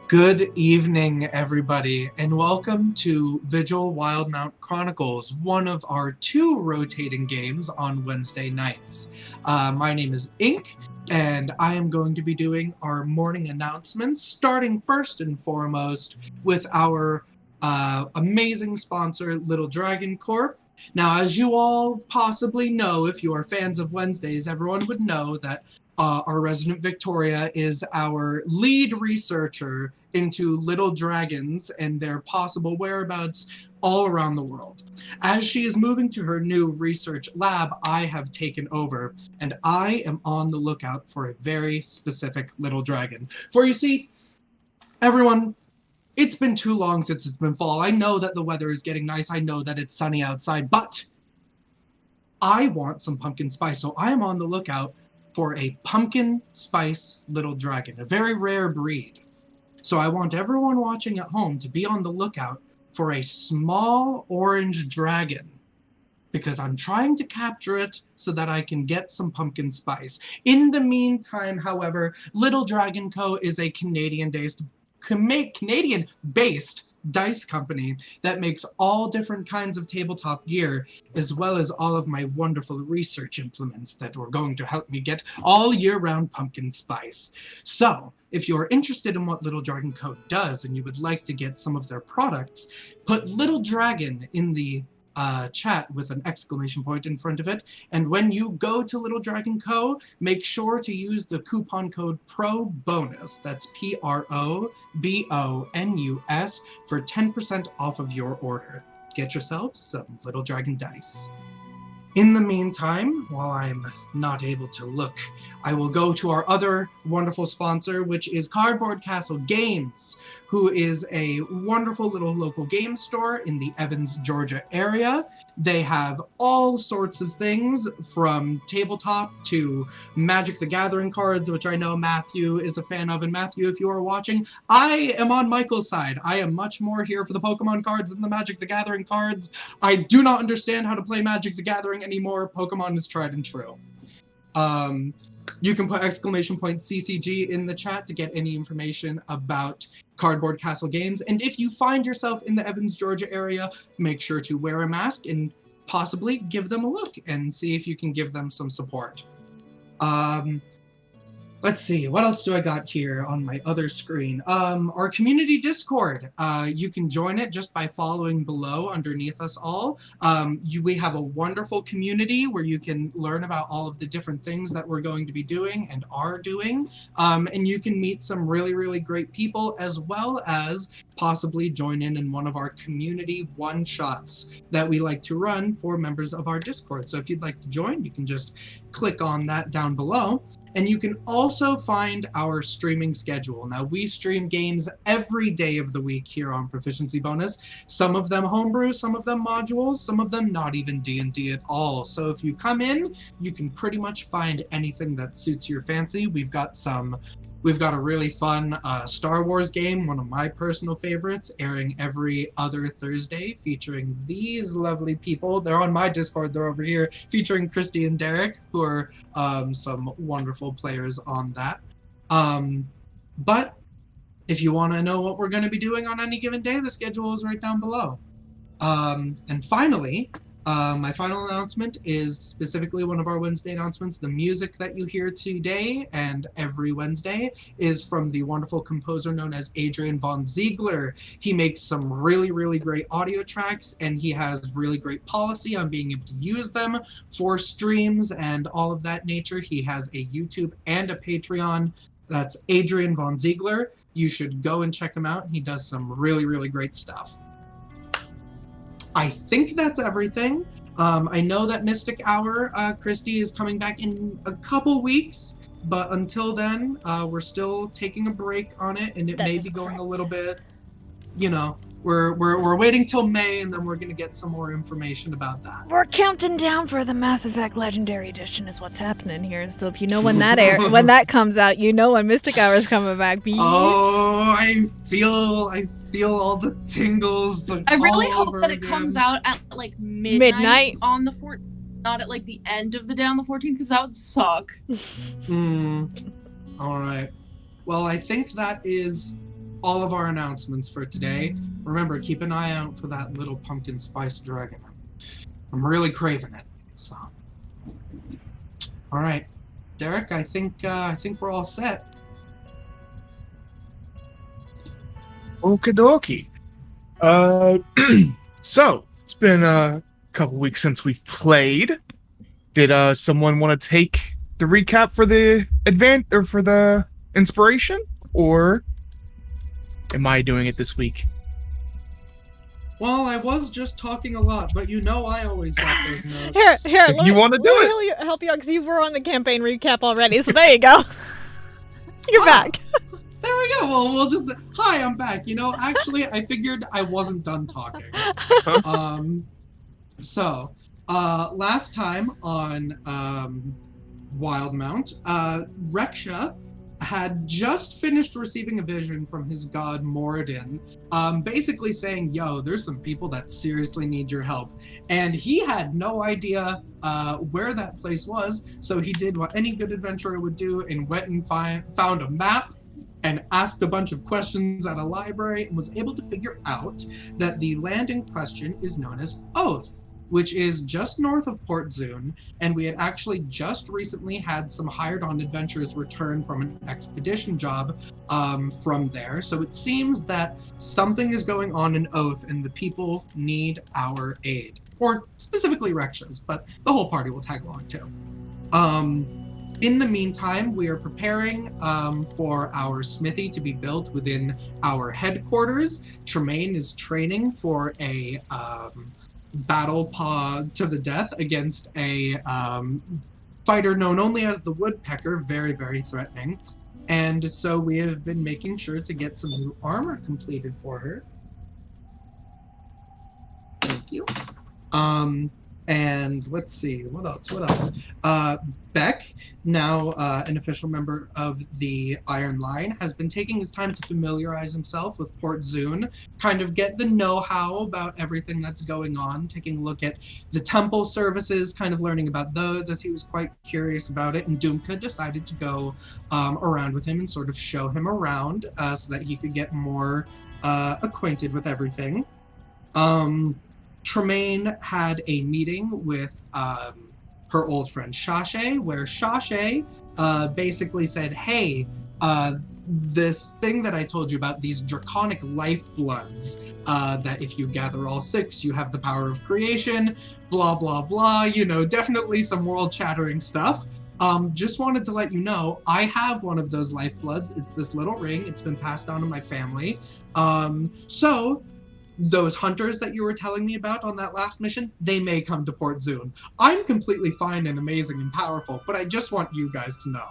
Good evening, everybody, and welcome to Vigil Wildemount Chronicles, one of our two rotating games on Wednesday nights. My name is Ink, and I am going to be doing our morning announcements, starting first and foremost with our amazing sponsor, Little Dragon Corp. Now, as you all possibly know, if you are fans of Wednesdays, everyone would know that our resident Victoria is our lead researcher into little dragons and their possible whereabouts all around the world. As she is moving to her new research lab, I have taken over, and I am on the lookout for a very specific little dragon. For you see, everyone, it's been too long since it's been fall. I know that the weather is getting nice. I know that it's sunny outside, but I want some pumpkin spice, so I am on the lookout for a pumpkin spice little dragon, a very rare breed. So I want everyone watching at home to be on the lookout for a small orange dragon, because I'm trying to capture it so that I can get some pumpkin spice. In the meantime, however, Little Dragon Co. is a Canadian-based dice company that makes all different kinds of tabletop gear, as well as all of my wonderful research implements that were going to help me get all year-round pumpkin spice. So, if you're interested in what Little Dragon Co. does and you would like to get some of their products, put Little Dragon in the chat with an exclamation point in front of it, and when you go to Little Dragon Co., make sure to use the coupon code PROBONUS, that's PROBONUS, for 10% off of your order. Get yourself some Little Dragon dice. In the meantime, while I'm not able to look, I will go to our other wonderful sponsor, which is Cardboard Castle Games, who is a wonderful little local game store in the Evans, Georgia area. They have all sorts of things, from tabletop to Magic the Gathering cards, which I know Matthew is a fan of. And Matthew, if you are watching, I am on Michael's side. I am much more here for the Pokemon cards than the Magic the Gathering cards. I do not understand how to play Magic the Gathering anymore. Pokemon is tried and true. You can put exclamation point CCG in the chat to get any information about Cardboard Castle Games. And if you find yourself in the Evans, Georgia area, make sure to wear a mask and possibly give them a look and see if you can give them some support. Let's see, what else do I got here on my other screen? Our community Discord. You can join it just by following below underneath us all. We have a wonderful community where you can learn about all of the different things that we're going to be doing and are doing. And you can meet some really, really great people, as well as possibly join in one of our community one-shots that we like to run for members of our Discord. So if you'd like to join, you can just click on that down below. And you can also find our streaming schedule. Now, we stream games every day of the week here on Proficiency Bonus. Some of them homebrew, some of them modules, some of them not even D&D at all. So if you come in, you can pretty much find anything that suits your fancy. We've got a really fun Star Wars game, one of my personal favorites, airing every other Thursday, featuring these lovely people. They're on my Discord, they're over here, featuring Kristy and Derek, who are some wonderful players on that. But if you want to know what we're going to be doing on any given day, the schedule is right down below. And finally, my final announcement is specifically one of our Wednesday announcements. The music that you hear today and every Wednesday is from the wonderful composer known as Adrian von Ziegler. He makes some really, really great audio tracks, and he has really great policy on being able to use them for streams and all of that nature. He has a YouTube and a Patreon. That's Adrian von Ziegler. You should go and check him out. He does some really, really great stuff. I think that's everything. I know that Mystic Hour, Kristy, is coming back in a couple weeks, but until then, we're still taking a break on it, and it may be going a little bit, we're waiting till May, and then we're going to get some more information about that. We're counting down for the Mass Effect Legendary Edition is what's happening here. So if you know when that comes out, you know when Mystic Hour is coming back. Oh, I feel all the tingles. I really hope that it comes out at like midnight on the 14th, not at like the end of the day on the 14th, because that would suck. All right. Well, I think that is all of our announcements for today. Remember, keep an eye out for that little pumpkin spice dragon. I'm really craving it. So, all right, Derek. I think we're all set. Okie dokie. So it's been a couple weeks since we've played. Did someone want to take the recap for the for the inspiration, or am I doing it this week? Well, I was just talking a lot, but I always got those notes. Here, If you want to do it. help you out because you were on the campaign recap already. So there you go. You're back. There we go. Well, we'll just hi, I'm back. Actually, I figured I wasn't done talking. So, last time on Wildemount, Reksha had just finished receiving a vision from his god Moradin, basically saying, yo, there's some people that seriously need your help. And he had no idea where that place was, so he did what any good adventurer would do and went and found a map and asked a bunch of questions at a library and was able to figure out that the land in question is known as Oath, which is just north of Port Zoon, and we had actually just recently had some hired-on adventurers return from an expedition job from there. So it seems that something is going on in Oath, and the people need our aid. Or specifically Reksha's, but the whole party will tag along too. In the meantime, we are preparing for our smithy to be built within our headquarters. Tremayne is training for a battle to the death against a fighter known only as the Woodpecker, very, very threatening. And so we have been making sure to get some new armor completed for her. Thank you. And let's see, what else? Beck, now an official member of the Iron Line, has been taking his time to familiarize himself with Port Zoon, kind of get the know-how about everything that's going on, taking a look at the temple services, kind of learning about those as he was quite curious about it. And Dumka decided to go around with him and sort of show him around so that he could get more acquainted with everything. Tremayne had a meeting with her old friend Shashay, where Shashay basically said, hey, this thing that I told you about, these Draconic lifebloods, that if you gather all 6, you have the power of creation, blah, blah, blah, definitely some world-shattering stuff. Just wanted to let you know, I have one of those lifebloods. It's this little ring. It's been passed down to my family. So those hunters that you were telling me about on that last mission, they may come to Port Zoon. I'm completely fine and amazing and powerful, but I just want you guys to know.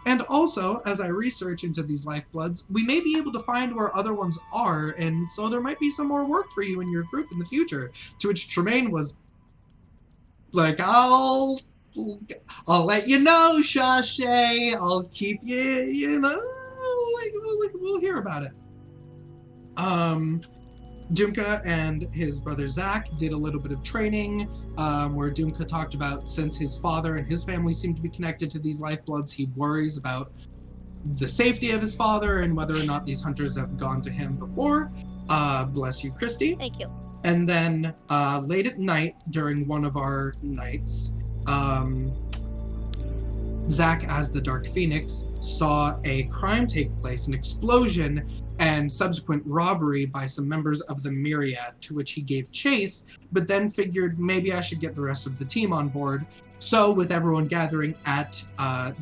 And also, as I research into these lifebloods, we may be able to find where other ones are, and so there might be some more work for you and your group in the future. To which Tremayne was like, I'll let you know, Shashay. I'll keep you, we'll hear about it. Dumka and his brother Zach did a little bit of training where Dumka talked about, since his father and his family seem to be connected to these lifebloods, he worries about the safety of his father and whether or not these hunters have gone to him before. Bless you, Kristy. Thank you. And then late at night, during one of our nights, Zach, as the Dark Phoenix, saw a crime take place, an explosion, and subsequent robbery by some members of the Myriad, to which he gave chase, but then figured maybe I should get the rest of the team on board. So with everyone gathering at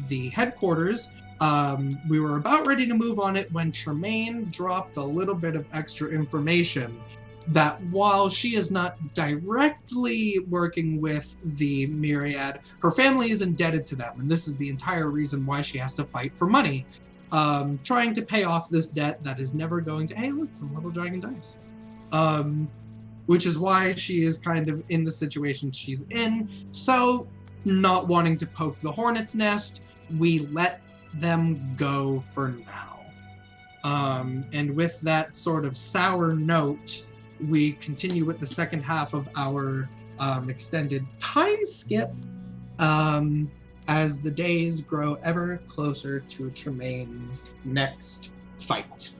the headquarters, we were about ready to move on it when Tremayne dropped a little bit of extra information that while she is not directly working with the Myriad, her family is indebted to them, and this is the entire reason why she has to fight for money. Trying to pay off this debt that is never going to, hey, look, some little dragon dice. Which is why she is kind of in the situation she's in. So, not wanting to poke the hornet's nest, we let them go for now. And with that sort of sour note, we continue with the second half of our extended time skip as the days grow ever closer to Tremayne's next fight.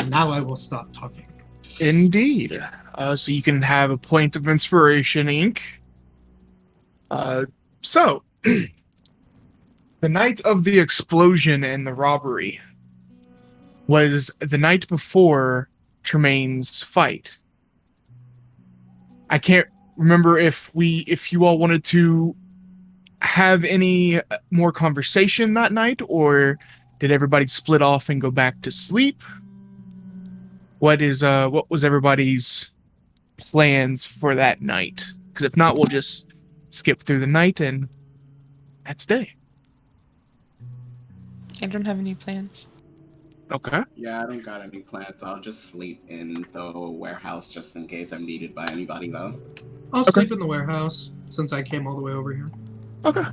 now I will stop talking. Indeed. So you can have a point of inspiration, Inc. So, the night of the explosion and the robbery was the night before Tremayne's fight. I can't remember if you all wanted to have any more conversation that night, or did everybody split off and go back to sleep? What was everybody's plans for that night? Because if not, we'll just skip through the night and that's day. I don't have any plans. Okay. Yeah, I don't got any plans. I'll just sleep in the warehouse just in case I'm needed by anybody, though. I'll sleep in the warehouse since I came all the way over here. Okay.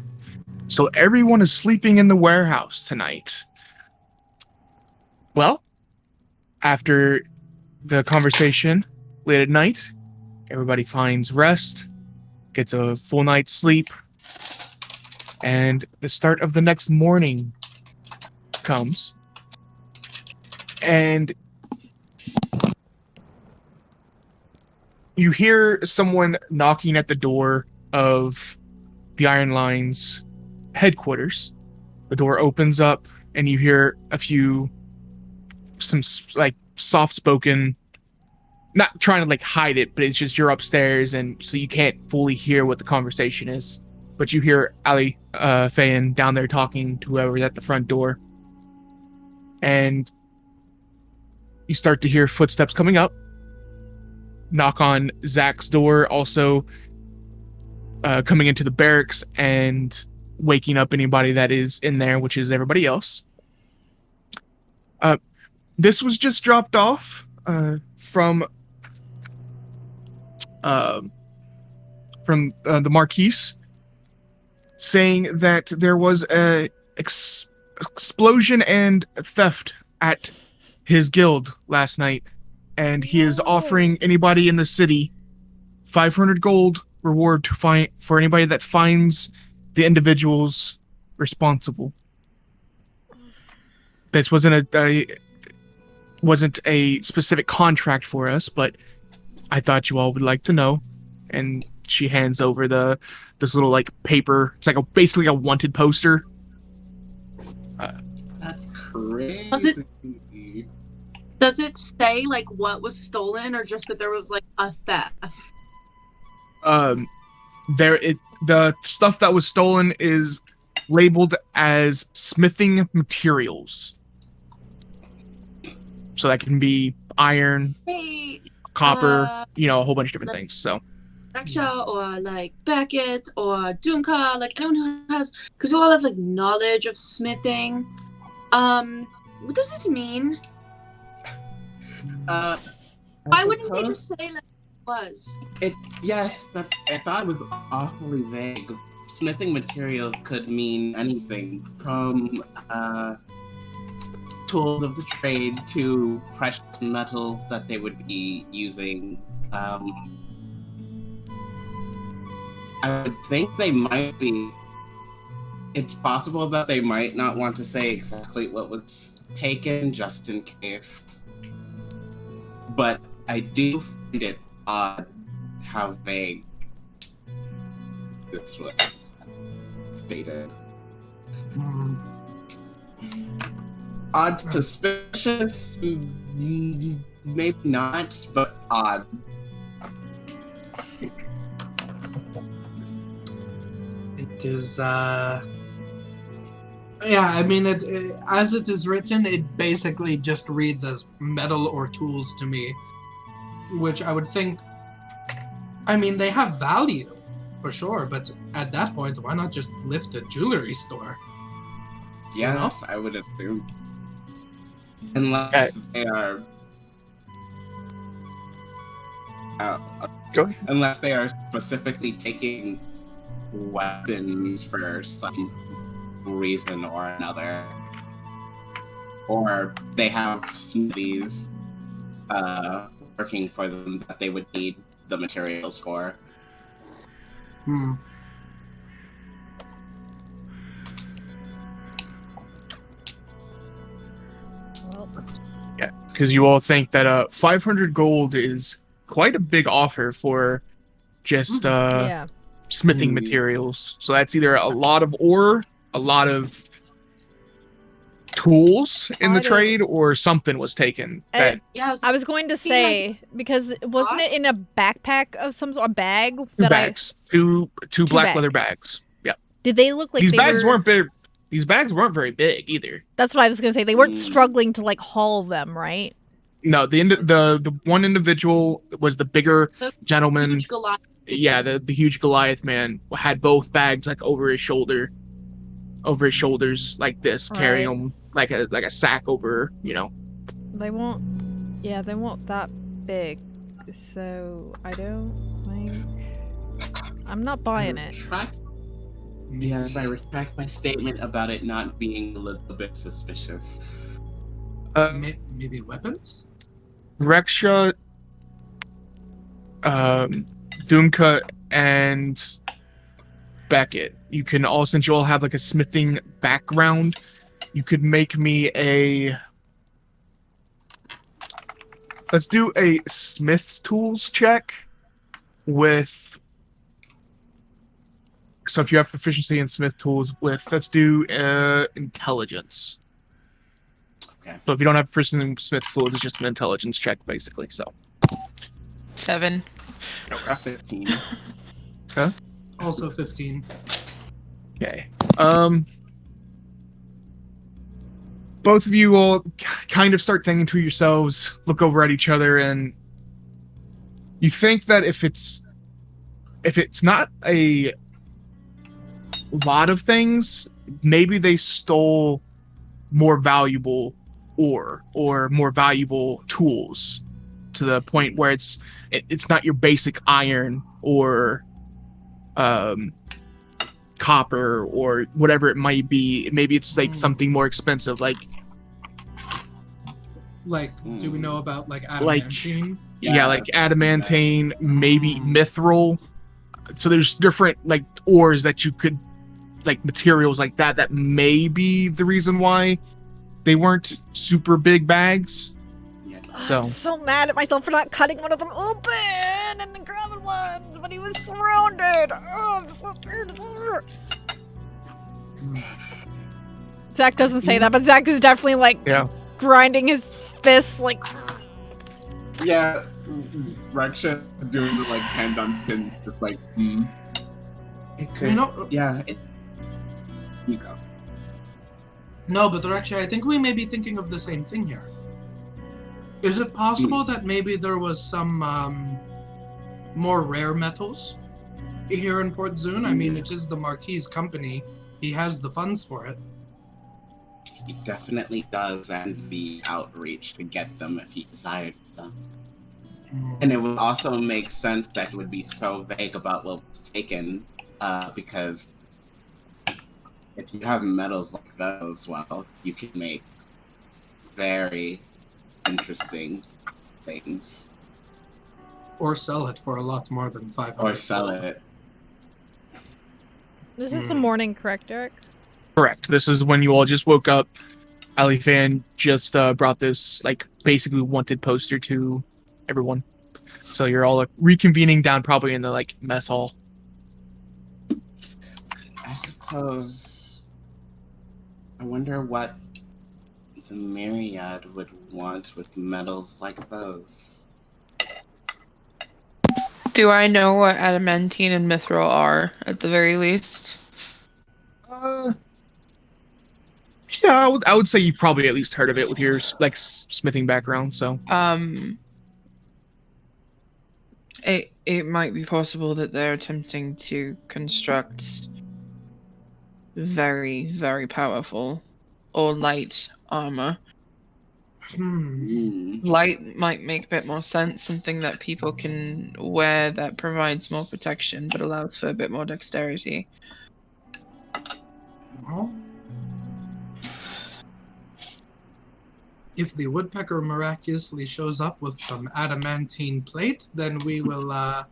So everyone is sleeping in the warehouse tonight. Well, after the conversation late at night, everybody finds rest, gets a full night's sleep, and the start of the next morning comes. And you hear someone knocking at the door of the Iron Line's headquarters. The door opens up, and you hear some like soft-spoken, not trying to like hide it, but it's just you're upstairs, and so you can't fully hear what the conversation is. But you hear Fayen down there talking to whoever's at the front door, and you start to hear footsteps coming up. Knock on Zach's door, also coming into the barracks and waking up anybody that is in there, which is everybody else. This was just dropped off from the Marquise, saying that there was a explosion and theft at his guild last night, and he is offering anybody in the city 500 gold reward for anybody that finds the individuals responsible. This wasn't a specific contract for us, but I thought you all would like to know. And she hands over this little like paper. It's like basically a wanted poster. That's crazy. Does it say like what was stolen, or just that there was like a theft? The stuff that was stolen is labeled as smithing materials. So that can be iron, copper, a whole bunch of different things. So Reksha or like Beckett or Dumka, like anyone who has, because we all have like knowledge of smithing. What does this mean? Why wouldn't they just say like it was? Yes, I thought it was awfully vague. Smithing materials could mean anything from tools of the trade to precious metals that they would be using. I would think they might be. It's possible that they might not want to say exactly what was taken, just in case. But I do find it odd how vague this was stated. Odd, suspicious, maybe not, but odd. It is, yeah, I mean, as it is written, it basically just reads as metal or tools to me, which I would think, I mean, they have value, for sure, but at that point, why not just lift a jewelry store? Yes, I would assume. Unless they are... unless they are specifically taking weapons for some reason or another, or they have smithies working for them that they would need the materials for. because you all think that 500 gold is quite a big offer for just Yeah. smithing materials. So that's either a lot of ore, a lot of tools in the trade, or something was taken. That Yes. I was going to say, because wasn't it in a backpack of some sort, a bag? two bags, two black leather bags. Yeah. Did they look like these bags weren't big? These bags weren't very big either. That's what I was going to say. They weren't struggling to like haul them, right? No, the one individual was the bigger gentleman. Huge Goliath. Yeah, the huge Goliath man had both bags like over his shoulders like this, carrying them like a sack over, you know. They won't that big, so I don't think I'm not buying it. Yes, I retract my statement about it not being a little bit suspicious. Maybe weapons? Reksha, Dumka, and Beckett, you can all, since you all have like a smithing background, you could make me let's do a smith's tools check with, so if you have proficiency in smith tools let's do intelligence. Okay. So if you don't have proficiency in smith's tools, it's just an intelligence check basically. So 7. Okay. 15. Huh? Also 15. Okay. Both of you all kind of start thinking to yourselves, look over at each other, and you think that if it's not a lot of things, maybe they stole more valuable ore or more valuable tools to the point where it's not your basic iron or copper or whatever it might be. Maybe it's like something more expensive, like do we know about like adamantine? Like adamantine, maybe mithril. So there's different like ores that you could, like materials like that may be the reason why they weren't super big bags. So I'm so mad at myself for not cutting one of them open and then grabbing one, but he was surrounded. Oh, I'm so scared. Zach doesn't say that, but Zach is definitely like grinding his fists like. Yeah, Reksha doing the like hand on pin, just like. It could. You go. No, but Reksha, I think we may be thinking of the same thing here. Is it possible that maybe there was some more rare metals here in Port Zoon? I mean, it is the Marquis' company. He has the funds for it. He definitely does, and the outreach to get them if he desired them. And it would also make sense that he would be so vague about what was taken, because if you have metals like those, well, you can make very interesting things. Or sell it for a lot more than 500. Or sell it. This is the morning, correct, Eric? correct. This is when you all just woke up. Fan just brought this like basically wanted poster to everyone. So you're all reconvening down probably in the like mess hall. I suppose. I wonder what the Myriad would want with metals like those. Do I know what adamantine and mithril are, at the very least? Yeah, I would say you've probably at least heard of it with your like smithing background. So it might be possible that they're attempting to construct very, very powerful or light armor. Light might make a bit more sense, something that people can wear that provides more protection but allows for a bit more dexterity. Well, if the woodpecker miraculously shows up with some adamantine plate, then we will have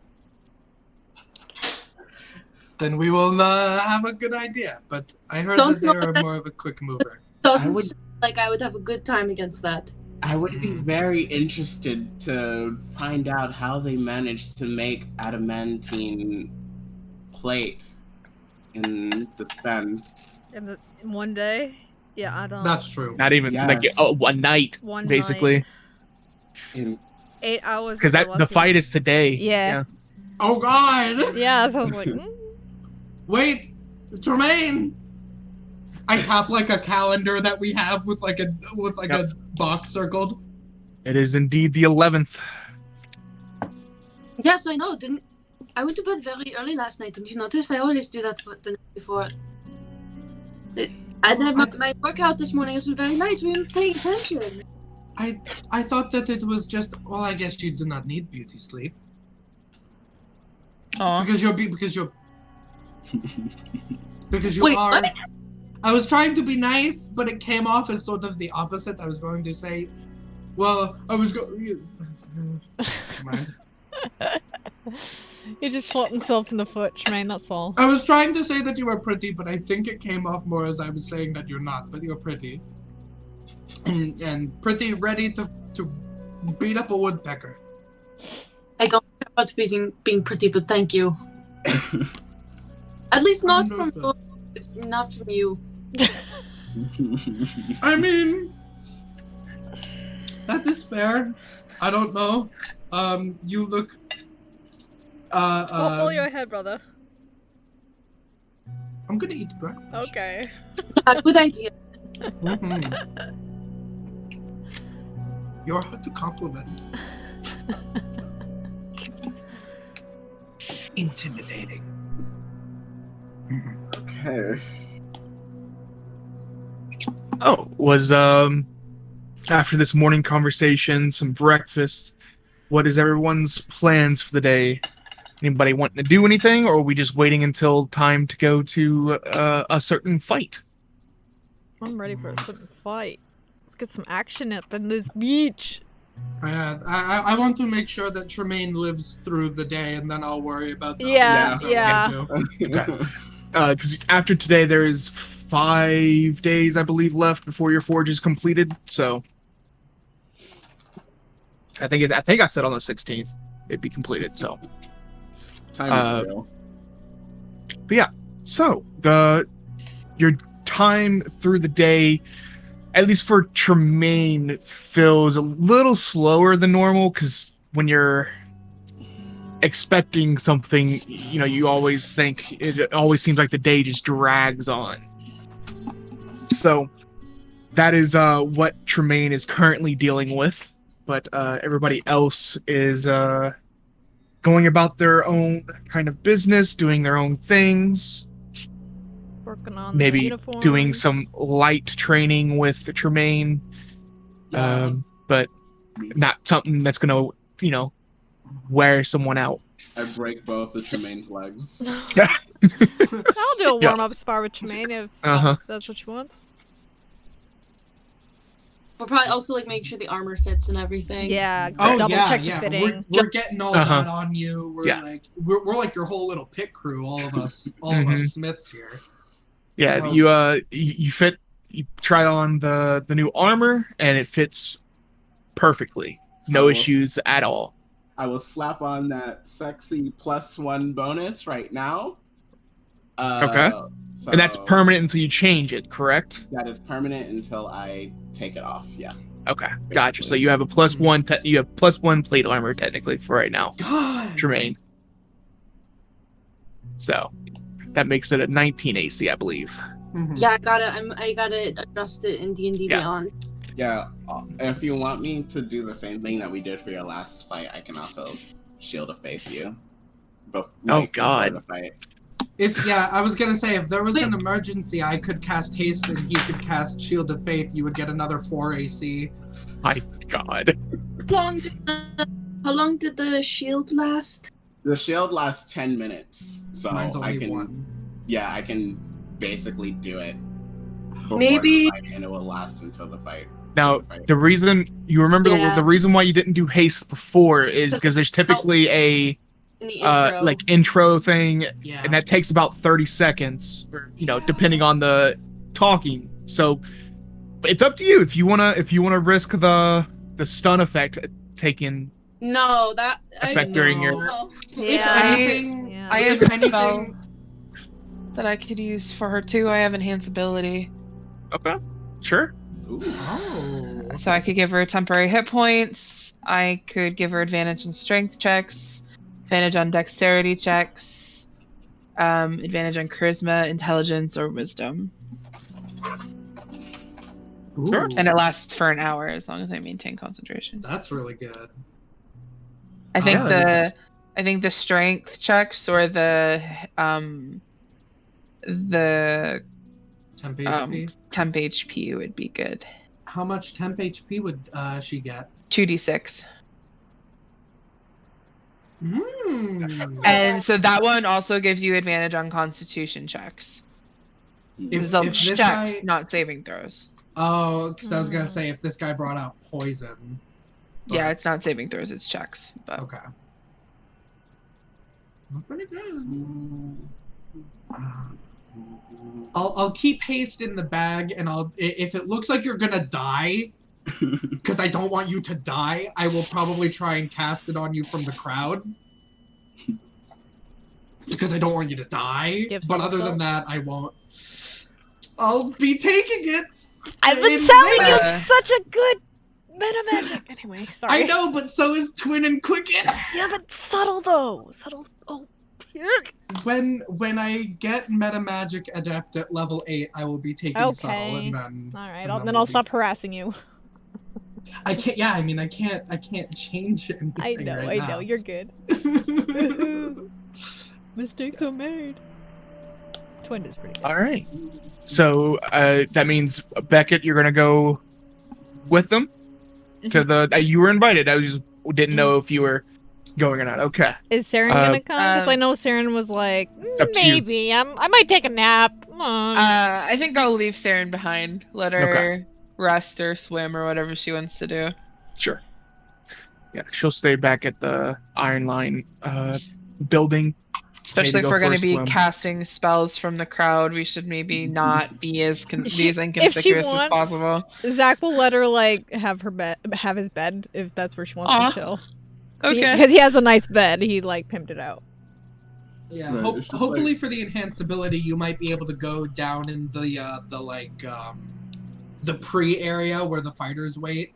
a good idea. But I heard that they are more of a quick mover. I would have a good time against that. I would be very interested to find out how they managed to make adamantine plate in the fen. In one day? Yeah, I don't. That's true. Not even like Yes. one night, One basically. night. In 8 hours. Because if you're the lucky. fight is today. Yeah. Oh God! Yeah, so I was like, Wait, Tremayne! I tap like a calendar that we have with like a box circled. It is indeed the 11th. Yes, I know. I went to bed very early last night. Didn't you notice? I always do that the night before. My workout this morning has been very light. We weren't paying attention. I thought that it was just. Well, I guess you do not need beauty sleep Aw. because you Wait, are. what? I was trying to be nice, but it came off as sort of the opposite. I was going to say, well, I was going. Mind. he just shot himself in the foot, Tremayne, that's all. I was trying to say that you were pretty, but I think it came off more as I was saying that you're not, but you're pretty. And pretty ready to beat up a woodpecker. I don't care about being pretty, but thank you. At least not from you. I mean, that is fair. I don't know. You look. Pull your head, brother. I'm gonna eat breakfast. Okay. Good idea. Mhm. You're hard to compliment. Intimidating. Mhm. Okay. Oh, was after this morning conversation, some breakfast. What is everyone's plans for the day? Anybody wanting to do anything, or are we just waiting until time to go to a certain fight? I'm ready for a certain fight. Let's get some action up in this beach. I want to make sure that Tremayne lives through the day, and then I'll worry about the Yeah, other things I want to do. Because after today, there is 5 days, I believe, left before your forge is completed. So I think I said on the 16th it'd be completed. So Time to go. but yeah, so your time through the day, at least for Tremayne, feels a little slower than normal, because when you're expecting something, you always think it always seems like the day just drags on. So that is what Tremayne is currently dealing with, but everybody else is going about their own kind of business, doing their own things. Working on the Maybe uniforms. doing some light training with Tremayne, but not something that's gonna, wear someone out. I break both of Tremayne's legs. I'll do a warm-up spar with Tremayne if that's what you want. We'll probably also make sure the armor fits and everything. Yeah, Oh double yeah, check the yeah. fitting. We're getting all that on you. We're like your whole little pit crew. All of us, of us Smiths here. Yeah, you try on the new armor, and it fits perfectly. No issues at all. I will slap on that sexy +1 bonus right now. Okay. So And that's permanent until you change it, correct? That is permanent until I take it off. Yeah. Okay, gotcha. So you have a +1. You have +1 plate armor technically for right now, God. Tremayne. So that makes it a 19 AC, I believe. Mhm. Yeah, I gotta adjust it in D&D Yeah. Beyond. Yeah. If you want me to do the same thing that we did for your last fight, I can also Shield of Faith you. Oh, God. The fight. I was gonna say, if there was an emergency, I could cast Haste and he could cast Shield of Faith. You would get another 4 AC. My God. How long did the shield last? The shield lasts 10 minutes, so Mine's only I can. 1. Yeah, I can basically do it. Before Maybe- the fight, and it will last until the fight. Now, the reason you remember Yeah. the reason why you didn't do haste before is because there's typically a In the intro. intro thing, Yeah. and that takes about 30 seconds, or, depending on the talking. So It's up to you if you wanna risk the stun effect taking No, that effect during your. no. If anything, Yeah. I have if a spell anything, that I could use for her too. I have enhance ability, Okay, sure. Ooh. oh, so I could give her temporary hit points. I could give her advantage on strength checks, advantage on dexterity checks, advantage on charisma, intelligence, or wisdom. Sure. Ooh, And it lasts for an hour as long as I maintain concentration. that's really good. I think Yeah, I think the strength checks or the 10 HP. temp HP would be good. How much temp HP would she get? 2d6. Mm. And so that one also gives you advantage on constitution checks. If So this checks, guy- not saving throws. Oh, because I was gonna say if this guy brought out poison. Yeah, Okay. it's not saving throws, it's checks. But Okay. Pretty good. I'll keep haste in the bag, and if it looks like you're gonna die, because I don't want you to die, I will probably try and cast it on you from the crowd. Because I don't want you to die. Give But some other than stuff. that, I won't. I'll be taking it. I've been in telling you there. it's such a good meta magic. Anyway, sorry. I know, but so is Twin and Quicken. Yeah, but subtle though. Subtle's When I get meta magic adept at level 8, I will be taking subtle, Okay. and then. All right, and then we'll I'll be- stop harassing you. I can't. Yeah, I mean, I can't change anything. I know, right I know, now. you're good. Mistakes are made. Twin is pretty good. All right. So that means Beckett, you're gonna go with them to the. You were invited. I just didn't know if you were going or not. Okay. Is Saren gonna come? Because I know Saren was like, up to you. maybe. I might take a nap. I think I'll leave Saren behind. Let her rest or swim or whatever she wants to do. Sure. Yeah, she'll stay back at the Iron Line building. Especially Maybe if go we're for going a to be swim. casting spells from the crowd, we should maybe not be as If she inconspicuous as wants- possible. Zach will let her like have his bed if that's where she wants Aw. to chill. Okay. Because he has a nice bed. He like pimped it out. Yeah. Right, it's just Hopefully, like- for the enhanced ability, you might be able to go down in the pre area where the fighters wait.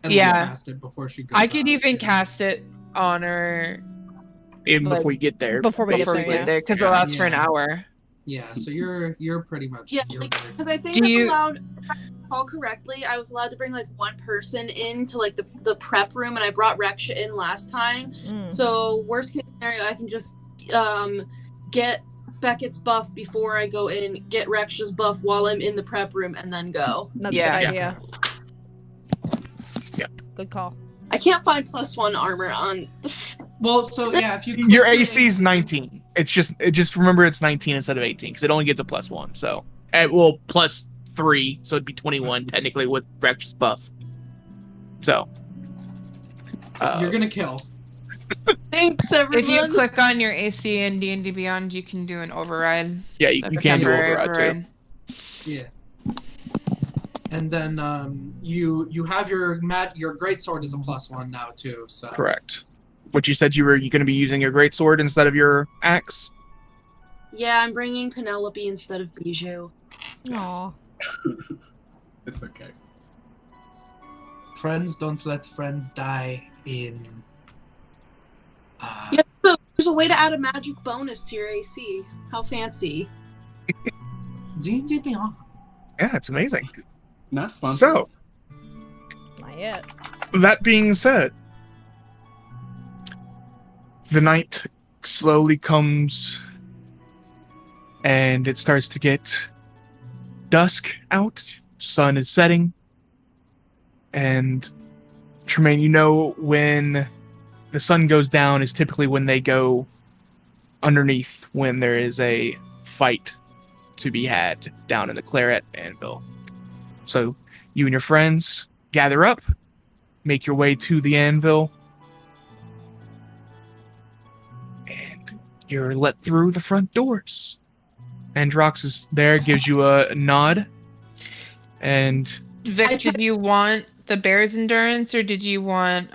And Yeah. cast it before she goes. I could out, even yeah. cast it on her Even Like, before you get there. Before we get before we there, get yeah. there, because Yeah. it lasts for an Yeah. hour. Yeah. So you're pretty much. Yeah, you're because I think Do I'm you- allowed. If I recall correctly, I was allowed to bring like one person into like the prep room, and I brought Reksha in last time. Mm. So worst case scenario, I can just get Beckett's buff before I go in, get Reksha's buff while I'm in the prep room, and then go. That's Yeah. a good idea. Yeah. Good call. I can't find +1 armor on. Well, so yeah, if you Your click AC is 19. It's just remember it's 19 instead of 18 because it only gets a +1. So well, +3, so it'd be 21 technically with Reksha's buff. So you're gonna kill. Thanks, everyone. If you click on your AC in D&D Beyond, you can do an override. yeah, you Like a can do temporary override too. Yeah. And then you have your greatsword is a +1 now too. So Correct. But you said you going to be using your greatsword instead of your axe. Yeah, I'm bringing Penelope instead of Bijou. Aw. It's okay. friends don't let friends die in. Yeah, so there's a way to add a magic bonus to your AC. How fancy. D&D Beyond. Yeah, it's amazing. Not sponsored. So Not yet. that being said, the night slowly comes and it starts to get dusk out. Sun is setting. And Tremayne, you know when the sun goes down is typically when they go underneath when there is a fight to be had down in the Claret Anvil. So you and your friends gather up, make your way to the anvil, and you're let through the front doors. Androx is there, gives you a nod, and Vic, did you want the bear's endurance or did you want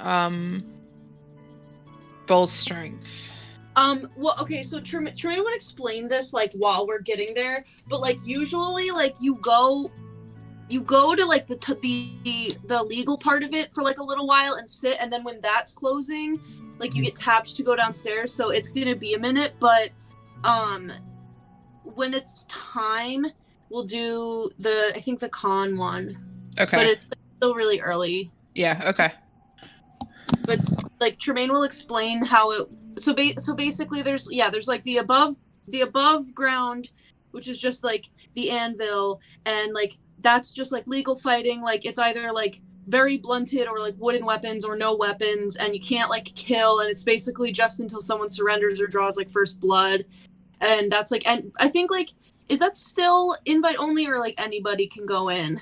bull strength? Well, okay, so Tremayne would explain this, like, while we're getting there, but, like, usually, like, you go to, like, the legal part of it for, like, a little while and sit, and then when that's closing, like, you get tapped to go downstairs, so it's gonna be a minute, but, when it's time, we'll do I think the con one. Okay. But it's still really early. Yeah, okay. But, like, Tremayne will explain how it... So basically, there's like the above ground, which is just like the anvil, and like that's just like legal fighting. Like it's either like very blunted or like wooden weapons or no weapons, and you can't like kill, and it's basically just until someone surrenders or draws like first blood, and that's like, and I think like, is that still invite only or like anybody can go in?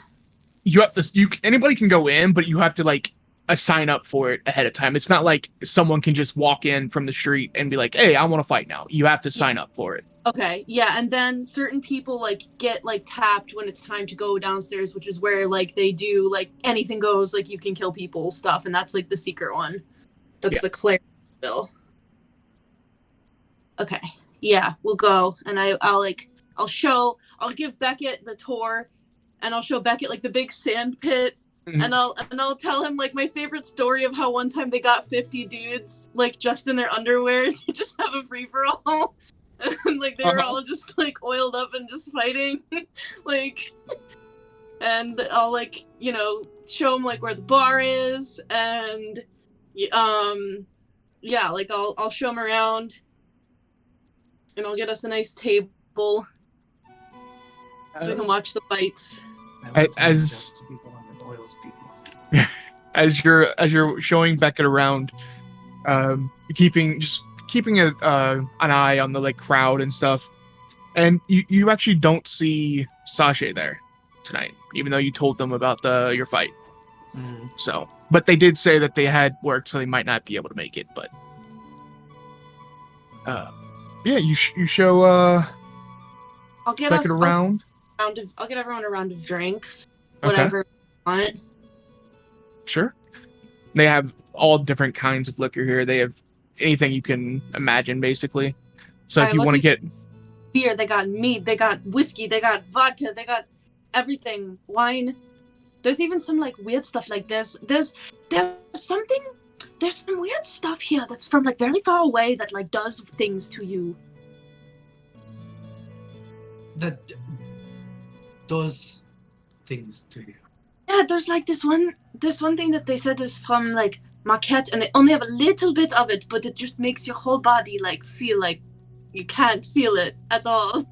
You have to. Anybody can go in, but you have to like sign up for it ahead of time. It's not like someone can just walk in from the street and be like, "Hey, I want to fight now." You have to sign up for it. Okay, yeah, and then certain people like get like tapped when it's time to go downstairs, which is where like they do like anything goes, like you can kill people stuff, and that's like the secret one. That's the Cleric bill. Okay, yeah, we'll go, and I'll give Beckett the tour, and I'll show Beckett like the big sand pit. Mm-hmm. And I'll tell him like my favorite story of how one time they got 50 dudes like just in their underwear to just have a free for all, and like they were all just like oiled up and just fighting, like, and I'll like show him like where the bar is, and yeah, like I'll show him around, and I'll get us a nice table so we can watch the fights. As you're showing Beckett around, keeping an eye on the like crowd and stuff, and you actually don't see Sasha there tonight, even though you told them about your fight. Mm. So, but they did say that they had work, so they might not be able to make it. But yeah, you show I'll get Beckett around. I'll get everyone a round of drinks, whatever you want. Sure. They have all different kinds of liquor here. They have anything you can imagine, basically. So if you want to get beer, they got meat, they got whiskey, they got vodka, they got everything, wine. There's even some like weird stuff. Like there's some weird stuff here that's from like very far away that like does things to you. That does things to you. Yeah, there's like this one thing that they said is from like Marquette, and they only have a little bit of it, but it just makes your whole body like feel like you can't feel it at all.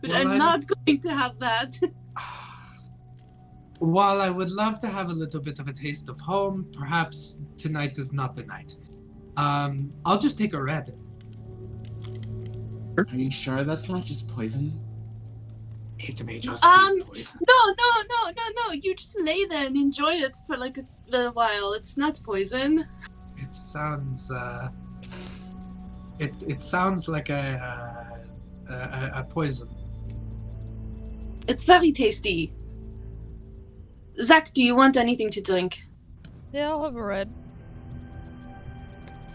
But well, I'm not going to have that. While I would love to have a little bit of a taste of home, perhaps tonight is not the night. I'll just take a red. Are you sure that's not just poison? It may just be poison. No. You just lay there and enjoy it for like a little while. It's not poison. It sounds. It sounds like a poison. It's very tasty. Zach, do you want anything to drink? Yeah, I'll have a red.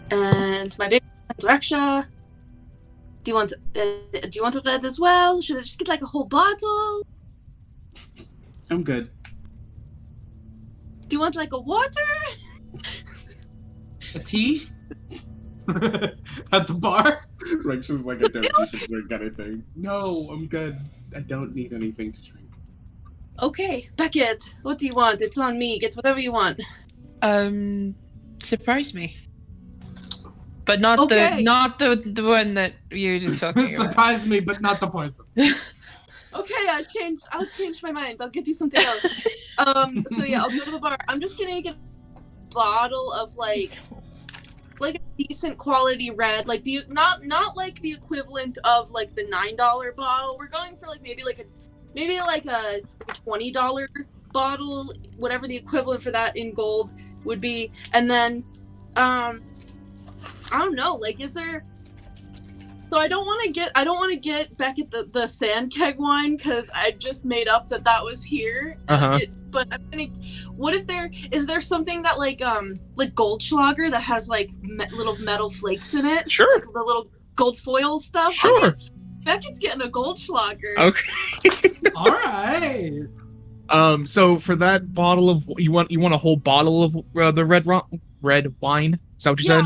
And my big friend Reksha. Do you want a red as well? Should I just get like a whole bottle? I'm good. Do you want like a water? A tea? At the bar? Reksha's like, I don't need to drink anything. No, I'm good. I don't need anything to drink. Okay, Beckett, what do you want? It's on me. Get whatever you want. Surprise me. But not the one that you were just talking about. Surprise me, but not the poison. Okay, I'll change my mind. I'll get you something else. So yeah, I'll go to the bar. I'm just gonna get a bottle of like a decent quality red, like not like the equivalent of like the $9 bottle. We're going for like maybe like a $20 bottle, whatever the equivalent for that in gold would be, and then I don't know, like, is there... So I don't want to get back at the sand keg wine, because I just made up that was here. Uh-huh. but I'm gonna. What if is there something that like Goldschlager that has like little metal flakes in it? Sure. Like the little gold foil stuff. Sure. Okay. Beckett's getting a Goldschlager. Okay. All right. So for that bottle of you want a whole bottle of the red wine? Is that what you said?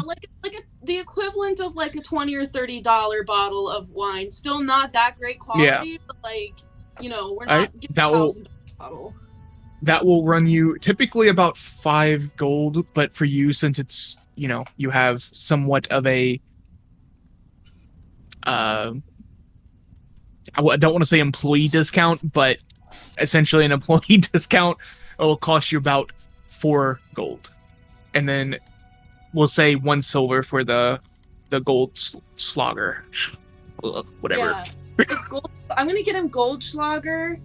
The equivalent of like a $20 or $30 bottle of wine. Still not that great quality, but like, we're not getting a $1,000 bottle. That will run you typically about 5 gold, but for you, since it's you have somewhat of a I don't want to say employee discount, but essentially an employee discount. It will cost you about 4 gold, and then we'll say 1 silver for the gold slogger. Whatever. Yeah, it's gold. I'm gonna get him Goldschlager.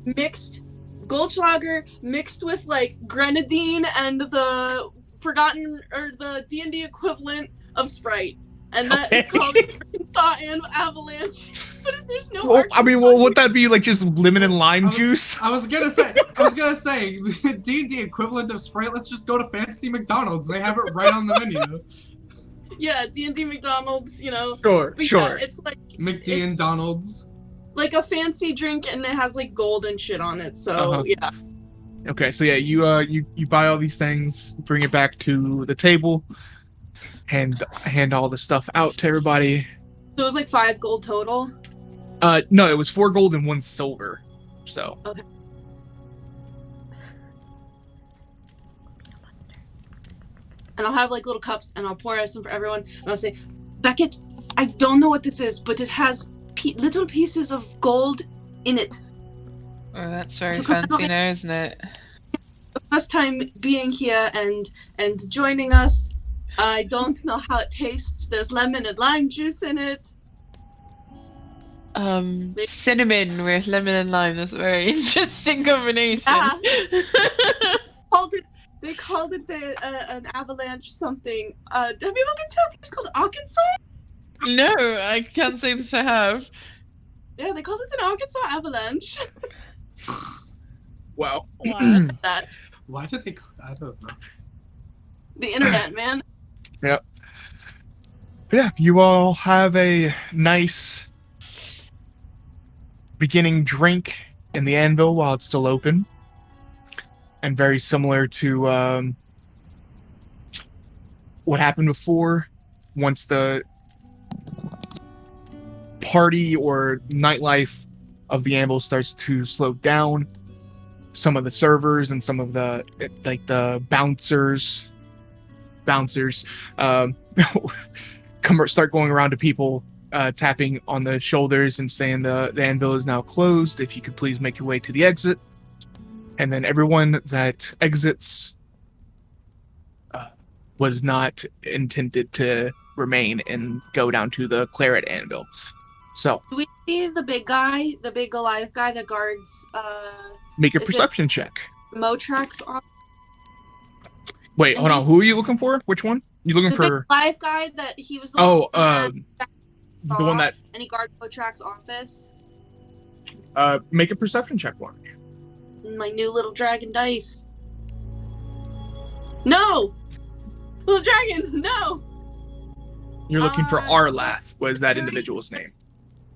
Mixed Goldschlager mixed with like grenadine and the forgotten or the D&D equivalent of Sprite, and that is called Arkansas and Avalanche. But if there's no, would that be like just lemon and lime juice? I was gonna say, D&D equivalent of Sprite. Let's just go to Fantasy McDonald's. They have it right on the menu. Yeah, D&D McDonald's. Sure. Yeah, it's like McD and Donald's. Like a fancy drink, and it has like gold and shit on it. So yeah. Okay, so yeah, you buy all these things, bring it back to the table, hand all the stuff out to everybody. So it was like 5 gold total. No, it was 4 gold and 1 silver. So. Okay. And I'll have like little cups, and I'll pour out some for everyone, and I'll say, Beckett, I don't know what this is, but it has little pieces of gold in it. Oh, that's very fancy now, isn't it? First time being here and joining us. I don't know how it tastes. There's lemon and lime juice in it. Cinnamon with lemon and lime. That's a very interesting combination. Yeah. They called it an avalanche something. Have you ever been to a place called Arkansas? No, I can't say that I have. Yeah, they called it an Arkansas avalanche. Wow. That. Why did they? I don't know. The internet, man. Yep. Yeah, you all have a nice beginning drink in the anvil while it's still open. And very similar to what happened before, once the party or nightlife of the anvil starts to slow down, some of the servers and some of the bouncers start going around to people, tapping on the shoulders and saying the anvil is now closed. If you could please make your way to the exit. And then everyone that exits was not intended to remain and go down to the Cleric anvil. So do we see the big guy, the big Goliath guy that guards make a perception check. Motrax off? Wait, hold on. Who are you looking for? Which one? You looking for the Goliath guy that he was the one that and he guards Motrax's office? Make a perception check for me. My new little dragon dice. No! Little dragon, no! You're looking for Arlath, was that individual's name.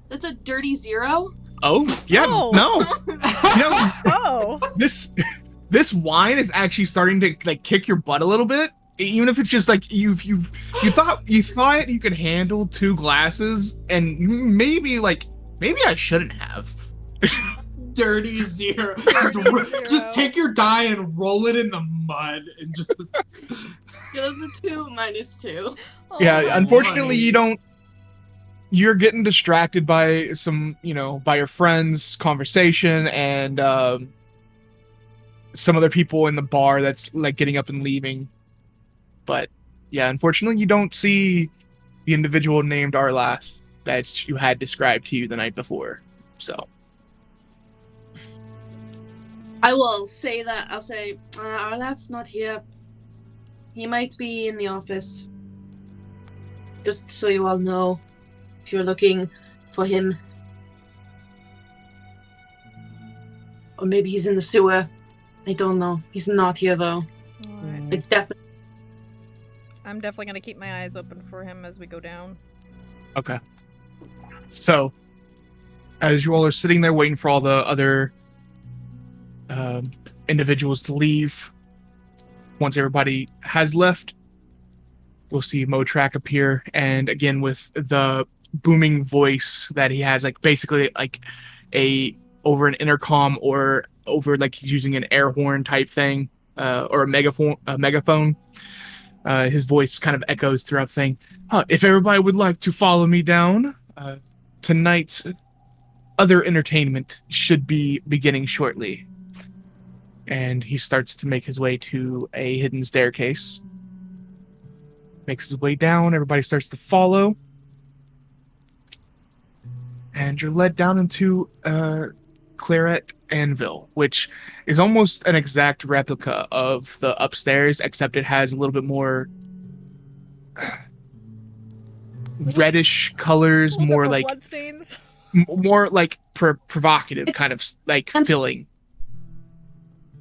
That's a dirty 0? Oh, yeah, no. Oh. This wine is actually starting to like kick your butt a little bit. Even if it's just like you thought you could handle 2 glasses, and maybe I shouldn't have. Dirty 0. Just take your die and roll it in the mud and just. Yeah, those are 2 minus 2. Yeah, unfortunately you're getting distracted by by your friends' conversation and some other people in the bar that's like getting up and leaving. But yeah, unfortunately you don't see the individual named Arlath that you had described to you the night before. So I will say that. I'll say, Arlath's not here. He might be in the office. Just so you all know, if you're looking for him. Or maybe he's in the sewer. I don't know. He's not here though. Alright. Like definitely. I'm definitely gonna keep my eyes open for him as we go down. Okay. So, as you all are sitting there waiting for all the other individuals to leave, once everybody has left, we'll see Motrak appear, and again with the booming voice that he has, like basically like over an intercom or over like he's using an air horn type thing, or a megaphone. His voice kind of echoes throughout the thing. If everybody would like to follow me down, tonight's other entertainment should be beginning shortly. And he starts to make his way to a hidden staircase. Makes his way down, everybody starts to follow. And you're led down into Claret Anvil, which is almost an exact replica of the upstairs, except it has a little bit more reddish colors, more like bloodstains. More like provocative kind of like filling.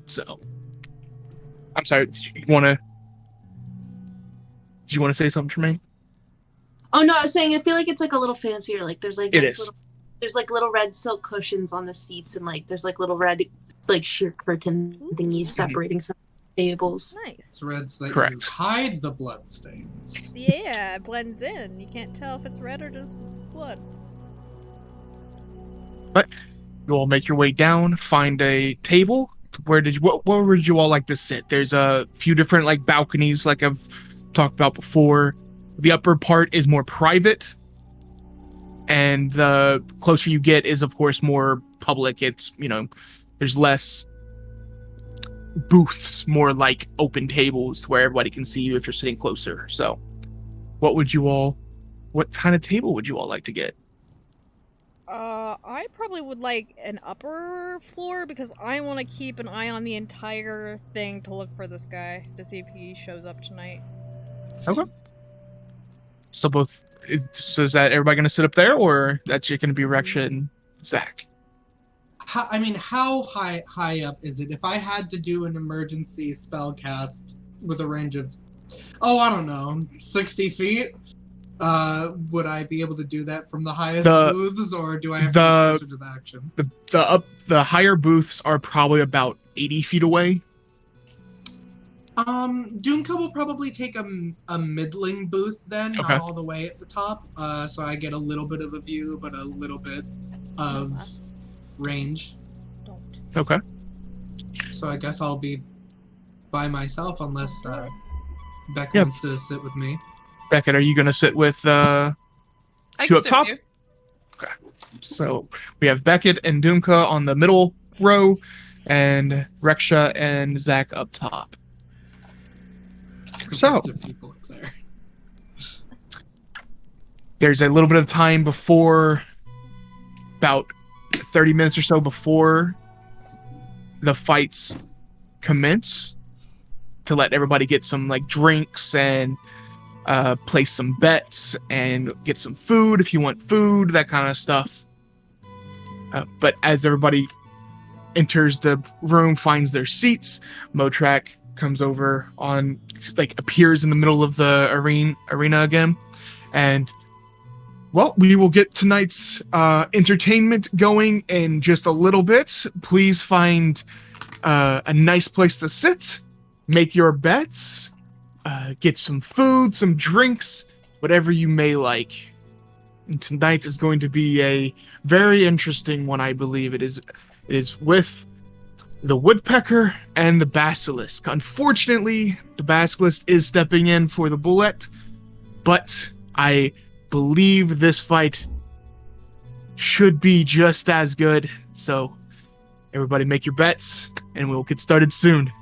So, I'm sorry. Did you want to say something, Tremayne? Oh no, I was saying I feel like it's like a little fancier. Like there's like it nice is. There's like little red silk cushions on the seats, and like there's like little red like sheer curtain thingies separating some tables. Nice. It's red so that Correct. you hide the bloodstains. Yeah, it blends in. You can't tell if it's red or just blood. But you all make your way down, find a table. Where would you all like to sit? There's a few different like balconies, like I've talked about before. The upper part is more private, and the closer you get is of course more public. It's, there's less booths, more like open tables where everybody can see you if you're sitting closer. So what kind of table would you all like to get? I probably would like an upper floor because I want to keep an eye on the entire thing to look for this guy to see if he shows up tonight. Okay. So is that everybody going to sit up there, or that's going to be Reksha and Zach? How high up is it? If I had to do an emergency spell cast with a range of, I don't know, 60 feet, would I be able to do that from the highest booths, or do I have to be closer to the action? The higher booths are probably about 80 feet away. Dumka will probably take a middling booth then, Okay. not all the way at the top, so I get a little bit of a view, but a little bit of range. Don't. Okay. So I guess I'll be by myself unless Beck Yeah. wants to sit with me. Beckett, are you going to sit with two I up can sit top? with you. Okay. So we have Beckett and Dumka on the middle row, and Reksha and Zach up top. So People up there. there's a little bit of time before, about 30 minutes or so before the fights commence, to let everybody get some like drinks and place some bets and get some food if you want food, that kind of stuff. But as everybody enters the room, finds their seats, Motrak comes over appears in the middle of the arena again, and we will get tonight's entertainment going in just a little bit. Please find a nice place to sit, make your bets, get some food, some drinks, whatever you may like. And tonight is going to be a very interesting one, I believe. It is with the Woodpecker and the Basilisk. Unfortunately, the Basilisk is stepping in for the bullet, but I believe this fight should be just as good. So everybody make your bets, and we'll get started soon.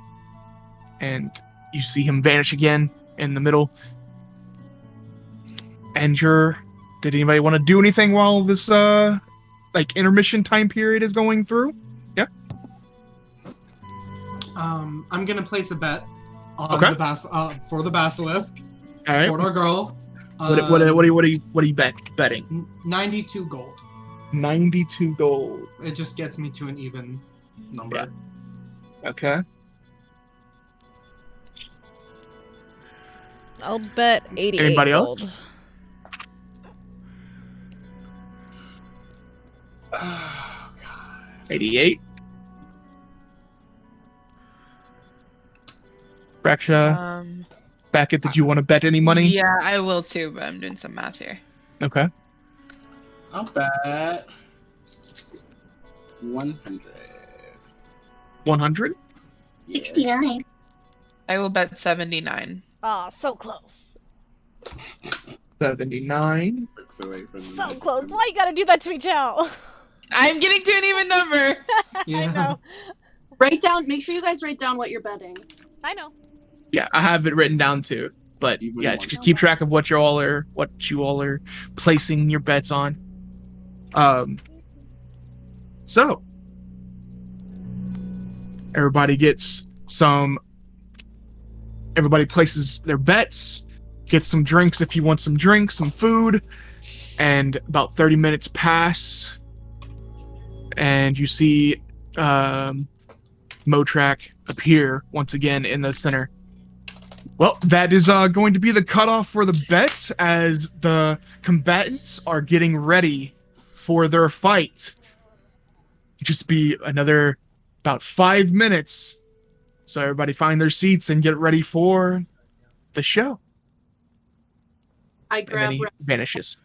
And you see him vanish again in the middle. And did anybody want to do anything while this intermission time period is going through? Yeah. I'm gonna place a bet on for the Basilisk. All right. Support our girl. What are you betting? 92 gold. 92 gold. It just gets me to an even number. Yeah. Okay. I'll bet 88 Anybody else? gold. Oh, God. 88. Reksha, Beckett, did you want to bet any money? Yeah, I will too, but I'm doing some math here. Okay. I'll bet 100. 100? 69. I will bet 79. Aw, so close. 79. 6 away from So close. Why you gotta do that to me, Chel? I'm getting to an even number. I know. Make sure you guys write down what you're betting. I know. Yeah, I have it written down too. But You yeah, wouldn't just want keep track of what you all are placing your bets on. So everybody places their bets, gets some drinks if you want some drinks, some food, and about 30 minutes pass, and you see Motrak appear once again in the center. Well, that is going to be the cutoff for the bets as the combatants are getting ready for their fight. Just be another about 5 minutes. So everybody find their seats and get ready for the show. I And then grab he vanishes.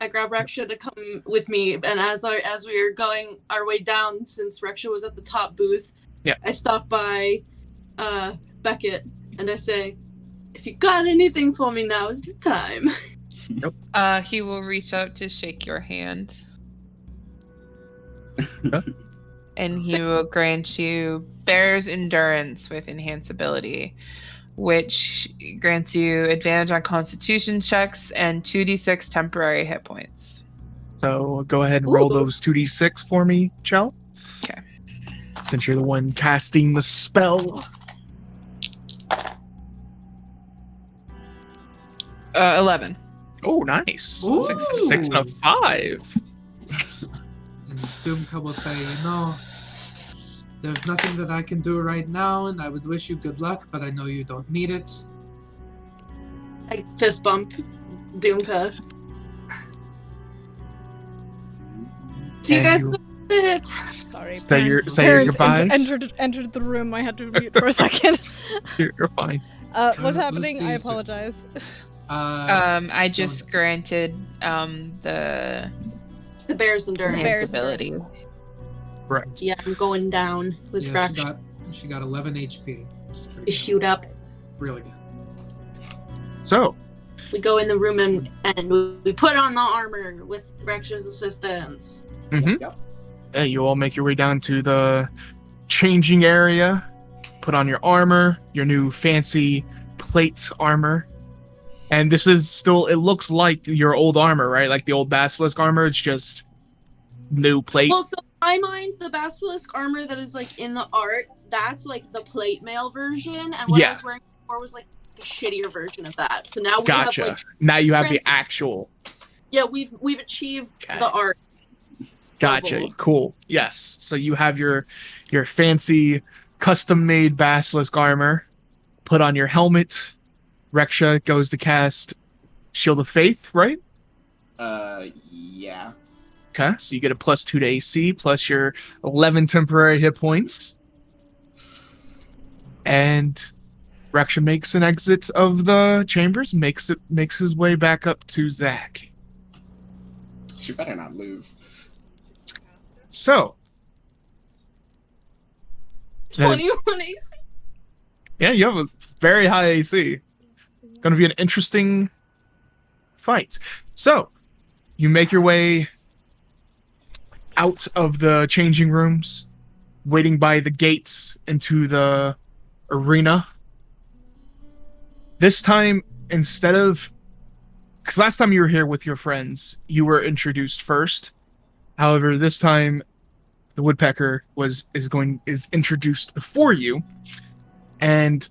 Reksha to come with me, and as we are going our way down, since Reksha was at the top booth, Yeah. I stop by Beckett and I say, "If you got anything for me, now is the time." He will reach out to shake your hand. And he will grant you Bear's Endurance with Enhanced Ability, which grants you advantage on Constitution checks and 2d6 temporary hit points. So go ahead and roll Ooh. those 2d6 for me, Chel. Okay. Since you're the one casting the spell. 11. Oh, nice. Ooh. 6 and a 5. And Dumka will say, there's nothing that I can do right now, and I would wish you good luck, but I know you don't need it. I fist bump Dumka. See you And guys you- in a bit. Sorry. Say your parents goodbyes. entered the room. I had to mute for a second. You're fine. What's Let's happening? see I you soon. apologize. I just granted the The Bear's Endurance. enhanced Bear's ability. Correct. Yeah, I'm going down with Yeah, Reksha. she got 11 HP. Which is pretty We good. shoot up. Really good. So, We go in the room and we put on the armor with Reksha's assistance. yeah, you all make your way down to the changing area, put on your armor, your new fancy plate armor. And this is still, it looks like your old armor, right? Like the old Basilisk armor, it's just new plate. Well, so in my mind, the Basilisk armor that is like in the art, that's like the plate mail version, and what Yeah. I was wearing before was like a shittier version of that. So now we Gotcha. have like, Now you have the trans- actual. yeah, we've achieved Okay. the art. Gotcha. level. Cool. Yes. So you have your fancy custom-made Basilisk armor. Put on your helmet. Reksha goes to cast Shield of Faith, right? Yeah. Okay. So you get a +2 to AC plus your 11 temporary hit points. And Reksha makes an exit of the chambers, makes his way back up to Zach. She better not lose. So, 21 AC. yeah, you have a very high AC. Going to be an interesting fight. So, you make your way out of the changing rooms, waiting by the gates into the arena. This time, instead of... Because last time you were here with your friends, you were introduced first. However, this time, the woodpecker is introduced before you. And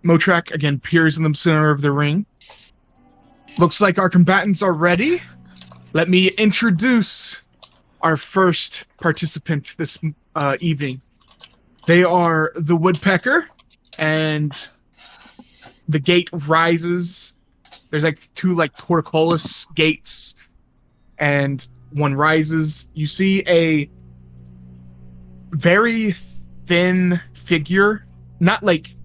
Motrak again appears in the center of the ring. Looks like our combatants are ready. Let me introduce our first participant evening. They are the woodpecker, and the gate rises. There's like two like portcullis gates, and one rises. You see a very thin figure, not like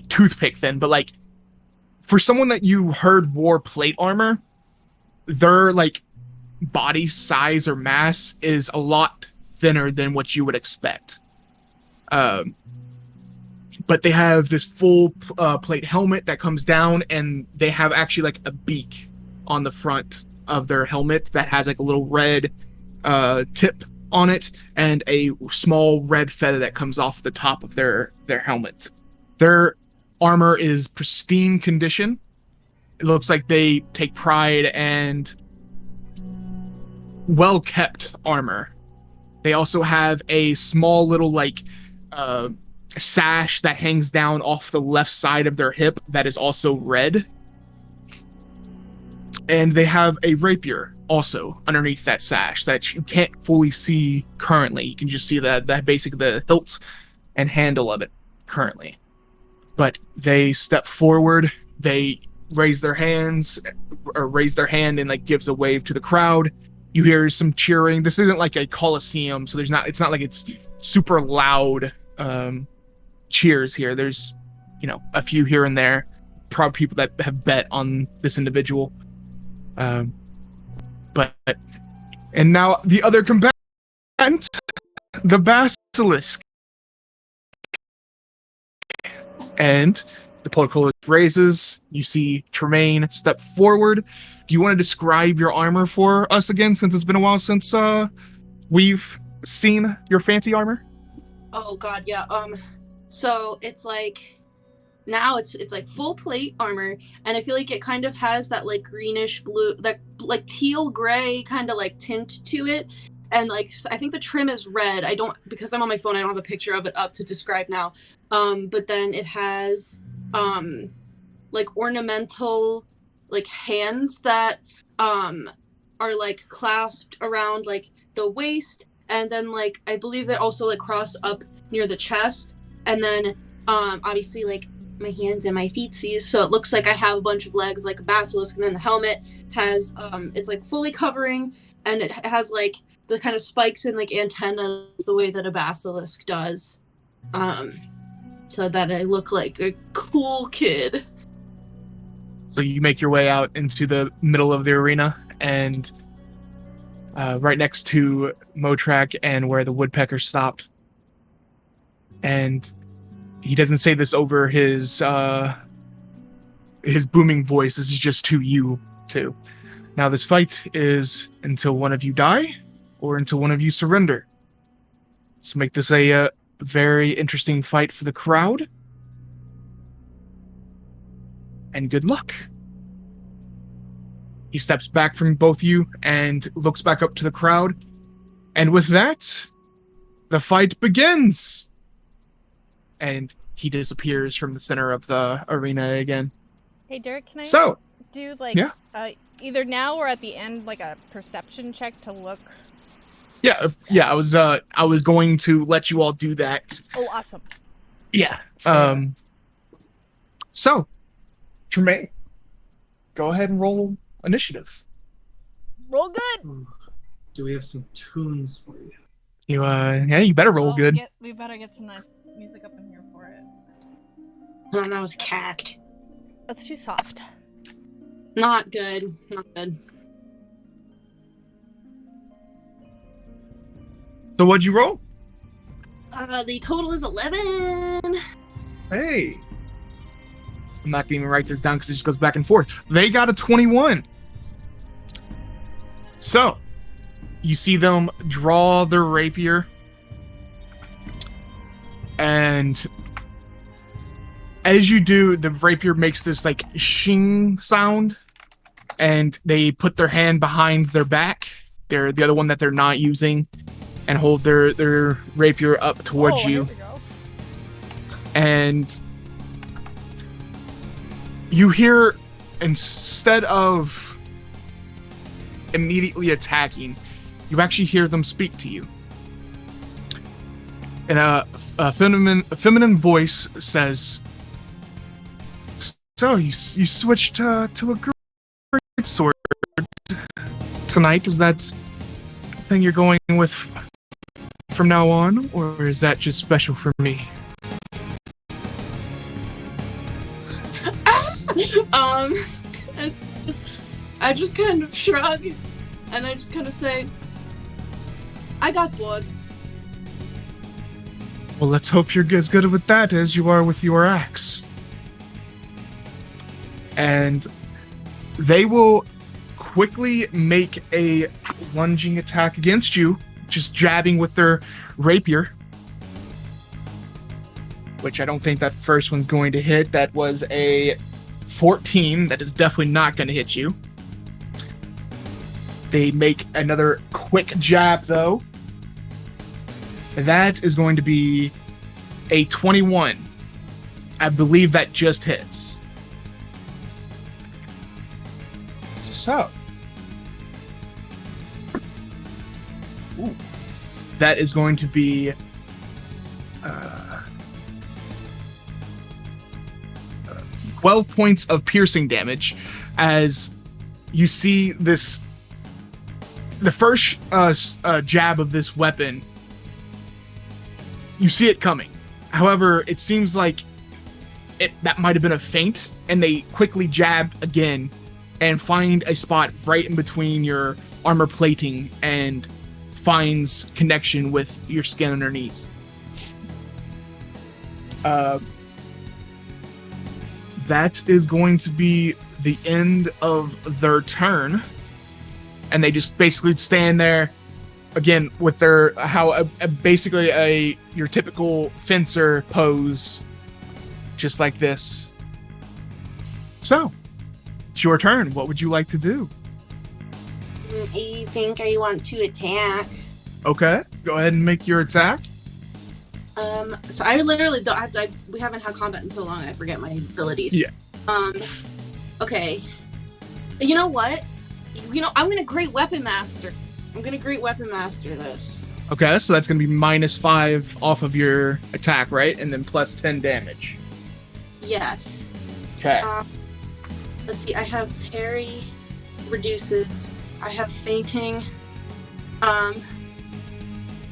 toothpick thin, but like for someone that you heard wore plate armor, their like body size or mass is a lot thinner than what you would expect. But they have this full plate helmet that comes down, and they have actually like a beak on the front of their helmet that has like a little red tip on it, and a small red feather that comes off the top of their helmet. Their armor is pristine condition. It looks like they take pride and well-kept armor. They also have a small little like sash that hangs down off the left side of their hip that is also red. And they have a rapier also underneath that sash that you can't fully see currently. You can just see that basically the hilt and handle of it currently. But they step forward, they raise their hands, or raise their hand and like gives a wave to the crowd. You hear some cheering. This isn't like a coliseum, so it's not like it's super loud cheers here. There's, a few here and there, probably people that have bet on this individual. And now the other combatant, the basilisk. And the protocol raises. You see Tremayne step forward. Do you want to describe your armor for us again, since it's been a while since we've seen your fancy armor? Oh god, yeah. So it's like now it's like full plate armor, and I feel like it kind of has that like greenish blue, that like teal gray kind of like tint to it, and like I think the trim is red. I don't, because I'm on my phone, I don't have a picture of it up to describe now. But then it has like ornamental like hands that are like clasped around like the waist, and then like I believe they also like cross up near the chest, and then obviously like my hands and my feetsies, so it looks like I have a bunch of legs like a basilisk, and then the helmet has it's like fully covering, and it has like the kind of spikes and like antennas the way that a basilisk does, so that I look like a cool kid. So you make your way out into the middle of the arena, and right next to Motrak and where the woodpecker stopped. And he doesn't say this over his booming voice. This is just to you two. Now this fight is until one of you die or until one of you surrender. Let's make this a very interesting fight for the crowd. And good luck. He steps back from both you and looks back up to the crowd. And with that, the fight begins. And he disappears from the center of the arena again. Hey, Derek, can I do like either now or at the end like a perception check to look? Yeah. I was going to let you all do that. Oh, awesome. Yeah. So, Tremayne, go ahead and roll initiative. Roll good. Ooh, do we have some tunes for you? You better roll good. We better get some nice music up in here for it. Oh, that was cacked. That's too soft. Not good. Not good. So what'd you roll? The total is 11. Hey. I'm not going to even write this down because it just goes back and forth. They got a 21. So, you see them draw their rapier. And as you do, the rapier makes this like shing sound. And they put their hand behind their back. They're the other one that they're not using. And hold their rapier up towards you. Here we go. And you hear, instead of immediately attacking, you actually hear them speak to you. and a feminine voice says, "So you switched to a great sword tonight? Is that the thing you're going with from now on, or is that just special for me?" I just kind of shrug, and I just kind of say, I got bored. Well, let's hope you're as good with that as you are with your axe. And they will quickly make a lunging attack against you, just jabbing with their rapier. Which I don't think that first one's going to hit. That was a 14. That is definitely not going to hit you. They make another quick jab, though. That is going to be a 21. I believe that just hits. So. Ooh. That is going to be 12 points of piercing damage as you see this. The first jab of this weapon, you see it coming. However, it seems like that might have been a feint, and they quickly jab again and find a spot right in between your armor plating and finds connection with your skin underneath. That is going to be the end of their turn. And they just basically stand there again with their basically your typical fencer pose, just like this. So, it's your turn. What would you like to do? I think I want to attack. Okay, go ahead and make your attack. So I literally don't have to. We haven't had combat in so long. I forget my abilities. Yeah. Okay. You know what? I'm gonna Great Weapon Master. I'm gonna Great Weapon Master this. Okay, so that's gonna be -5 off of your attack, right? And then plus 10 damage. Yes. Okay. Let's see. I have parry, reduces. I have fainting.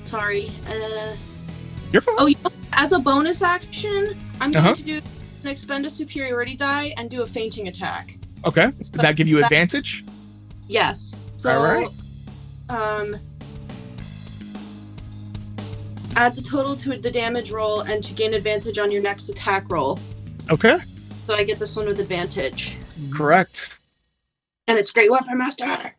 Sorry. You're fine. Oh, as a bonus action, I'm going to do expend a superiority die and do a fainting attack. Okay. Did that give you advantage? Yes. So, all right. Add the total to the damage roll and to gain advantage on your next attack roll. Okay. So I get this one with advantage. Correct. And it's Great Weapon Master Hunter.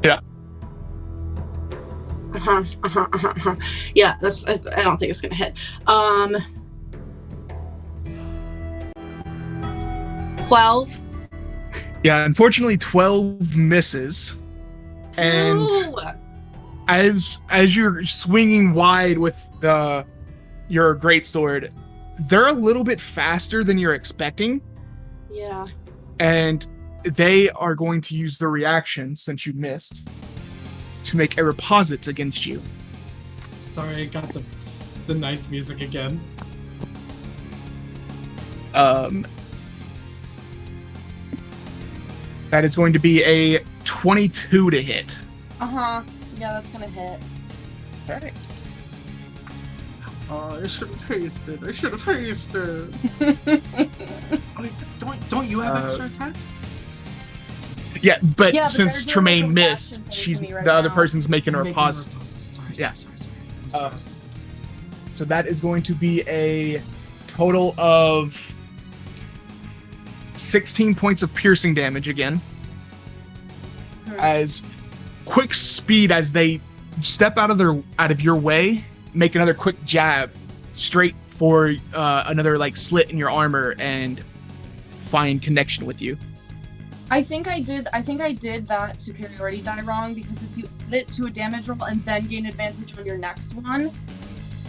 Yeah. Yeah, I don't think it's gonna hit. 12. Yeah, unfortunately 12 misses. And No! as you're swinging wide with your greatsword, they're a little bit faster than you're expecting. Yeah. And they are going to use the reaction, since you missed, to make a reposit against you. Sorry, I got the nice music again. That is going to be a 22 to hit. Yeah, that's gonna hit. Alright. Oh, I should have pasted. Wait, don't you have extra attack? Yeah, but Yeah, but since they're doing Tremayne a missed, reaction thing she's to me right the other now. person's making a Making reposit. Sorry. Yeah. I'm stressed. So that is going to be a total of 16 points of piercing damage again. As quick speed as they step out of your way, make another quick jab straight for another slit in your armor and find connection with you. I think I did that superiority die wrong because it's you add it to a damage roll and then gain advantage on your next one.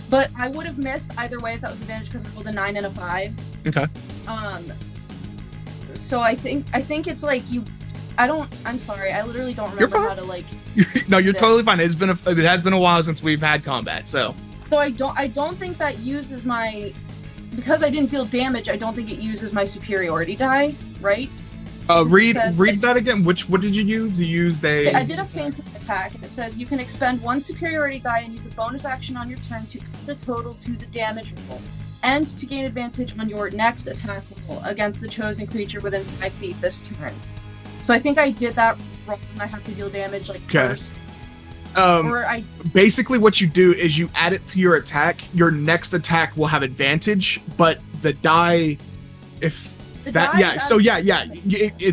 But I would have missed either way if that was advantage because I rolled a 9 and a 5. Okay. So I think it's like you I'm sorry. I literally don't You're remember fine. how to like. No, you're This. totally fine. It has been a while since we've had combat, so. So I don't think that uses my, because I didn't deal damage. I don't think it uses my superiority die, right? Read that again. What did you use? You used a. I did a fainting attack, and it says you can expend 1 superiority die and use a bonus action on your turn to add the total to the damage roll, and to gain advantage on your next attack roll against the chosen creature within 5 feet this turn. So I think I did that wrong. I have to deal damage first. Basically what you do is you add it to your attack. Your next attack will have advantage, but the die, it's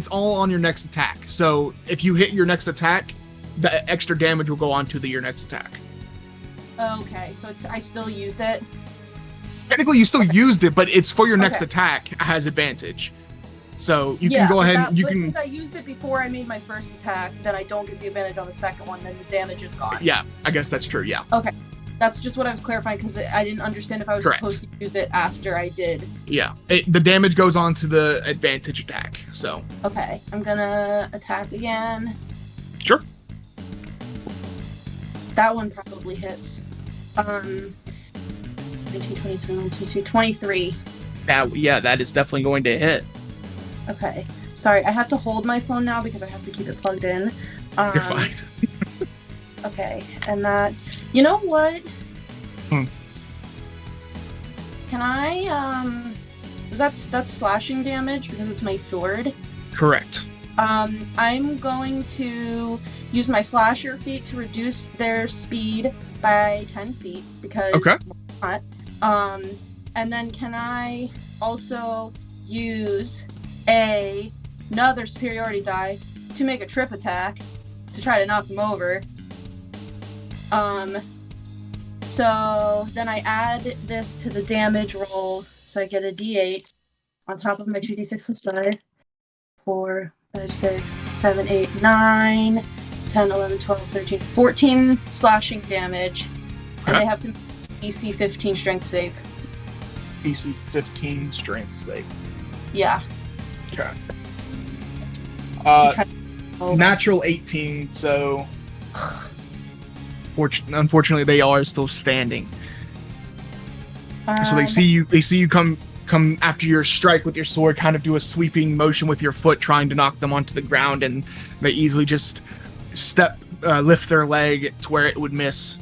all on your next attack. So if you hit your next attack, the extra damage will go on to your next attack. Okay, so I still used it. Technically, you still used it, but it's for your next attack has advantage. So you can go ahead. But since I used it before I made my first attack, then I don't get the advantage on the second one. Then the damage is gone. Yeah, I guess that's true. Yeah. Okay, that's just what I was clarifying because I didn't understand if I was supposed to use it after I did. Yeah, the damage goes on to the advantage attack. So. Okay, I'm gonna attack again. Sure. That one probably hits. 19, 22, 23. That is definitely going to hit. Okay. Sorry, I have to hold my phone now because I have to keep it plugged in. You're fine. Okay, and that... You know what? Can I, That's slashing damage because it's my sword. Correct. I'm going to use my slasher feat to reduce their speed by 10 feet because... Okay. Why not? And then can I also use another superiority die to make a trip attack to try to knock them over. So then I add this to the damage roll, so I get a d8 on top of my 2d6 plus 5. 4, 5, 6, 7, 8, 9, 10, 11, 12, 13, 14 slashing damage. And they have to make DC 15 strength save. DC 15 strength save. Yeah. Okay. Natural 18, so unfortunately they are still standing. So they see you come after your strike with your sword, kind of do a sweeping motion with your foot trying to knock them onto the ground, and they easily just lift their leg to where it would miss,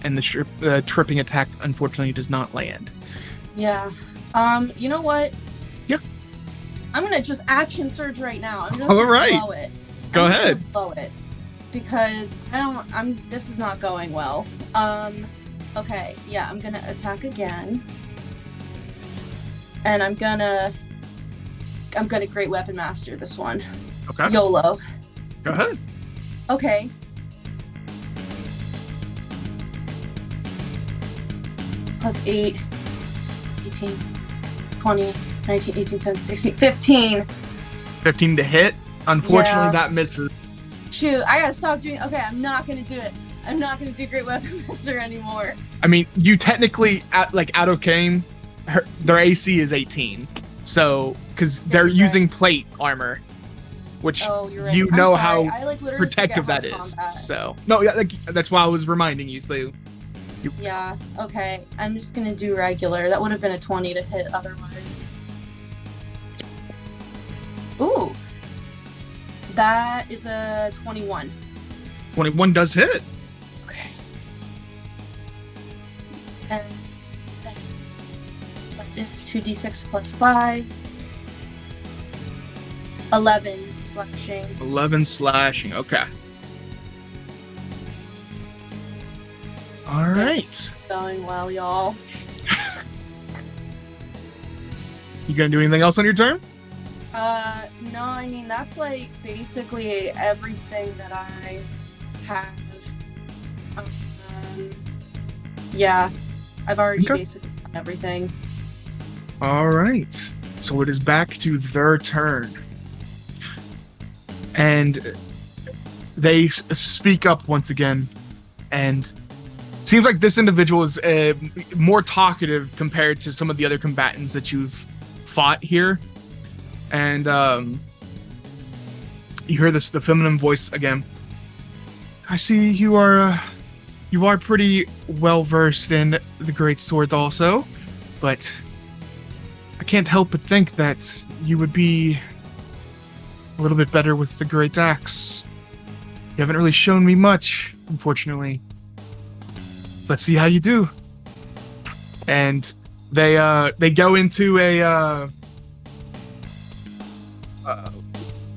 and the tripping attack unfortunately does not land. Yeah. You know what? Yeah. I'm gonna just action surge right now. I'm just All gonna right. blow it. Go ahead. Blow it. Because this is not going well. Okay, yeah, I'm gonna attack again. And I'm gonna Great Weapon Master this one. Okay. YOLO. Go ahead. Okay. Plus 8, 18, 20, 19, 18, 17, 16, 15. 15 to hit. Unfortunately, that misses. Shoot, I gotta stop doing... Okay, I'm not gonna do it. I'm not gonna do Great Weapon Master anymore. I mean, you technically, out of game, their AC is 18. So, because they're using plate armor, which you're right. you know how protective that is. So, no, that's why I was reminding you. So, yeah, okay. I'm just gonna do regular. That would have been a 20 to hit otherwise. Ooh. That is a 21. 21 does hit. Okay. And it's 2d6 plus 5. 11 slashing. 11 slashing, okay. Alright. Going well, y'all. You gonna do anything else on your turn? No, I mean, that's like basically everything that I have. Yeah, I've already basically done everything. Alright. So it is back to their turn. And they speak up once again, and seems like this individual is more talkative compared to some of the other combatants that you've fought here. And you hear this, the feminine voice again. I see you are pretty well versed in the great sword also, but I can't help but think that you would be a little bit better with the great axe. You haven't really shown me much, unfortunately. Let's see how you do. And they go into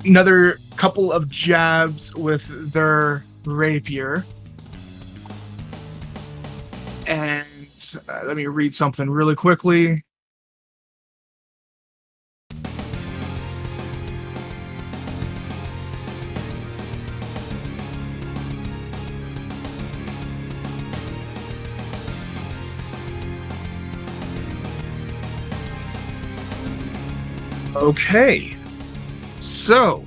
another couple of jabs with their rapier. And let me read something really quickly. Okay, so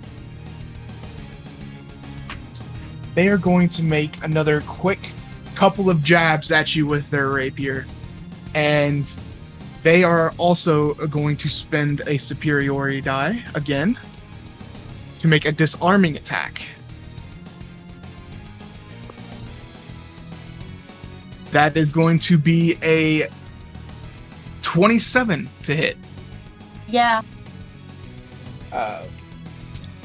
they are going to make another quick couple of jabs at you with their rapier, and they are also going to spend a superiority die again to make a disarming attack. That is going to be a 27 to hit. Yeah.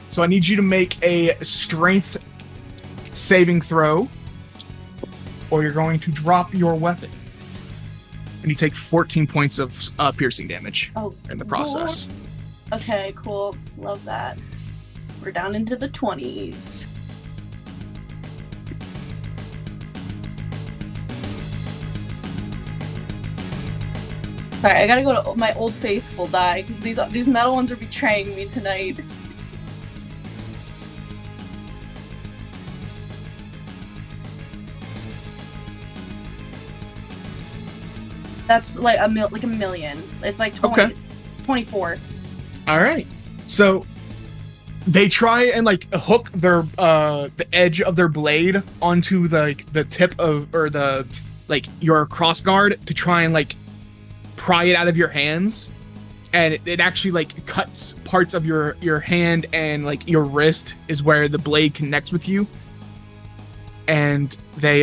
So I need you to make a strength saving throw, or you're going to drop your weapon. And you take 14 points of piercing damage in the process. Cool. Okay, cool. Love that. We're down into the 20s. Alright, I gotta go to my Old Faithful die, because these metal ones are betraying me tonight. That's like a million. It's like 20, 24. Alright. So they try and like hook their the edge of their blade onto the tip of, or the like your crossguard to try and like pry it out of your hands, and it actually like cuts parts of your hand, and like your wrist is where the blade connects with you, and they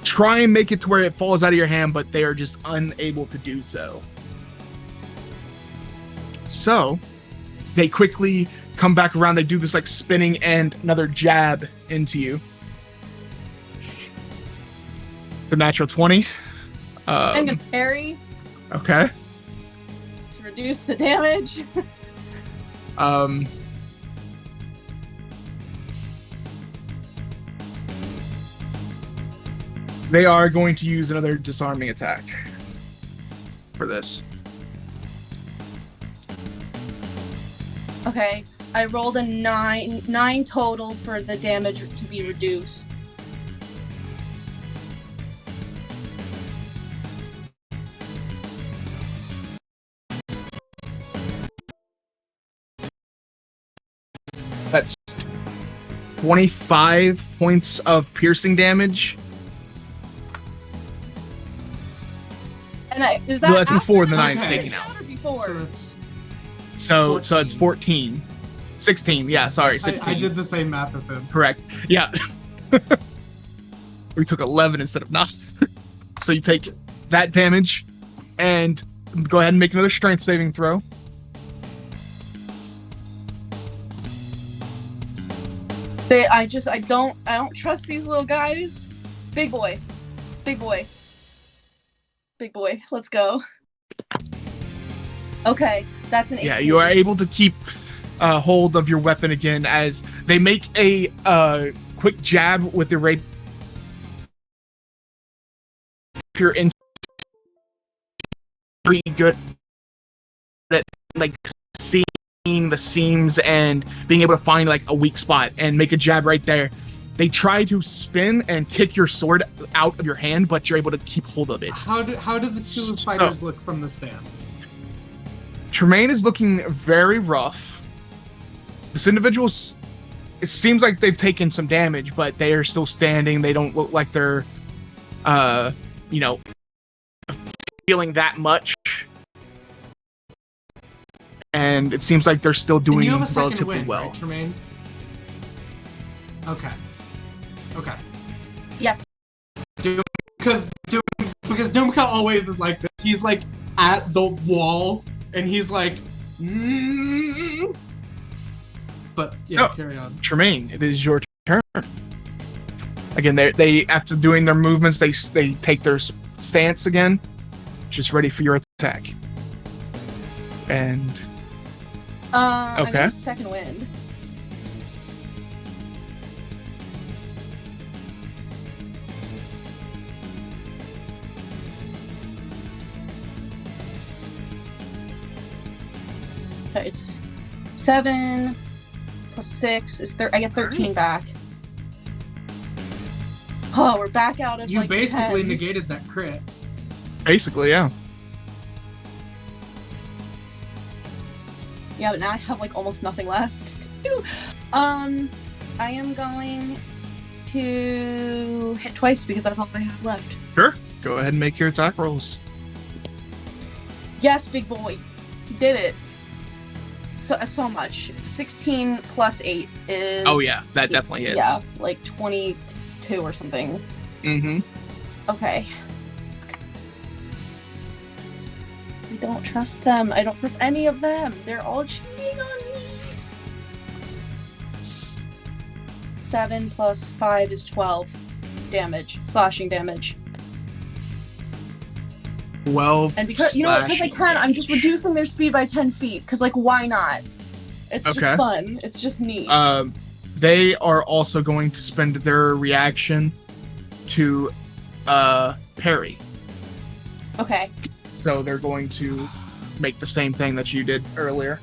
try and make it to where it falls out of your hand, but they are just unable to do so. So they quickly come back around. They do this like spinning and another jab into you. The natural 20. I'm gonna parry Okay. to reduce the damage. They are going to use another disarming attack for this. Okay, I rolled a 9 total for the damage to be reduced. That's 25 points of piercing damage. And is that No, that's before the Okay. 9's taken out. Or before? So it's So it's 14. 16, yeah, sorry, 16. I did the same math as him. Correct. Yeah. We took 11 instead of 9. So you take that damage, and go ahead and make another strength saving throw. I don't trust these little guys. Big boy. Big boy. Big boy. Let's go. Okay, that's an 18. Yeah, you are able to keep hold of your weapon again as they make a quick jab with the rapier into pretty good at like seeing the seams and being able to find like a weak spot and make a jab right there. They try to spin and kick your sword out of your hand, but you're able to keep hold of it. How do the two fighters look from the stance? Tremayne is looking very rough. This individual's, it seems like they've taken some damage, but they are still standing. They don't look like they're, feeling that much. And and it seems like they're still And doing you have a second relatively win, well. right, Tremayne? Okay. Okay. Yes. Because Dumka always is like this. He's like at the wall, and he's like, But yeah, So- carry on. Tremayne, it is your turn. Again, they after doing their movements, they take their stance again, just ready for your attack. And I Okay. got a second wind. So it's 7 plus 6 is I get 13 back. Oh, we're back out of You like basically tens. negated that crit. basically, yeah. Yeah, but now I have like almost nothing left to do. I am going to hit twice because that's all I have left. Sure. Go ahead and make your attack rolls. Yes, big boy. You did it. So much. 16 plus 8 is... Oh yeah, that definitely hits. Yeah, like 22 or something. Mm-hmm. Okay. I don't trust them. I don't trust any of them. They're all cheating on me. 7 plus 5 is 12 damage. Slashing damage. 12. And because because I slashing can, I'm just damage. reducing their speed by 10 feet. Because, like, why not? It's Okay. just fun. It's just neat. They are also going to spend their reaction to parry. Okay. So they're going to make the same thing that you did earlier.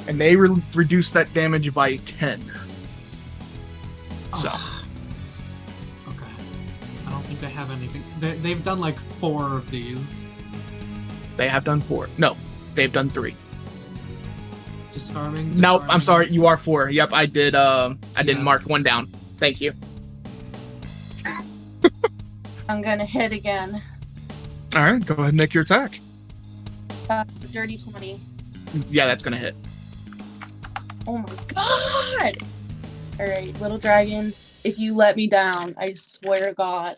And they reduce that damage by 10. So, Oh. Okay. I don't think they have anything. They've done like 4 of these. they have done 4. No, they've done 3. Disarming. Nope, I'm disarming. sorry, you are 4. Yep, I did I didn't Yeah. mark 1 down. Thank you. I'm gonna hit again. Alright, go ahead and make your attack. Dirty 20. Yeah, that's gonna hit. Oh my god! Alright, little dragon, if you let me down, I swear to God.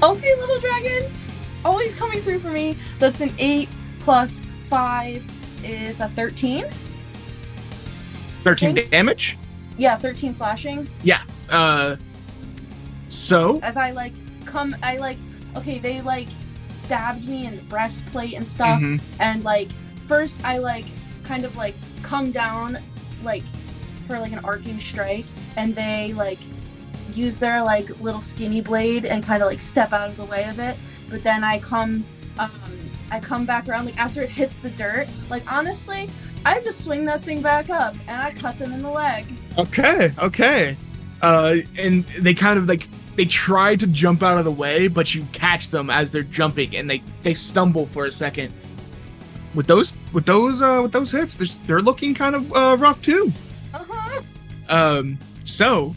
Okay, little dragon! Always coming through for me. That's an 8 plus 5 is a 13. 13 Okay. damage? Yeah, 13 slashing. So As I okay, they like stabbed me in the breastplate and stuff. mhm. And like first I like kind of like come down like for like an arcing strike, and they like use their like little skinny blade and kind of like step out of the way of it, but then I come back around like after it hits the dirt, like honestly I just swing that thing back up and I cut them in the leg. Okay. And they kind of like they try to jump out of the way, but you catch them as they're jumping, and they stumble for a second. With those hits, they're looking kind of rough too. So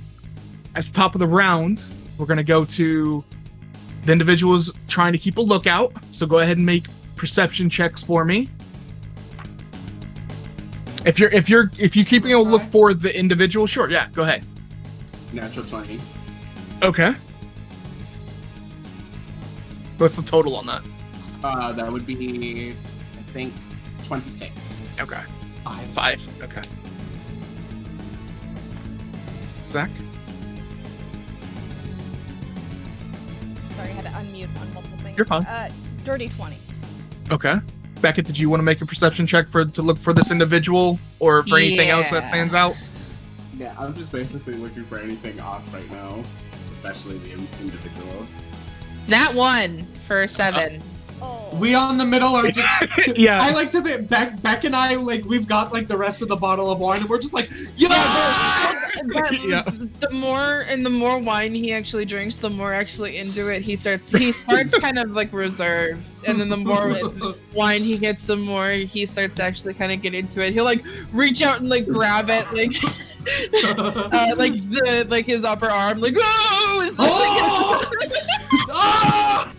at the top of the round, we're gonna go to the individuals trying to keep a lookout. So go ahead and make perception checks for me. If you're keeping a look for the individual, sure, yeah, go ahead. Natural 20. Okay. What's the total on that? That would be, I think, 26. Okay. 5. 5. Okay. Zach? Sorry, I had to unmute on multiple things. You're fine. Dirty 20. Okay. Beckett, did you want to make a perception check to look for this individual or for anything else that Yeah. stands out? Yeah, I'm just basically looking for anything off right now, especially the individual. That one for 7. Oh. We on the middle are just. Yeah. I like to think Beck and I like we've got like the rest of the bottle of wine and we're just like But Yeah. the more wine he actually drinks, the more actually into it he starts kind of like reserved, and then the more wine he gets, the more he starts to actually kind of get into it. He'll like reach out and like grab it, like his upper arm, like oh! It's like, Oh! Ah!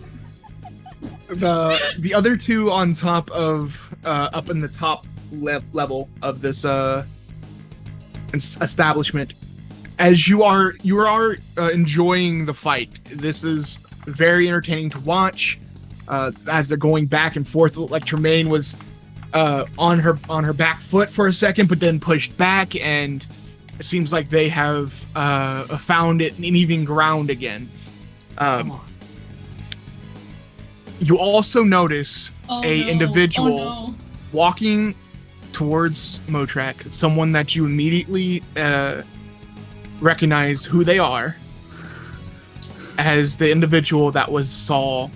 the other two on top of up in the top level of this establishment, as you are enjoying the fight. This is very entertaining to watch. As they're going back and forth, like Tremayne was on her back foot for a second, but then pushed back, and it seems like they have found it in even ground again. You also notice individual walking towards Motrak, someone that you immediately recognize who they are as the individual that was Saul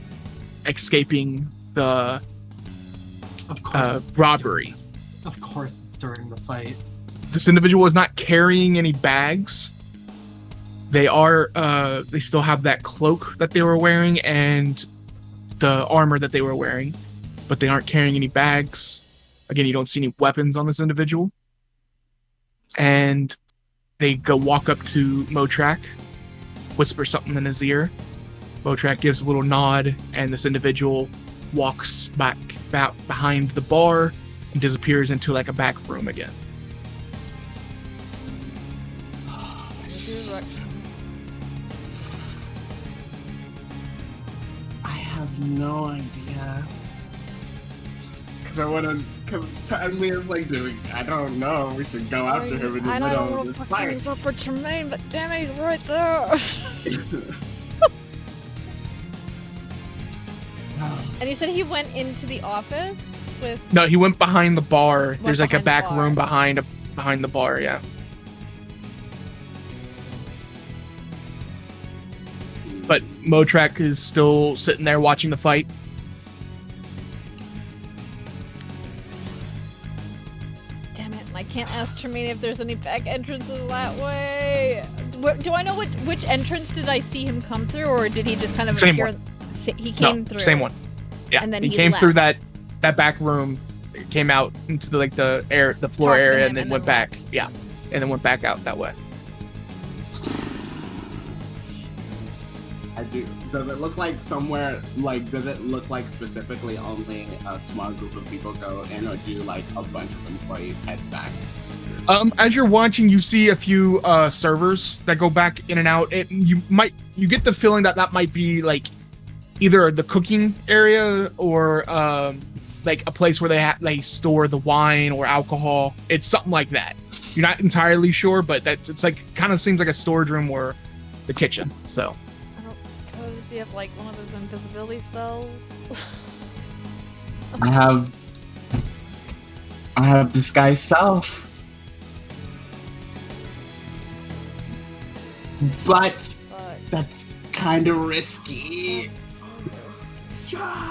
escaping the robbery. Of course it's during the fight. This individual is not carrying any bags. They still have that cloak that they were wearing and the armor that they were wearing, but they aren't carrying any bags. Again, you don't see any weapons on this individual. And they walk up to Motrak, whisper something in his ear. Motrak gives a little nod, and this individual walks back behind the bar and disappears into like a back room again. I have no idea. Because I want to. Because me is like doing. I don't know. We should go after him in the I middle don't of want this to fuck fight. things up for Tremayne, but damn it, he's right there. And you said he went into the office with. No, he went behind the bar. There's like a behind back the bar. room behind the bar, yeah. But Motrak is still sitting there watching the fight. Damn it! I can't ask Tremayne if there's any back entrances that way. Do I know which entrance did I see him come through, or did he just kind of Same appear? one. He came through. Same one. Yeah, And then he he came left. through that back room, came out into the floor Talked to area, him and then and went then back. Yeah, and then went back out that way. I do. Does it look like somewhere? Like, does it look like specifically only a small group of people go in, or do like a bunch of employees head back? As you're watching, you see a few servers that go back in and out. You get the feeling that might be like either the cooking area or like a place where they store the wine or alcohol. It's something like that. You're not entirely sure, but it's like kind of seems like a storage room or the kitchen. So. Does he have like one of those invisibility spells? I have disguise self. But that's kind of risky. Get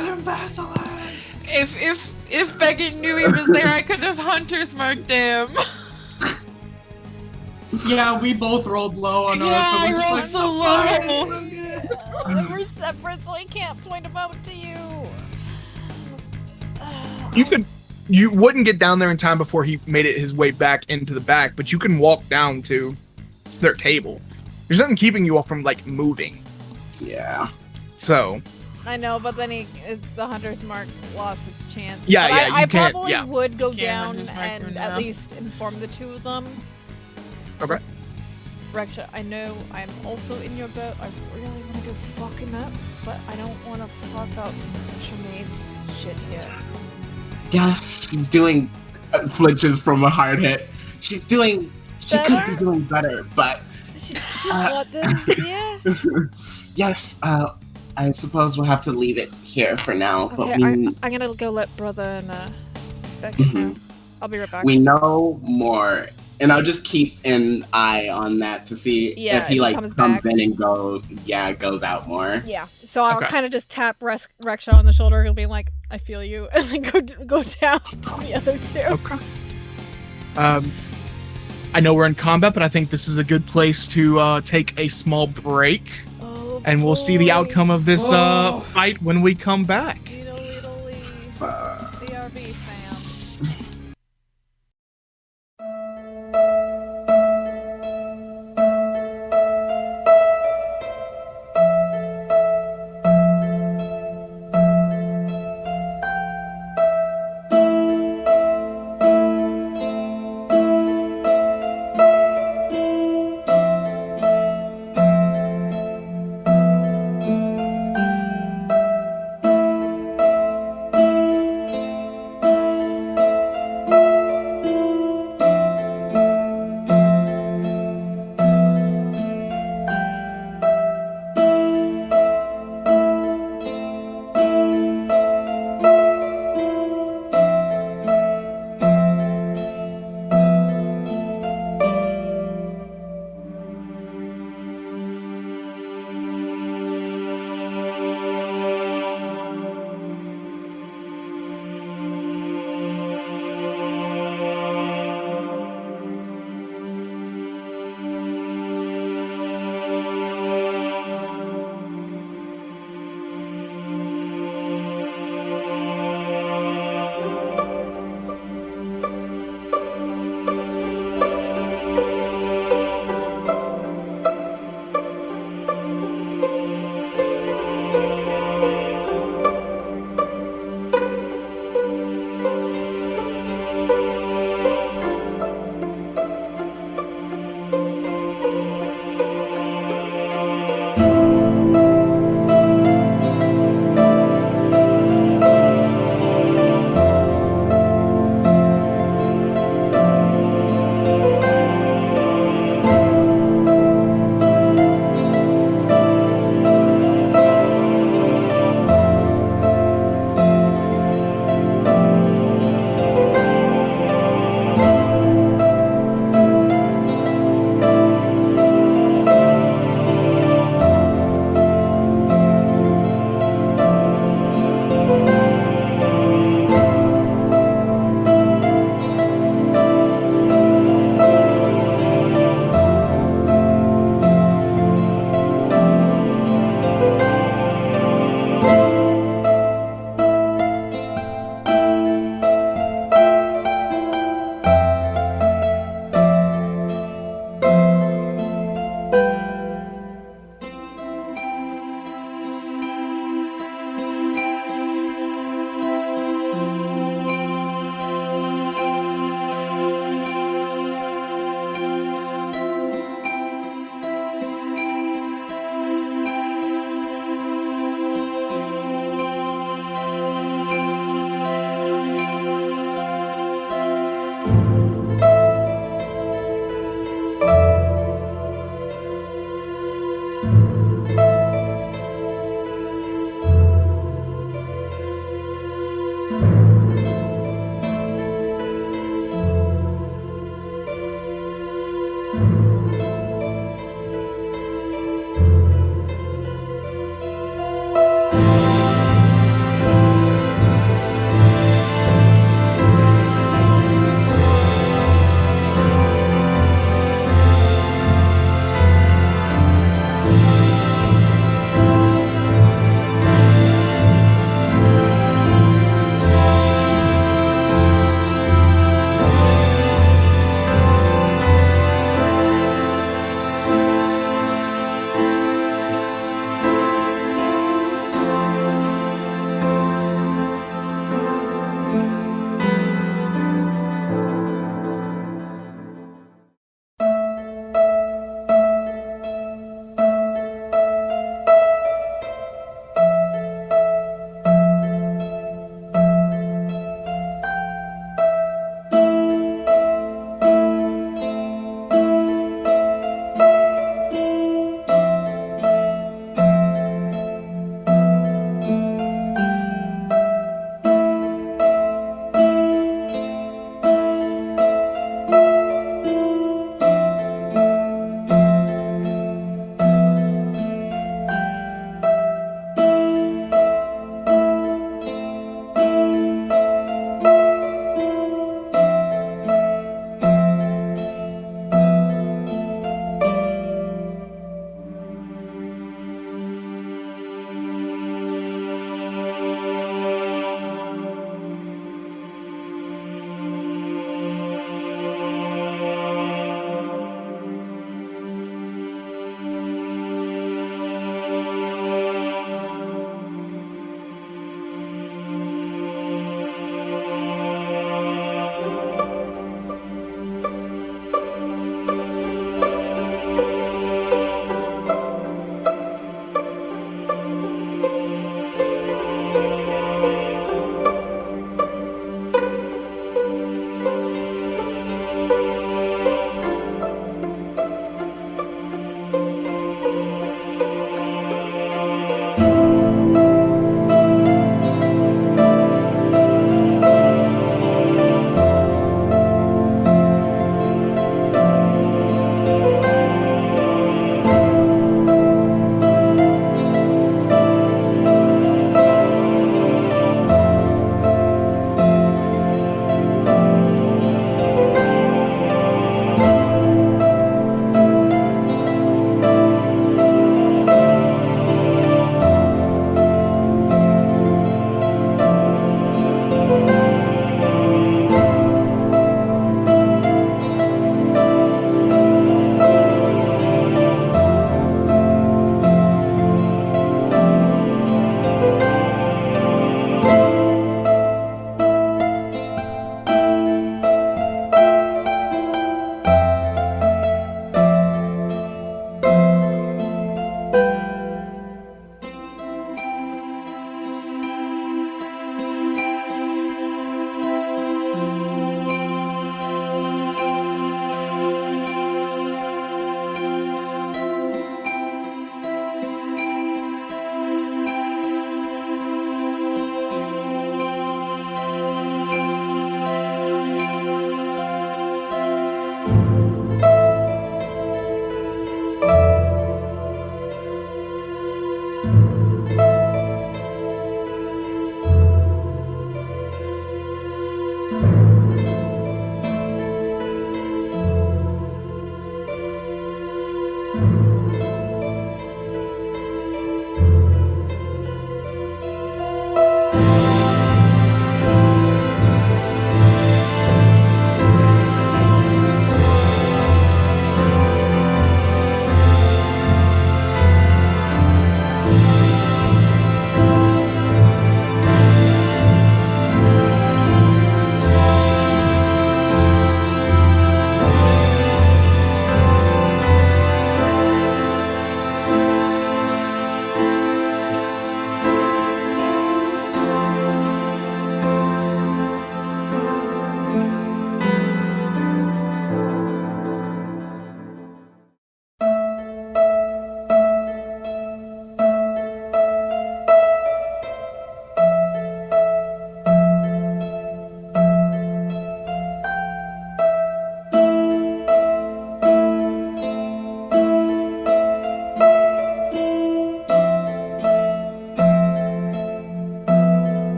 him, Basilisk! If Beckett knew he was there, I could have hunter's marked him. Yeah, we both rolled low on ours. So I we're just rolled like, so "The low." fuck is so good?" We're separate, so I can't point them out to you. You wouldn't get down there in time before he made it his way back into the back, but you can walk down to their table. There's nothing keeping you all from like moving. Yeah. Oh, So. I know, but then the hunter's mark lost its chance. Yeah, But yeah, you I can't- probably yeah. would go Can't down hunter's mark and her at now. least inform the two of them. Okay. Reksha, I know I'm also in your boat. I really want to go fuck him up, but I don't want to fuck up Tremayne's shit here. Yes, she's doing flinches from a hard hit. She could be Better? doing better, but She's got this, yeah? yes, I suppose we'll have to leave it here for now. But Okay, I'm gonna go let brother and Beckett know. I'll be right back. we know more, and I'll just keep an eye on that to see Yeah, if he if he like comes comes back. in and goes out more. Yeah, so I'll Okay. kind of just tap Reksha on the shoulder. He'll be like, "I feel you," and then go down to the other two. Okay. I know we're in combat, but I think this is a good place to take a small break, Oh, and we'll see the boy. outcome of this Oh. fight when we come back. Italy. BRB fam.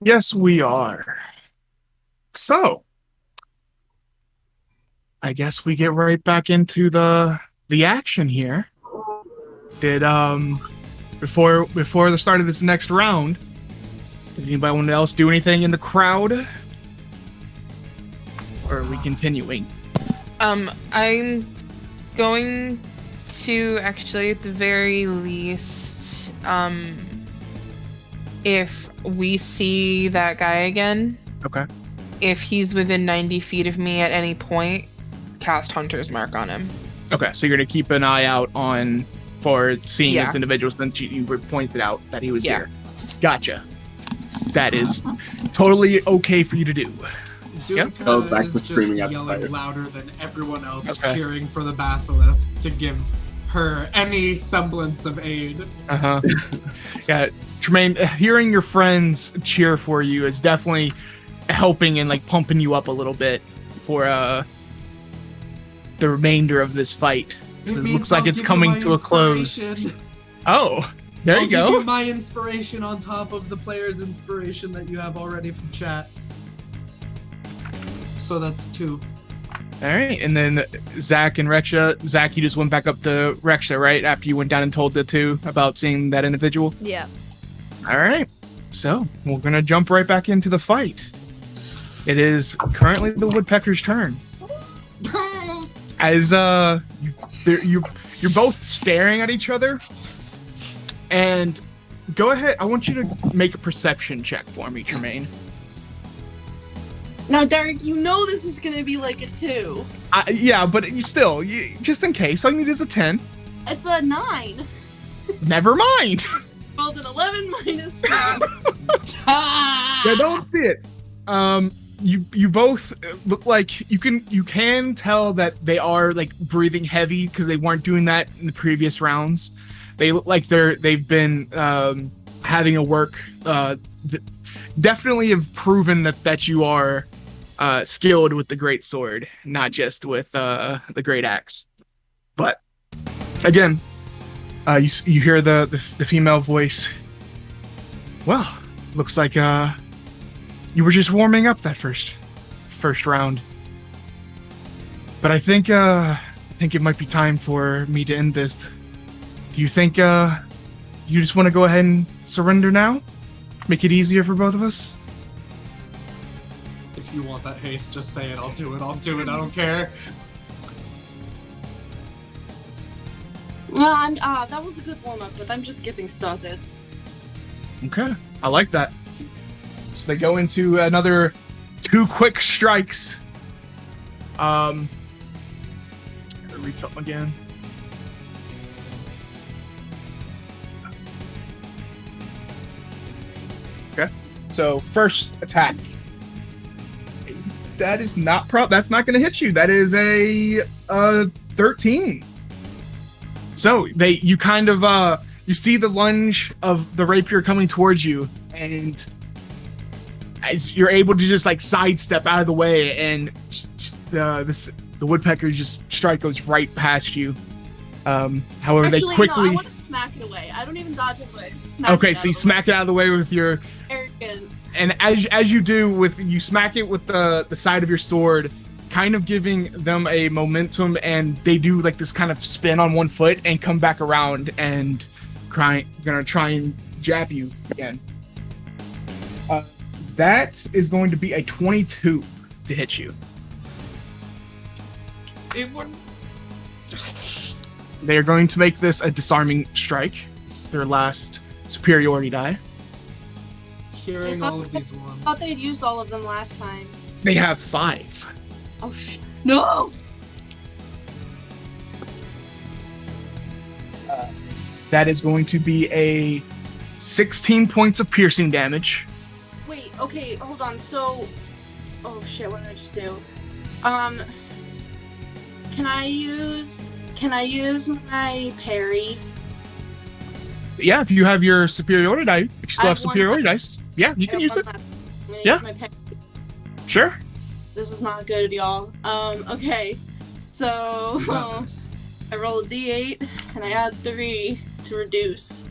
Yes, we are. So, I guess we get right back into the action here. Did before the start of this next round, did anybody else do anything in the crowd? Or are we continuing? I'm going to actually, at the very least, if we see that guy again, Okay. if he's within 90 feet of me at any point, cast Hunter's Mark on him. Okay, so you're gonna keep an eye out for seeing Yeah. this individual since you were pointed out that he was Yeah. here. Gotcha. That is totally okay for you to do. Yep. Dumka Oh, back is to just screaming at the yelling fire. louder than everyone else, Okay. cheering for the basilisk to give her any semblance of aid. Uh-huh. Yeah, Tremayne, hearing your friends cheer for you is definitely helping and like pumping you up a little bit for the remainder of this fight. It means looks like I'll it's give you coming my to a close. inspiration. Oh, there I'll you give go. you my inspiration on top of the player's inspiration that you have already from chat. So that's 2. All right, and then Zach and Reksha. Zach, you just went back up to Reksha, right? After you went down and told the two about seeing that individual? Yeah. All right, so we're going to jump right back into the fight. It is currently the Woodpecker's turn. As you're both staring at each other, and go ahead. I want you to make a perception check for me, Tremayne. Now, Derek, you know this is gonna be like a 2. Yeah, but just in case, all you need is a 10. It's a 9. Never mind. Rolled an 11 minus 7. I don't see it. You both look like you can tell that they are like breathing heavy because they weren't doing that in the previous rounds. They look like they've been having a work. Definitely have proven that you are skilled with the great sword, not just with the great axe. But again, you hear the female voice. Well, looks like you were just warming up that first round. But I think it might be time for me to end this. Do you think you just want to go ahead and surrender now? Make it easier for both of us? If you want that haste, just say it. I'll do it. I don't care. That was a good warm-up, but I'm just getting started. Okay, I like that. So they go into another 2 quick strikes. Gotta read something again. Okay, so first attack. That is not that's not gonna hit you. That is a 13. So you kind of you see the lunge of the rapier coming towards you, and as you're able to just like sidestep out of the way, and the woodpecker strike goes right past you. However, Actually, they quickly. No, I want to smack it away. I don't even dodge it away. I just smack Okay, it so you out of smack it out of the way with your. the way. Arrogant. And as you do, you smack it with the side of your sword, kind of giving them a momentum, and they do like this kind of spin on one foot and come back around and gonna try and jab you again. That is going to be a 22 to hit you. It would. They are going to make this a disarming strike, their last superiority die. Hearing all of these I ones. thought they'd used all of them last time. They have 5. Oh, no! That is going to be a 16 points of piercing damage. Wait, okay, hold on. So, oh shit, what did I just do? Can I use my parry? Yeah, if you have your superiority die, if you still I have have one superiority left. dice, yeah, you can use it. I'm gonna Yeah. use my parry. Sure. This is not good, y'all. Okay. So, I roll a d8, and I add 3 to reduce.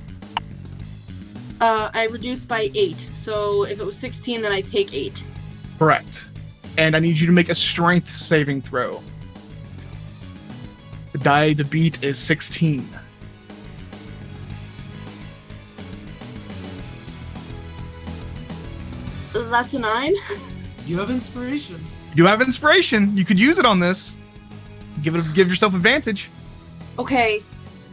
I reduced by 8. So if it was 16, then I take 8. Correct. And I need you to make a strength saving throw. The die to beat is 16. That's a 9. You have inspiration. You have inspiration. You could use it on this. Give yourself advantage. Okay,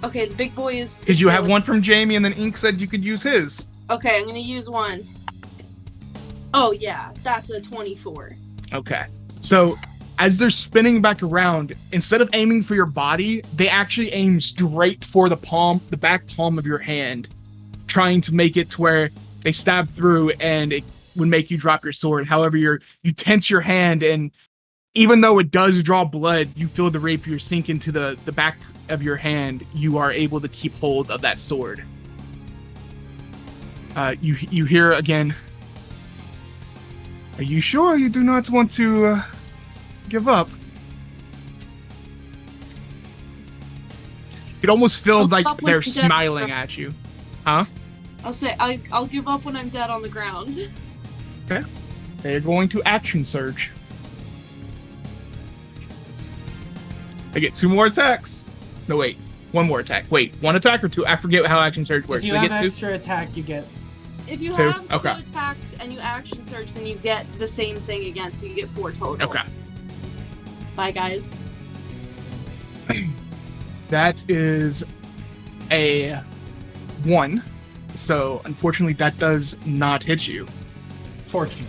the big boy is... Because you have one from Jamie, and then Ink said you could use his. Okay, I'm gonna use one. Oh yeah, that's a 24. Okay. So, as they're spinning back around, instead of aiming for your body, they actually aim straight for the back palm of your hand, trying to make it to where they stab through and it would make you drop your sword. However, you tense your hand, and even though it does draw blood, you feel the rapier sink into the back of your hand. You are able to keep hold of that sword. You hear again, "Are you sure you do not want to give up?" It almost feels like they're smiling at you. Huh? I'll say I'll give up when I'm dead on the ground. Okay. They're going to action surge. I get 2 more attacks. No, wait. 1 more attack. Wait, 1 attack or 2? I forget how action surge works. If you Do I have get 2? extra attack, you get... If you 2? have 2 Okay. attacks and you action search, then you get the same thing again, so you get 4 total. Okay. Bye, guys. That is a 1. So, unfortunately, that does not hit you. Fortunate.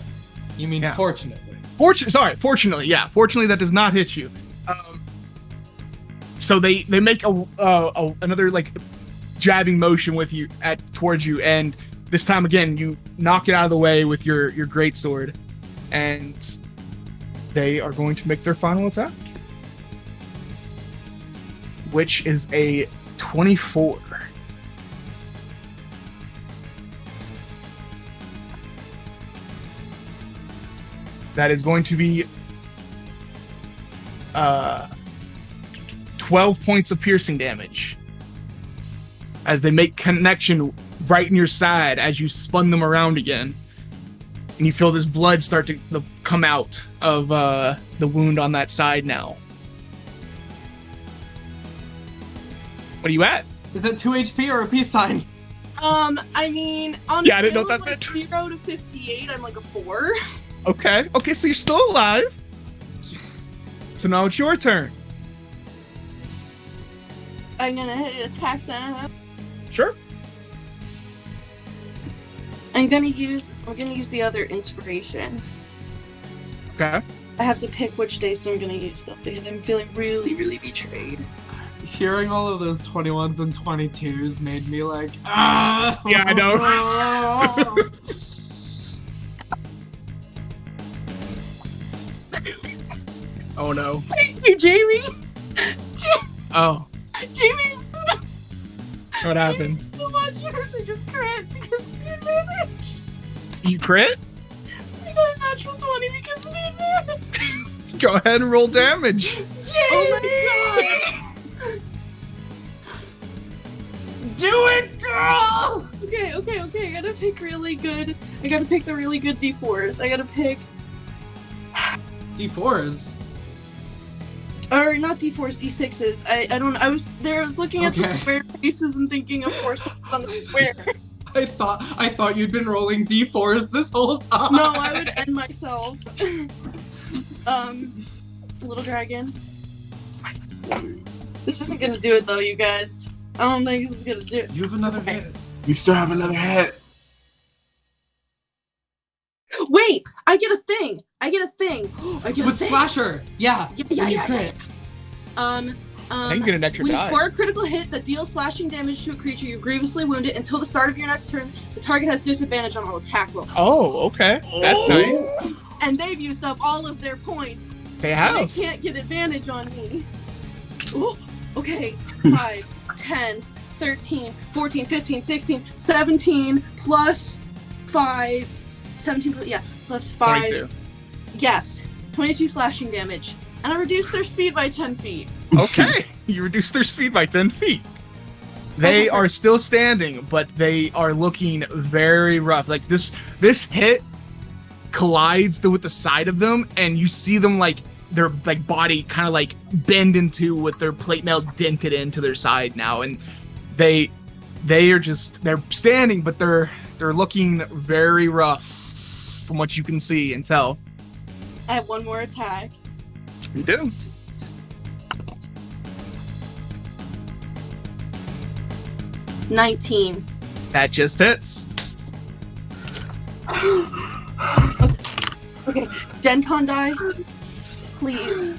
You mean Yeah. fortunately. Fortunately, yeah. Fortunately, that does not hit you. So they make another like jabbing motion with you towards you, and this time again you knock it out of the way with your greatsword, and they are going to make their final attack, which is a 24. That is going to be 12 points of piercing damage as they make connection right in your side as you spun them around again. And you feel this blood start to come out of the wound on that side now. What are you at? Is it 2 HP or a peace sign? I mean, on Yeah, I didn't know scale of, that like, 0 to 58, I'm like a 4. Okay, so you're still alive. So now it's your turn. I'm gonna attack them. Sure. I'm gonna use the other inspiration. Okay. I have to pick which days I'm gonna use them because I'm feeling really, really betrayed. Hearing all of those 21s and 22s made me like, ah! Yeah, I know. Oh no. Thank you, Jamie! Oh. Jamie! What happened? Thank you so much. Yes, I just crit because of the advantage. You crit? I got a natural 20 because of the advantage. Go ahead and roll damage. Jamie! Oh my god! Do it, girl! Okay. I gotta pick really good. I gotta pick the really good D4s. I gotta pick. D4s. Or not D4s, D6s. I don't. I was looking at the Okay. square faces and thinking, of course, it's on the square. I thought you'd been rolling D4s this whole time. No, I would end myself. Little dragon. This isn't gonna do it though, you guys. I don't think this is gonna do it. You have another hit. You still have another hit. Wait! I get a thing! I get a With thing! slasher. Yeah. When you crit. I can get an extra When you die. score a critical hit that deals slashing damage to a creature you're grievously wounded until the start of your next turn, the target has disadvantage on all attack rolls. Oh, okay. That's nice. And they've used up all of their points. They So have. they can't get advantage on me. Ooh, okay. 5, 10, 13, 14, 15, 16, 17, plus 5. 17, yeah, plus 5. 22. Yes. 22 slashing damage. And I reduced their speed by 10 feet. Okay. You reduce their speed by 10 feet. They are still standing, but they are looking very rough. Like this hit collides with the side of them, and you see them like their like body kind of like bend into with their plate mail dented into their side now, and they're standing, but they're looking very rough from what you can see and tell. I have one more attack. You do. 19. That just hits. Okay, Gen Con die, please.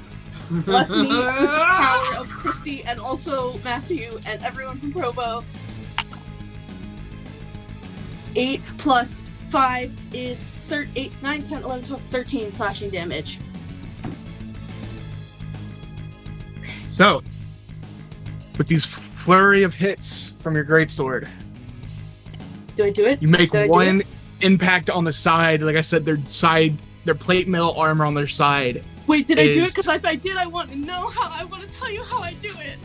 Bless me with the power of Kristy and also Matthew and everyone from Provo. 8 plus 5 is 8, 9, 10, 11, 12, 13 slashing damage. So, with these flurry of hits from your greatsword, Do I do it? you make Do I do one it? impact on the side. Like I said, their plate mail armor on their side. Wait, did I do it? is- Because if I did, I want to know how. I want to tell you how I do it.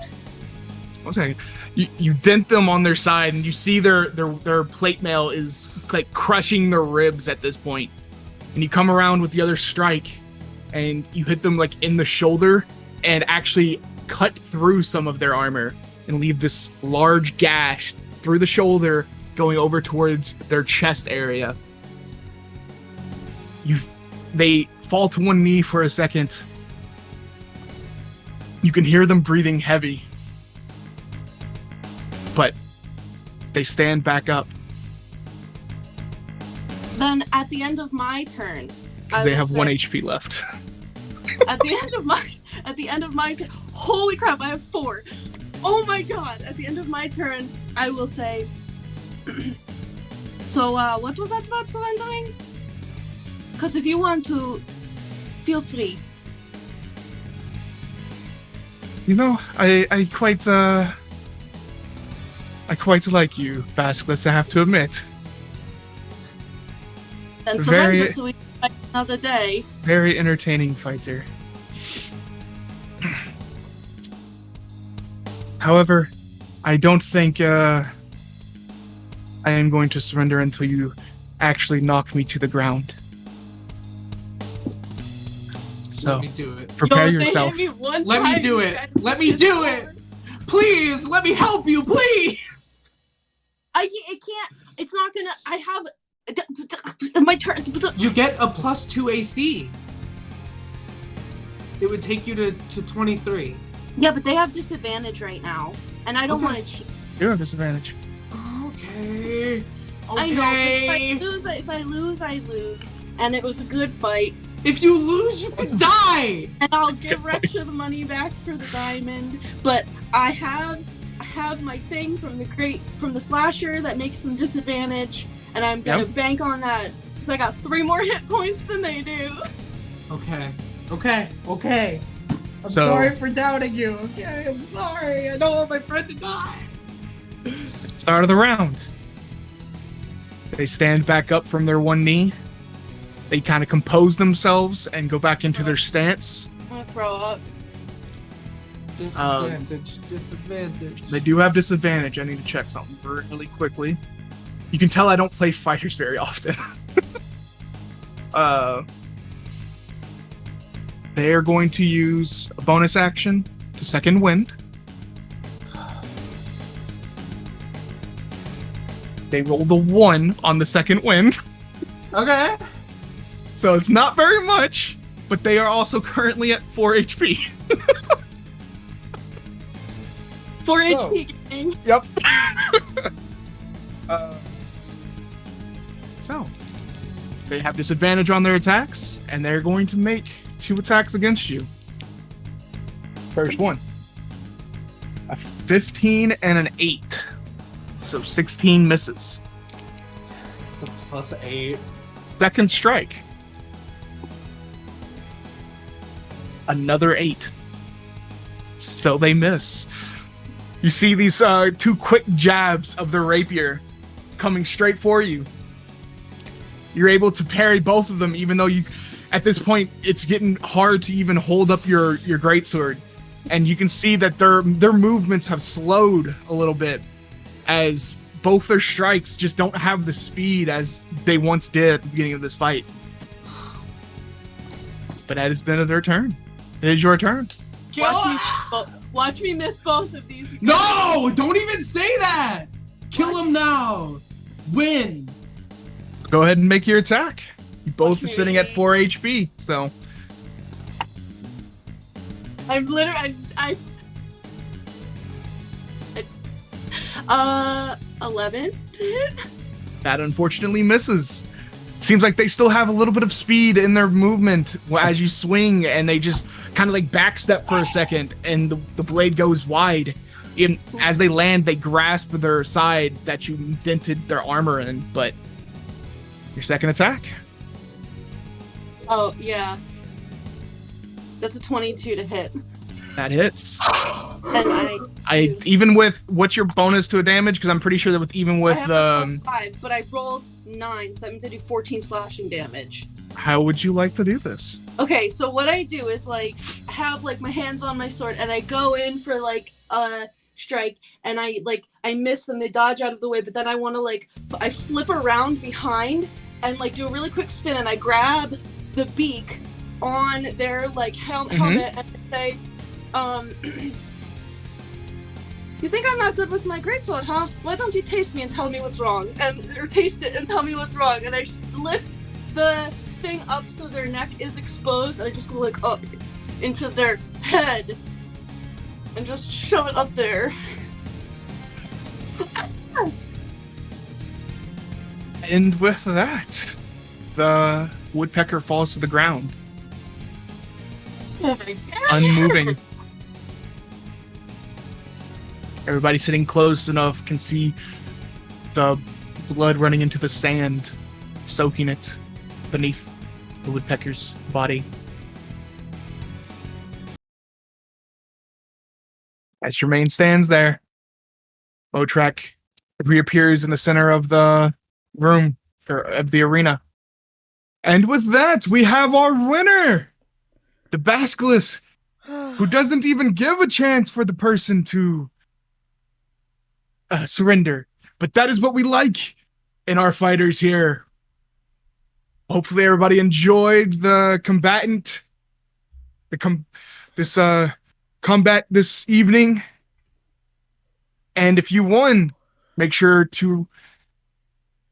Okay. You dent them on their side, and you see their plate mail is like crushing their ribs at this point. And you come around with the other strike, and you hit them like in the shoulder, and actually cut through some of their armor and leave this large gash through the shoulder, going over towards their chest area. They fall to one knee for a second. You can hear them breathing heavy. But they stand back up Then at the end of my turn, because I they will have say- 1 HP left. at the end of my turn, holy crap, I have 4. Oh my god! At the end of my turn, I will say. So, what was that about surrendering? Because if you want to, feel free. You know, I quite like you, Basilisk, I have to admit. And Very- surrender so we can fight another day. Very entertaining fighter. However, I don't think I am going to surrender until you actually knock me to the ground. So, Let me do it. prepare Yo, if they yourself. hit me one Let me time, do you it. guys Let me just do forward. it. Please, let me help you, please. It can't. It's not gonna. I have my turn. You get a +2 AC. It would take you to 23. Yeah, but they have disadvantage right now, and I don't Okay. want to cheat. You have disadvantage. Okay. I know. But Okay. if I lose, I lose, and it was a good fight. If you lose, you could die. And I'll give Reksha the money back for the diamond, but I have my thing from the slasher that makes them disadvantage, and I'm gonna bank on that because I got 3 more hit points than they do. Okay. I'm So- sorry for doubting you. Okay, I'm sorry. I don't want my friend to die. Start of the round. They stand back up from their one knee. They kind of compose themselves and go back into their stance. I'm gonna throw up. Disadvantage. They do have disadvantage. I need to check something really quickly. You can tell I don't play fighters very often. They are going to use a bonus action to second wind. They rolled a 1 on the second wind, Okay. so it's not very much, but they are also currently at 4 HP. 4 So- HP gang. Yep. So, they have disadvantage on their attacks, and they're going to make 2 attacks against you. First one. A 15 and an 8. So 16 misses. It's a +8. Second strike. Another 8. So they miss. You see these 2 quick jabs of their rapier coming straight for you. You're able to parry both of them, even though at this point, it's getting hard to even hold up your greatsword. And you can see that their movements have slowed a little bit as both their strikes just don't have the speed as they once did at the beginning of this fight. But that is the end of their turn. It is your turn. Watch me miss both of these. No! Don't even say that! Kill him now! Win! Go ahead and make your attack. You both are Okay. sitting at 4 HP, so... I'm literally 11 to hit. That unfortunately misses. Seems like they still have a little bit of speed in their movement as you swing, and they just kind of like backstep for a second, and the blade goes wide. Even as they land, they grasp their side that you dented their armor in, but your second attack. Oh yeah, that's a 22 to hit, That hits. and I even with what's your bonus to a damage? Because I'm pretty sure that with I have a +5, but I rolled 9, so that means I do 14 slashing damage. how would you like to do this? Okay, so what I do is like have like my hands on my sword, and I go in for like a strike, and I miss them. They dodge out of the way, but then I want to I flip around behind and like do a really quick spin, and I grab the beak on their like helmet and say, "You think I'm not good with my greatsword, huh? Why don't you taste me and tell me what's wrong? Or taste it and tell me what's wrong?" And I just lift the thing up so their neck is exposed, and I just go like up into their head and just shove it up there. And with that, the woodpecker falls to the ground, Oh my god. unmoving. Everybody sitting close enough can see the blood running into the sand, soaking it beneath the woodpecker's body. As Tremayne stands there, Motrak reappears in the center of the room, or of the arena. And with that, we have our winner! The Basilisk, who doesn't even give a chance for the person to surrender. But that is what we like in our fighters here. Hopefully everybody enjoyed the combat this evening. And if you won, make sure to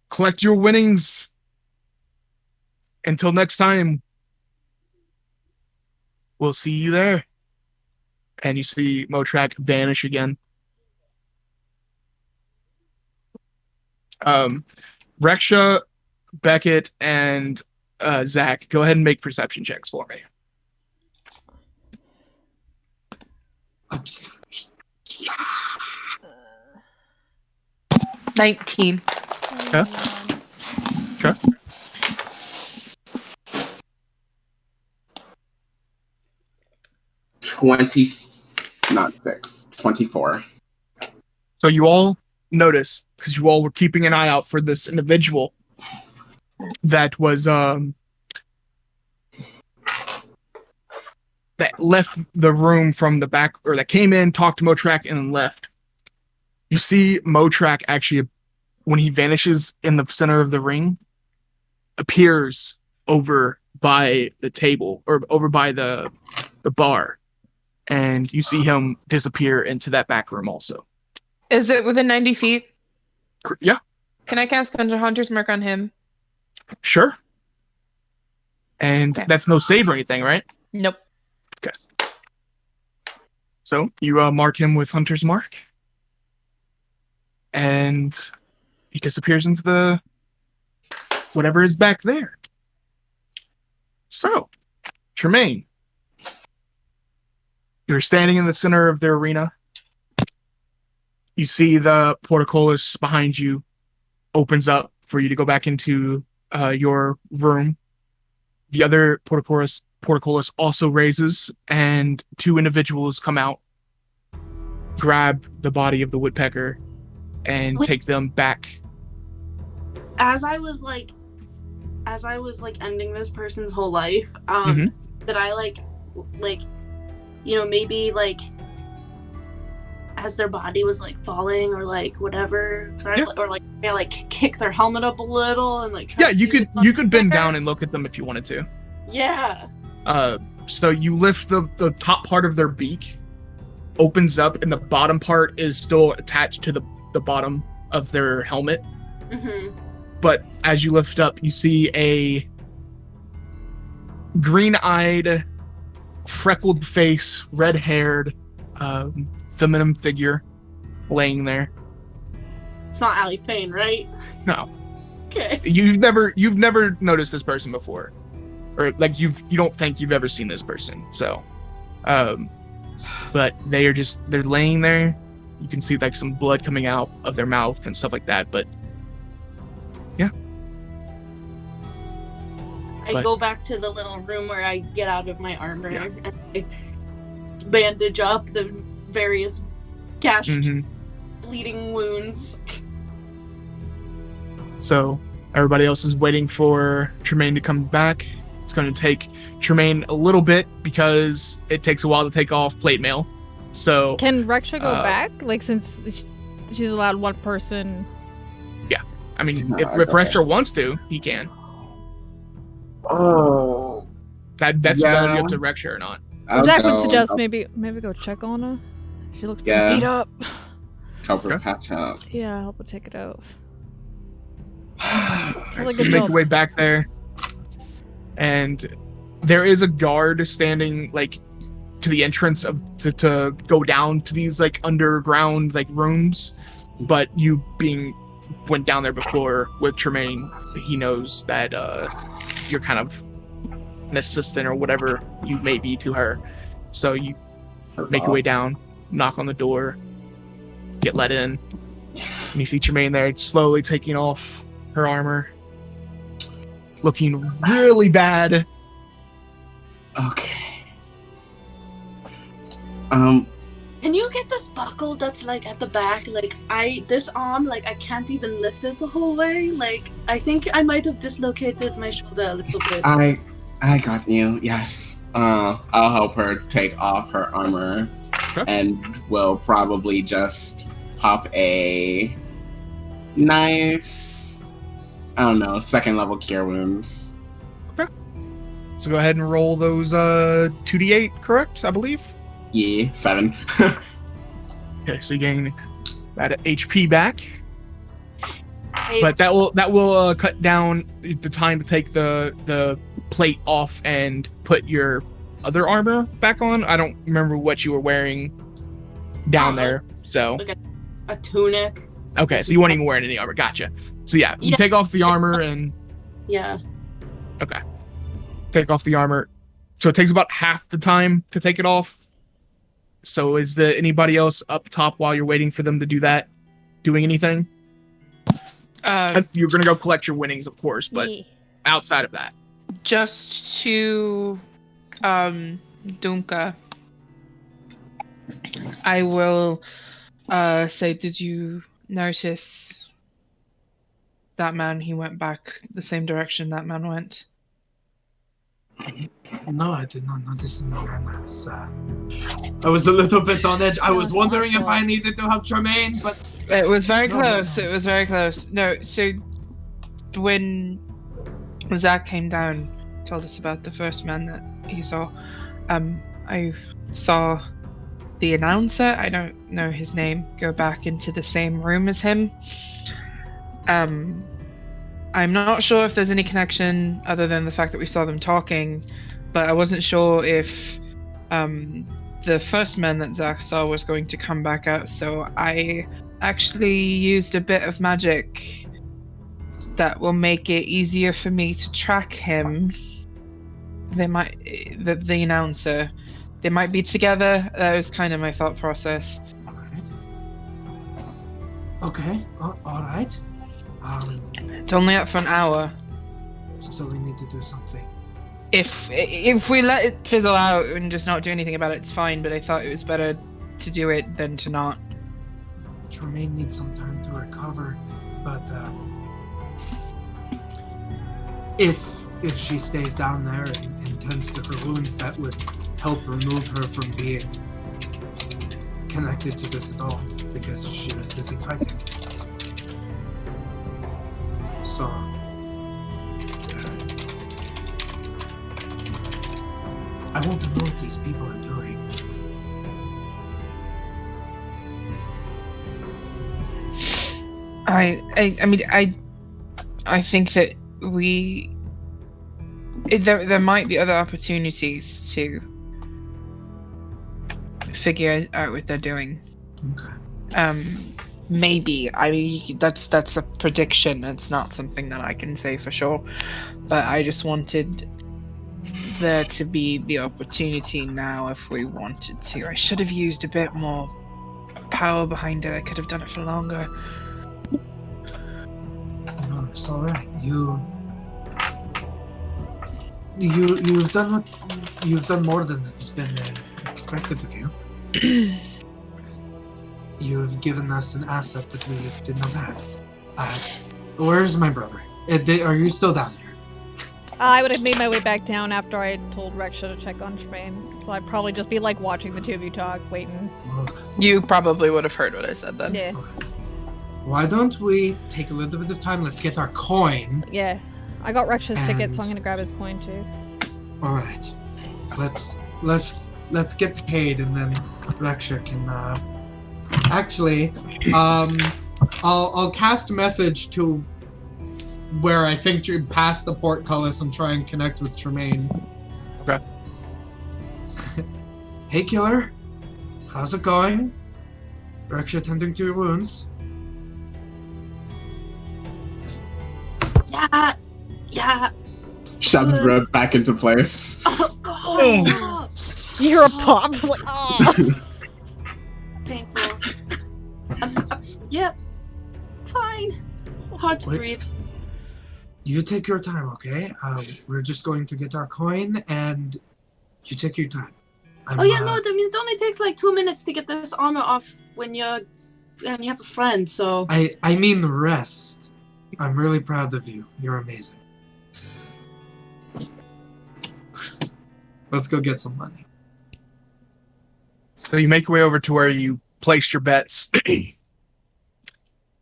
collect your winnings. Until next time, we'll see you there. And you see Motrak vanish again. Reksha, Beckett, and Zach, go ahead and make perception checks for me. I'm just- 19. Okay. Okay. Not 6, 24. So you all notice, because you all were keeping an eye out for this individual that was that left the room from the back, or that came in, talked to Motrak, and then left. You see Motrak actually, when he vanishes in the center of the ring, appears over by the table, or over by the bar. And you see him disappear into that back room also. Is it within 90 feet? Yeah, Can I cast Hunter's Mark on him? sure. And Okay. that's no save or anything, right? Nope. So you mark him with Hunter's Mark. And he disappears into the whatever is back there. So, Tremayne, you're standing in the center of the arena. You see the portcullis behind you opens up for you to go back into your room. The other portcullis also raises, and two individuals come out, grab the body of the woodpecker, and Wait. take them back. As I was ending this person's whole life, Mhm. that I maybe as their body was like falling or like whatever, Yeah. or like they like kick their helmet up a little and like try Yeah, to you see could what's bend there. down and look at them if you wanted to. Yeah. So you lift the top part of their beak, opens up, and the bottom part is still attached to the bottom of their helmet. Mm-hmm. But as you lift up, you see a green-eyed, freckled face, red-haired, feminine figure laying there. It's not Ali Fane, right? No, Okay. you've never noticed this person before, or like you don't think you've ever seen this person. So, but they're laying there. You can see like some blood coming out of their mouth and stuff like that. But yeah. I go back to the little room where I get out of my armor Yeah. and I bandage up the various gashed, bleeding wounds. So everybody else is waiting for Tremayne to come back. It's going to take Tremayne a little bit because it takes a while to take off plate mail. So Can Reksha go back? Like, since she's allowed one person. I mean, No, if okay. Reksha wants to, he can. Oh. That's Yeah. whether you up to Reksha or not. I'll Zach go would suggest and maybe go check on her. She looks Yeah. pretty beat up. help her Okay. patch up. Yeah, help her take it out. Alright, Like so a you make dog. your way back there, and there is a guard standing like to the entrance to go down to these like underground like rooms. But you went down there before with Tremayne, he knows that you're kind of an assistant or whatever you may be to her. So you make your way down, knock on the door, get let in, and you see Tremayne there slowly taking off her armor, looking really bad. Okay. Can you get this buckle that's like at the back? Like this arm, like I can't even lift it the whole way. Like I think I might have dislocated my shoulder a little bit. I got you. Yes. I'll help her take off her armor, Okay. and we'll probably just pop a nice, I don't know, 2nd level cure wounds. So go ahead and roll those 2d8, correct? I believe. Yeah, 7. Okay, so you gain that HP back. Hey, But that will cut down the time to take the plate off and put your other armor back on. I don't remember what you were wearing down there. So a tunic. okay, so you weren't even wearing any armor. Gotcha. So you Yeah. take off the armor and Yeah. take off the armor. So it takes about half the time to take it off. So is there anybody else up top while you're waiting for them to do that, doing anything? You're gonna go collect your winnings, of course, but Yeah. outside of that. Just to Dumka, I will say, did you notice that man? He went back the same direction that man went. No, I did not notice in the man. I was a little bit on edge. I was wondering if I needed to help Tremayne, but It was very No, no, close. no. It was very close. No, so when Zach came down, told us about the first man that he saw, I saw the announcer, I don't know his name, go back into the same room as him. I'm not sure if there's any connection other than the fact that we saw them talking, but I wasn't sure if the first man that Zach saw was going to come back out, so I actually used a bit of magic that will make it easier for me to track him. The announcer. They might be together. That was kind of my thought process. alright. Okay, alright. It's only up for an hour. So we need to do something. If we let it fizzle out and just not do anything about it, it's fine. But I thought it was better to do it than to not. Tremayne needs some time to recover, but if she stays down there and tends to her wounds, that would help remove her from being connected to this at all because she was busy fighting. So, I want to know what these people are doing. I think that there might be other opportunities to figure out what they're doing. Okay. Maybe. That's a prediction. It's not something that I can say for sure. But I just wanted there to be the opportunity now if we wanted to. I should have used a bit more power behind it. I could have done it for longer. No, it's all right. You've done more than it's been expected of you. You've given us an asset that we did not have. Where's my brother? Are you still down here? I would have made my way back down after I told Reksha to check on Tremayne. So I'd probably just be like watching the two of you talk, waiting. You probably would have heard what I said then. Yeah. Okay. Why don't we take a little bit of time? Let's get our coin. Yeah. I got Reksha's ticket, so I'm And- gonna grab his coin too. All right. Let's get paid, and then Reksha can. Actually, I'll cast a message to where I think you're past the portcullis and try and connect with Tremayne. Okay. Hey, killer. How's it going? Reksha tending to your wounds. Yeah. Shove the rope back into place. Oh god. You hear a pop? Like, oh. Painful. Yep. Fine. Hard to Wait. breathe. You take your time, okay? We're just going to get our coin, and you take your time. Oh yeah, no, I mean it only takes like 2 minutes to get this armor off when you have a friend, so I mean rest. I'm really proud of you. You're amazing. Let's go get some money. So you make your way over to where you placed your bets.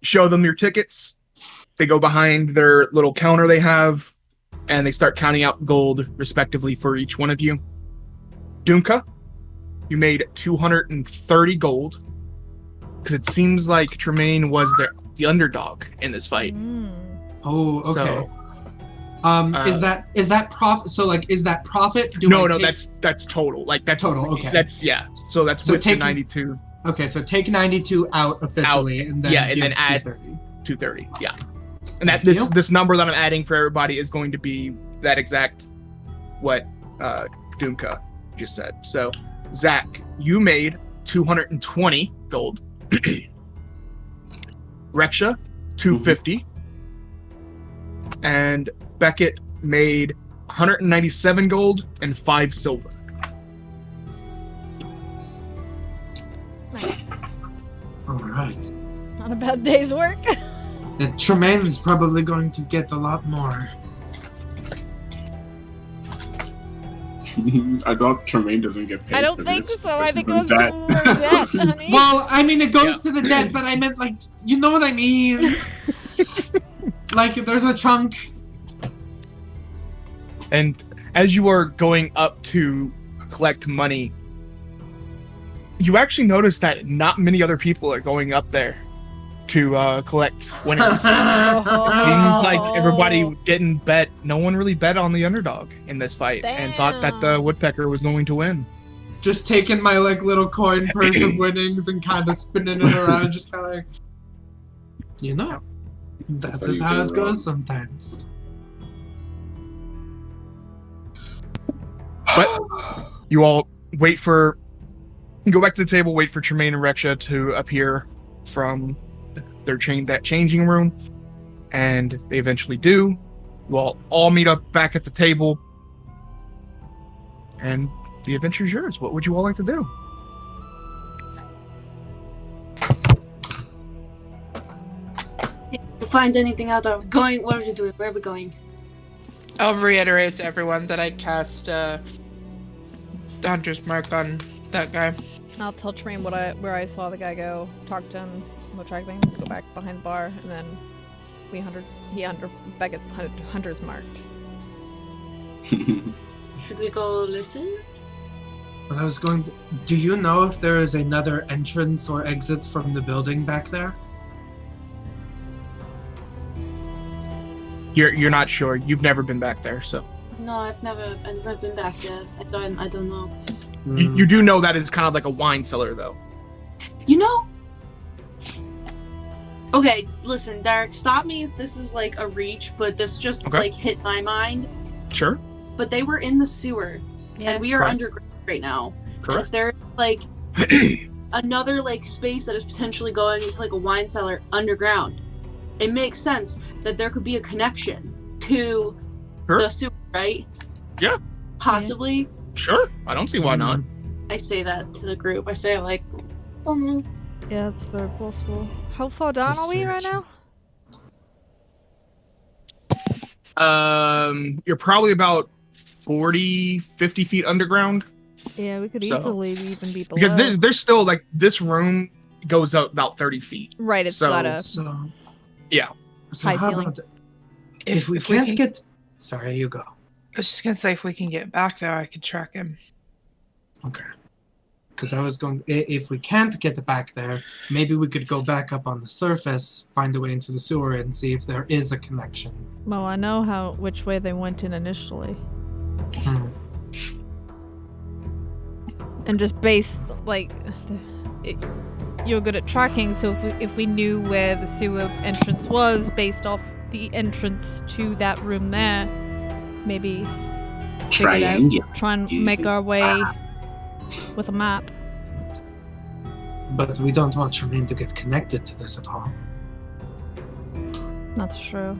Show them your tickets. They go behind their little counter they have, and they start counting out gold, respectively, for each one of you. Dumka, you made 230 gold, because it seems like Tremayne was the underdog in this fight. Oh, okay. So, is that profit? So, like, is that profit? That's total. Like, that's Total, okay. That's So that's So with the taking- 92, Okay, so take 92 out officially, and then and give then add 230. 230. Yeah, and that Thank you. this number that I'm adding for everybody is going to be that exact what Dumka just said. So, Zach, you made 220 gold. Reksha, 250. And Beckett made 197 gold and 5 silver. All right. Not a bad day's work. And Tremayne is probably going to get a lot more. I thought Tremayne doesn't get paid. I don't for think this, so. I think it from goes that. to more debt, honey. Well, I mean, it goes to the debt, but I meant, like, you know what I mean? Like, there's a chunk. And as you are going up to collect money, you actually notice that not many other people are going up there to collect winners. Seems like everybody didn't bet. No one really bet on the underdog in this fight and thought that the woodpecker was going to win. Just taking my, like, little coin purse of winnings and kind of spinning it around, just kind of like, you know, that is how it goes sometimes. But you all wait for, go back to the table, wait for Tremayne and Reksha to appear from their changing room, and they eventually do. You all meet up back at the table, and the adventure's yours. What would you all like to do? If you find anything out, are we going? What are we doing? Where are we going? I'll reiterate to everyone that I cast Hunter's Mark on that guy I'll tell Tremayne where I saw the guy go, talk to him, go track things, go back behind the bar, and then Beckett Hunter's marked. Should we go listen? Well, I was going to, do you know if there is another entrance or exit from the building back there? You're not sure. You've never been back there, so. No, I've never been back there. I don't know. You do know that it's kind of like a wine cellar, though. You know? Okay, listen, Derek, stop me if this is like a reach, but this just like hit my mind. Sure. But they were in the sewer, and we are underground right now. Correct. And if there's like another like space that is potentially going into like a wine cellar underground, it makes sense that there could be a connection to the sewer, right? Yeah. Possibly. Sure. I don't see why not. I say that to the group. I say like, don't know. Yeah, it's very possible. How far down are we right now? You're probably about 40, 50 feet underground. Yeah, we could easily even be below. Because there's still, like, this room goes up about 30 feet. Right, it's got a... Yeah. So how about if we can't get... Sorry, you go. I was just gonna say, if we can get back there, I could track him. Okay. Because I was going... If we can't get back there, maybe we could go back up on the surface, find a way into the sewer, and see if there is a connection. Well, I know which way they went in initially. And just based, like... you're good at tracking, so if we knew where the sewer entrance was, based off the entrance to that room there, maybe try and make our way with a map. But we don't want Tremayne to get connected to this at all. That's true.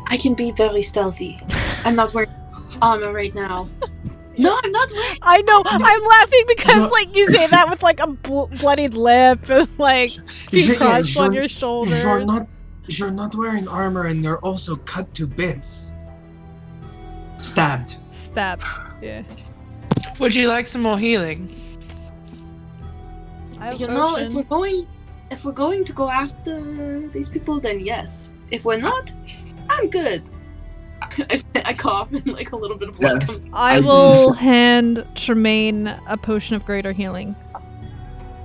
I can be very stealthy. I'm not wearing armor right now. No, I'm not wearing. I know. I'm laughing because, like, you say that with like a bloodied lip and like crossed on your shoulders. You're not wearing armor, and you're also cut to bits. Stabbed. Yeah. Would you like some more healing? You know, if we're going to go after these people, then yes. If we're not, I'm good. I cough and like a little bit of blood comes out. I will hand Tremayne a potion of greater healing.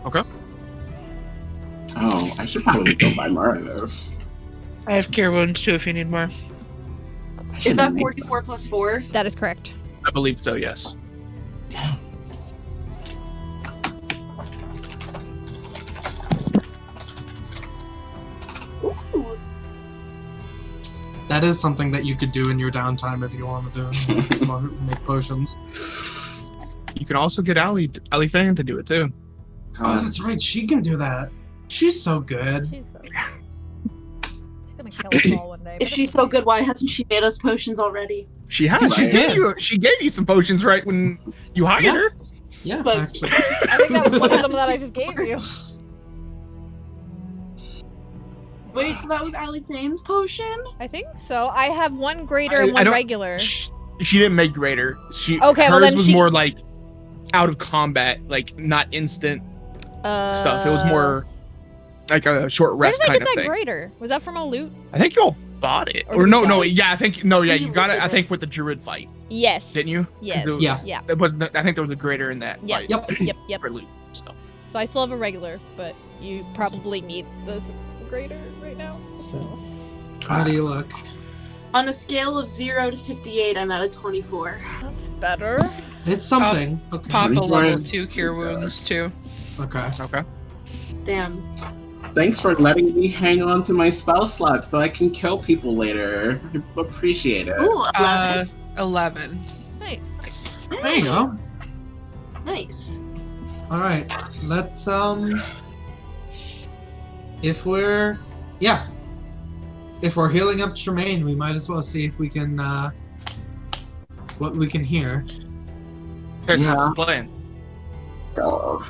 Okay. Oh, I should probably go buy more of this. I have cure wounds too if you need more. Is that 44 plus 4? That is correct. I believe so, yes. Ooh. That is something that you could do in your downtime if you wanted to make potions. You can also get Fan to do it too. Oh, that's right. She can do that. She's so good. She's gonna kill us all one day. If she's so good, why hasn't she made us potions already? She has. Right. She gave you some potions right when you hired her. Yeah, But- actually. I think that was one of them that I just gave you. Wait, so that was Fane's potion? I think so. I have one greater and one regular. She didn't make greater. Okay, well hers then was more like out of combat, like not instant stuff. It was more like a short rest kind of thing. Where did I get that greater? Was that from a loot? I think you all bought it. Or Or no, we yeah, you got it. I looted think with the druid fight, Yes. didn't you? Yes. Yeah. It was. I think there was a greater in that Yep. fight. Yep. For loot stuff. So I still have a regular, but you probably need this greater right now. So. How do you look? On a scale of 0 to 58, I'm at a 24. That's better. It's something. Okay. Pop a level 2 cure wounds too. Okay. Damn. Thanks for letting me hang on to my spell slot so I can kill people later. I appreciate it. Ooh, 11. 11. Nice. There you go. Nice. All right. Let's if we're healing up Tremayne, we might as well see if we can what we can hear. That's the plan. Oh.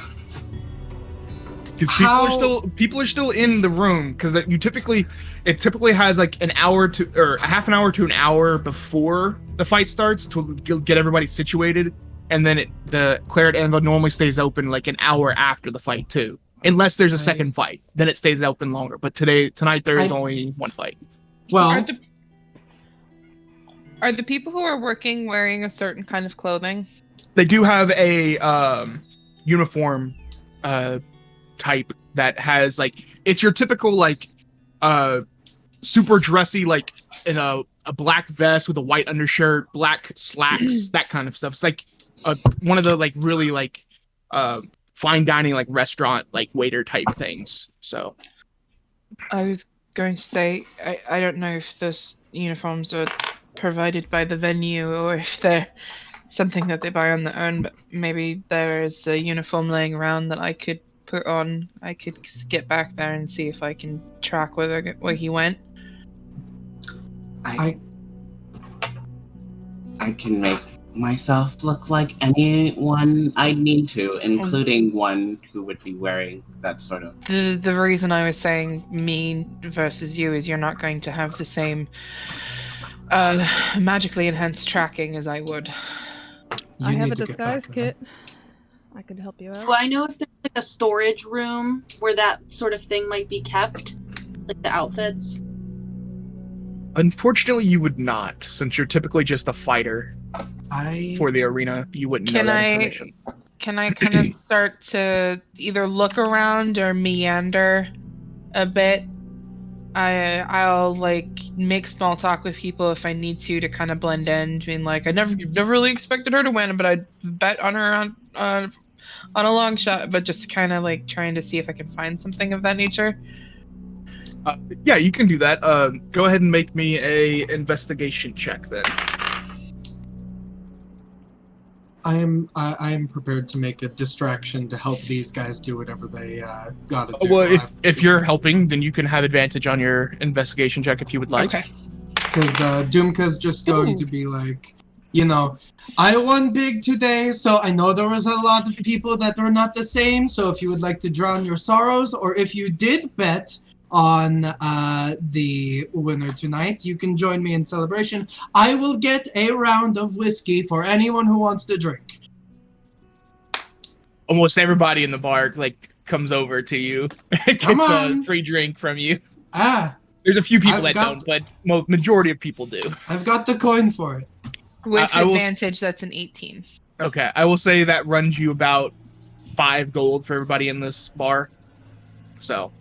Because people are still in the room because it typically has like an hour to or half an hour to an hour before the fight starts to get everybody situated and then the Claret Anvil normally stays open like an hour after the fight too. Unless there's a second fight, then it stays open longer. But tonight there is only one fight. Well, Are the people who are working wearing a certain kind of clothing? They do have a uniform type that has like, it's your typical like super dressy, like in a black vest with a white undershirt, black slacks, that kind of stuff. It's like one of the like really like fine dining like restaurant like waiter type things. So I was going to say I don't know if those uniforms are provided by the venue or if they're something that they buy on their own, but maybe there is a uniform laying around that I could put on. I could get back there and see if I can track where he went. I can make myself look like anyone I need to, including one who would be wearing that sort of... The reason I was saying me versus you is you're not going to have the same magically enhanced tracking as I would. I have a disguise kit. I could help you out. Well, I know if there's like a storage room where that sort of thing might be kept, like the outfits. unfortunately, you would not, since you're typically just a fighter. For the arena, you wouldn't know that information. Can I kind of start to either look around or meander a bit? I'll like make small talk with people if I need to kind of blend in, being like, never really expected her to win, but I'd bet on her on a long shot, but just kind of like trying to see if I can find something of that nature. Yeah, you can do that. Go ahead and make me a investigation check then. I am prepared to make a distraction to help these guys do whatever they gotta do. Well, if you're helping, then you can have advantage on your investigation check if you would like. Okay. Because Dumka's just going to be like, you know, I won big today, so I know there was a lot of people that were not the same, so if you would like to drown your sorrows, or if you did bet on the winner tonight, you can join me in celebration. I will get a round of whiskey for anyone who wants to drink. Almost everybody in the bar like comes over to you and gets a free drink from you. There's a few people don't, but majority of people do. I've got the coin for it. With advantage, that's an 18. Okay, I will say that runs you about 5 gold for everybody in this bar. So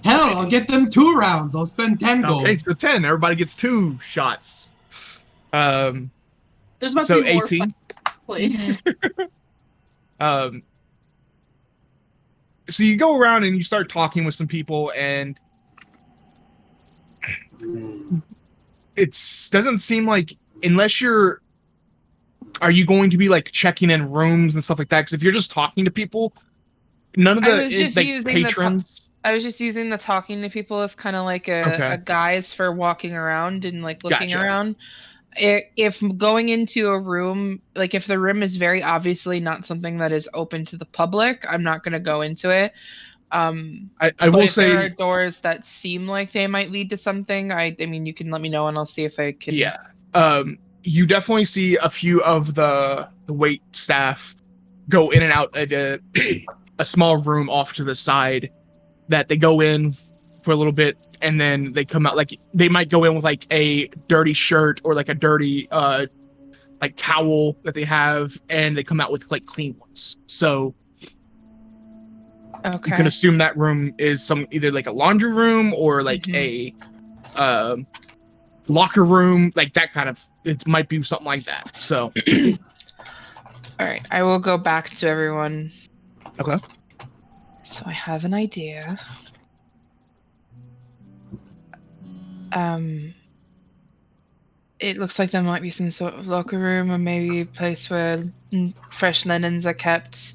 hell, I'll get them 2 rounds. I'll spend 10 gold. Okay, so 10. Everybody gets 2 shots. There's about so to be more 18. Please. So you go around and you start talking with some people, and it doesn't seem like, unless are you going to be like checking in rooms and stuff like that? Because if you're just talking to people, none of the patrons. I was just using the talking to people as kind of like a guise for walking around and like looking around. If going into a room, like if the room is very obviously not something that is open to the public, I'm not going to go into it. I will say there are doors that seem like they might lead to something. I mean, you can let me know and I'll see if I can. Yeah. You definitely see a few of the wait staff go in and out of a small room off to the side that they go in for a little bit and then they come out. Like they might go in with like a dirty shirt or like a dirty like towel that they have, and they come out with like clean ones. So you can assume that room is either like a laundry room or like a locker room, like that kind of. It might be something like that. So all right, I will go back to everyone. Okay. So I have an idea. It looks like there might be some sort of locker room or maybe a place where fresh linens are kept.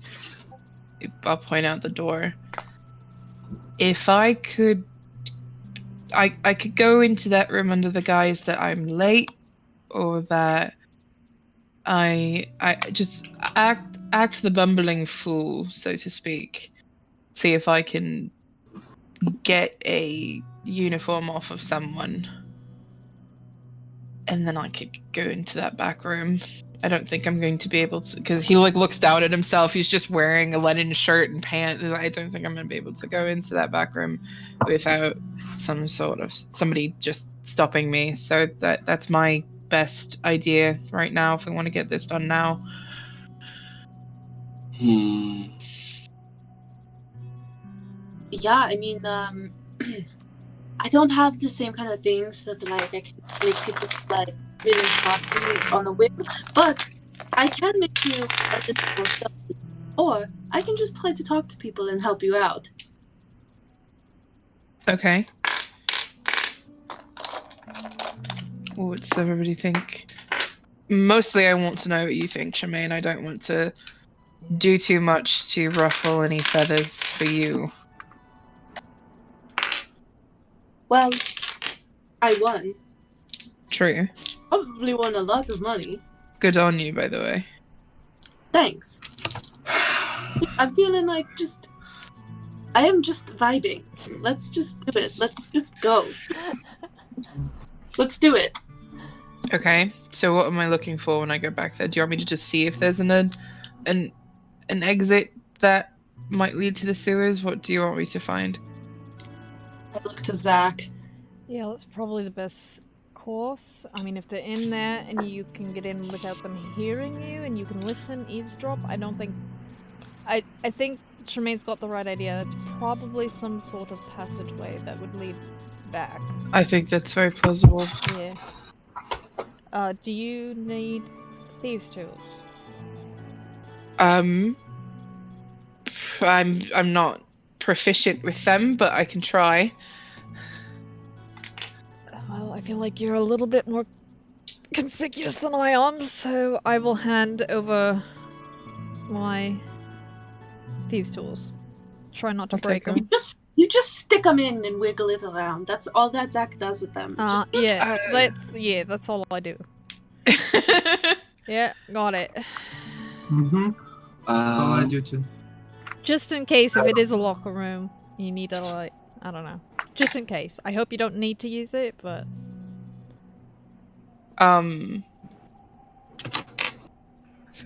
I'll point out the door. If I could, I could go into that room under the guise that I'm late, or that I just act the bumbling fool, so to speak. See if I can get a uniform off of someone. And then I could go into that back room I don't think I'm going to be able to, because he like looks down at himself. He's just wearing a linen shirt and pants. I don't think I'm going to be able to go into that back room without some sort of somebody just stopping me. So that's my best idea right now if we want to get this done now. Yeah, I mean, I don't have the same kind of things that like I can make people like really happy on the whim, but I can make you a little more stealthy, or I can just try to talk to people and help you out. Okay. What's everybody think? Mostly I want to know what you think, Tremayne. I don't want to do too much to ruffle any feathers for you. Well, I won. True. Probably won a lot of money. Good on you, by the way. Thanks. I'm feeling like I am just vibing. Let's just do it. Let's just go. Let's do it. Okay, so what am I looking for when I go back there? Do you want me to just see if there's an exit that might lead to the sewers? What do you want me to find? I look to Zach. Yeah, that's probably the best course. I mean, if they're in there and you can get in without them hearing you and you can listen, eavesdrop, I don't think... I think Tremayne's got the right idea. It's probably some sort of passageway that would lead back. I think that's very plausible. Yeah. Do you need thieves' tools? I'm not proficient with them, but I can try. Well, I feel like you're a little bit more conspicuous than I am, so I will hand over my thieves' tools. Try not to I'll break take them. You just stick them in and wiggle it around. That's all that Zach does with them. It's just, that's all I do. Yeah, got it. Mm-hmm. That's all I do too. Just in case, if it is a locker room, you need to, like, I don't know. Just in case. I hope you don't need to use it, but... Sorry,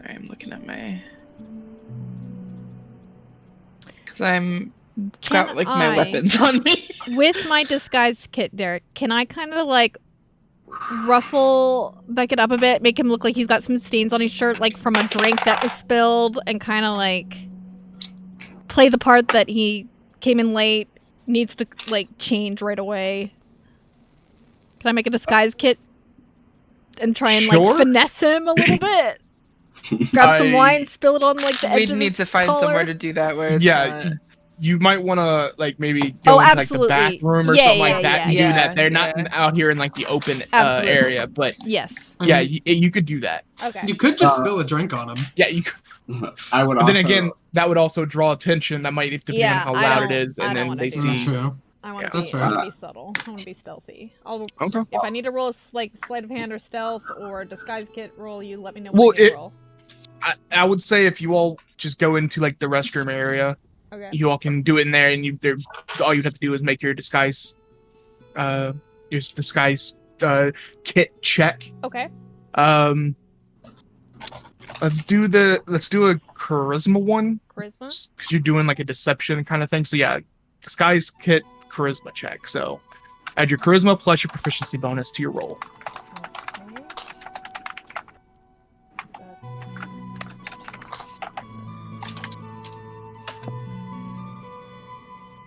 I'm looking at my... Because I'm... got, like, my weapons on me. With my disguise kit, Derek, can I kind of, like, ruffle Beckett up a bit, make him look like he's got some stains on his shirt, like, from a drink that was spilled, and kind of, like, play the part that he came in late, needs to, like, change right away? Can I make a disguise kit and try and, like, finesse him a little bit? Grab some wine, spill it on, like, the edge of his We'd need to find collar? somewhere to do that where it's not... You might want to, like, maybe go into, like, the bathroom or something like that and do that. They're not out here in, like, the open area, but... Yes. Yeah, you could do that. Okay. You could just spill a drink on him. Yeah, you could. I would But also... then again, that would also draw attention. That might depend on how loud it is, and then they see... True. I want to That's be, fair. be subtle. I want to be stealthy. Okay. If I need to roll a sleight of hand or stealth or disguise kit roll, you let me know Well, what I need to roll. I would say if you all just go into, like, the restroom area, Okay. you all can do it in there, and all you have to do is make your disguise kit check. Okay. Let's do a charisma one. Charisma? Because you're doing, like, a deception kind of thing. So yeah, disguise kit charisma check. So add your charisma plus your proficiency bonus to your roll.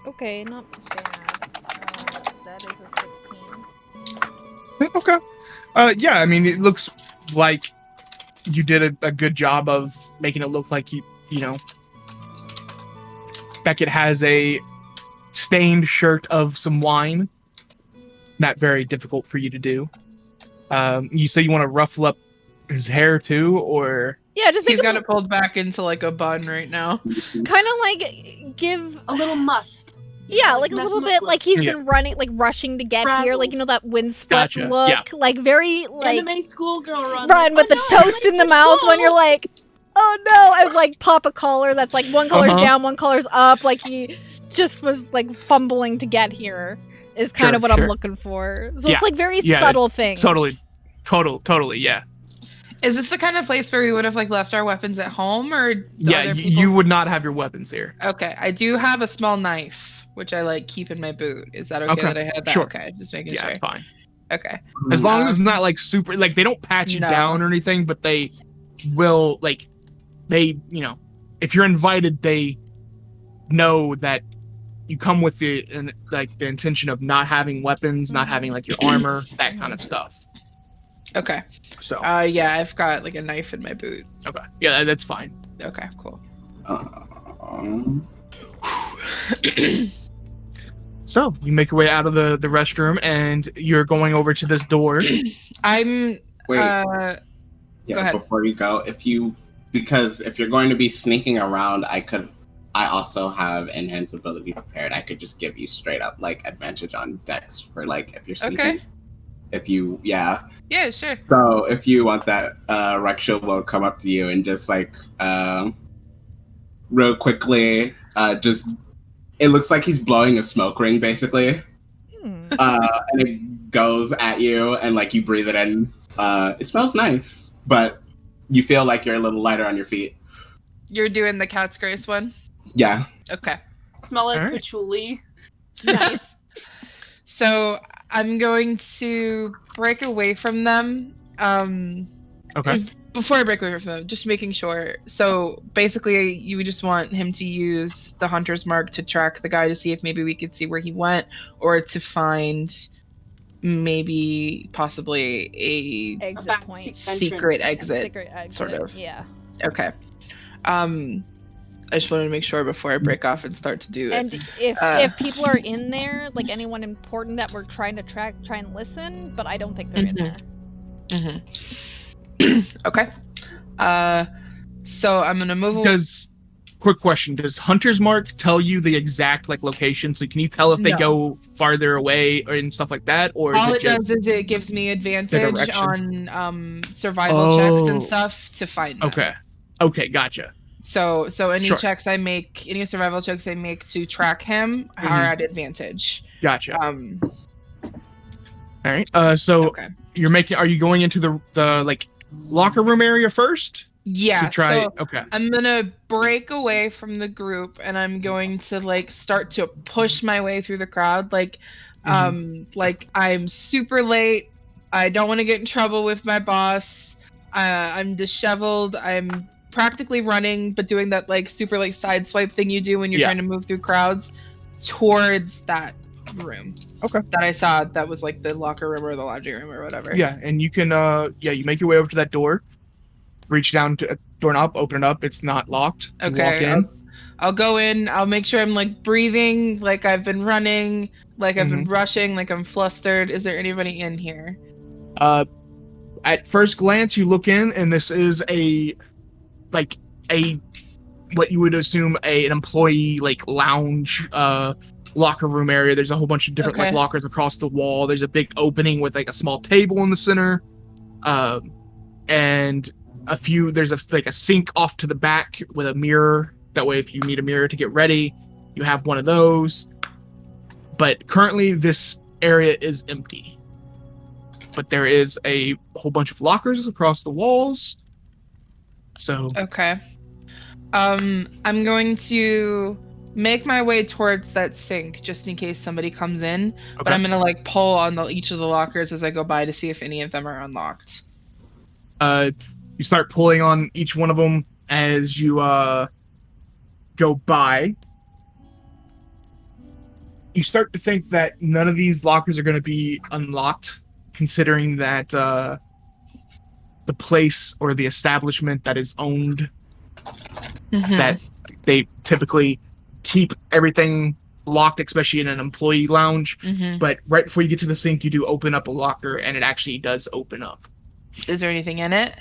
Okay, not bad. That is a 16. Okay. Yeah, I mean, it looks like you did a good job of making it look like you know, Beckett has a stained shirt of some wine. Not very difficult for you to do. You say you want to ruffle up his hair too, or... Yeah, just He's got it pulled back into, like, a bun right now. kind of like give a little must. Yeah, like a mess little him up bit with. like he's been running, like rushing to get here, like, you know, that windswept look, like very like anime schoolgirl run with the toast in the mouth when you're like, oh no, and like pop a collar that's like one collar's down, one collar's up, like he just was like fumbling to get here is kind of what I'm looking for. So it's like very subtle things. Totally, yeah. Is this the kind of place where we would have like left our weapons at home, or are Yeah, there you people- would not have your weapons here. Okay, I do have a small knife, which I like keep in my boot. Is that okay, Okay, that I have that? sure. Okay, just making Yeah, sure. it's fine. Okay. As long as it's not like super, like they don't pat you No. down or anything, but they will like, they, you know, if you're invited, they know that you come with the intention of not having weapons, not having like your armor, that kind of stuff. Okay. So Yeah, I've got like a knife in my boot. okay, yeah, that's fine. Okay, cool. So you make your way out of the restroom, and you're going over to this door. I'm. Wait. Go ahead. Before you go, because if you're going to be sneaking around, I also have enhanced ability prepared. I could just give you straight up like advantage on dex for like if you're sneaking. Okay. If you Yeah, sure. So if you want that, Reksha will come up to you and just like real quickly, just it looks like he's blowing a smoke ring basically. And it goes at you and like you breathe it in. It smells nice, but you feel like you're a little lighter on your feet. You're doing the Cat's Grace one? Yeah. Okay. Smell like All right. patchouli. Nice. So I'm going to break away from them. Okay. Before I break away from them, just making sure. So basically, you just want him to use the Hunter's Mark to track the guy to see if maybe we could see where he went, or to find maybe possibly a Exit Back point. seat secret entrance. exit. Secret exit. sort of. Yeah. Okay. I just wanted to make sure before I break off and start to do it. And if people are in there, like anyone important that we're trying to track, try and listen, but I don't think they're in there. Okay. So I'm gonna move. Quick question: does Hunter's Mark tell you the exact like location? So can you tell if they No. go farther away or and stuff like that, or All is it just does is it gives me advantage direction? on survival checks and Oh. stuff to find them. Okay, gotcha. So any Sure. checks I make, any survival checks I make to track him are at advantage. Gotcha. All Um. right. So Okay. are you going into the like locker room area first Yeah. to try? So Okay. I'm gonna break away from the group and I'm going to like start to push my way through the crowd. Like I'm super late. I don't want to get in trouble with my boss. I'm disheveled. I'm practically running, but doing that like super like side swipe thing you do when you're Yeah. trying to move through crowds towards that room. Okay. That I saw that was like the locker room or the laundry room or whatever. Yeah, and you can you make your way over to that door, reach down to a doorknob, open it up. It's not locked. You walk Okay. in. I'll go in. I'll make sure I'm like breathing, like I've been running, like I've been rushing, like I'm flustered. Is there anybody in here? At first glance, you look in, and this is a what you would assume an employee like lounge locker room area. There's a whole bunch of different like Okay. lockers across the wall. There's a big opening with like a small table in the center, and there's a sink off to the back with a mirror. That way, if you need a mirror to get ready, you have one of those. But currently, this area is empty. But there is a whole bunch of lockers across the walls. So Okay. I'm going to make my way towards that sink just in case somebody comes in. But I'm gonna like pull on each of the lockers as I go by to see if any of them are unlocked. you start pulling on each one of them as you go by. You start to think that none of these lockers are going to be unlocked, considering that the place or the establishment that is owned, that they typically keep everything locked, especially in an employee lounge. But right before you get to the sink, you do open up a locker, and it actually does open up. Is there anything in it?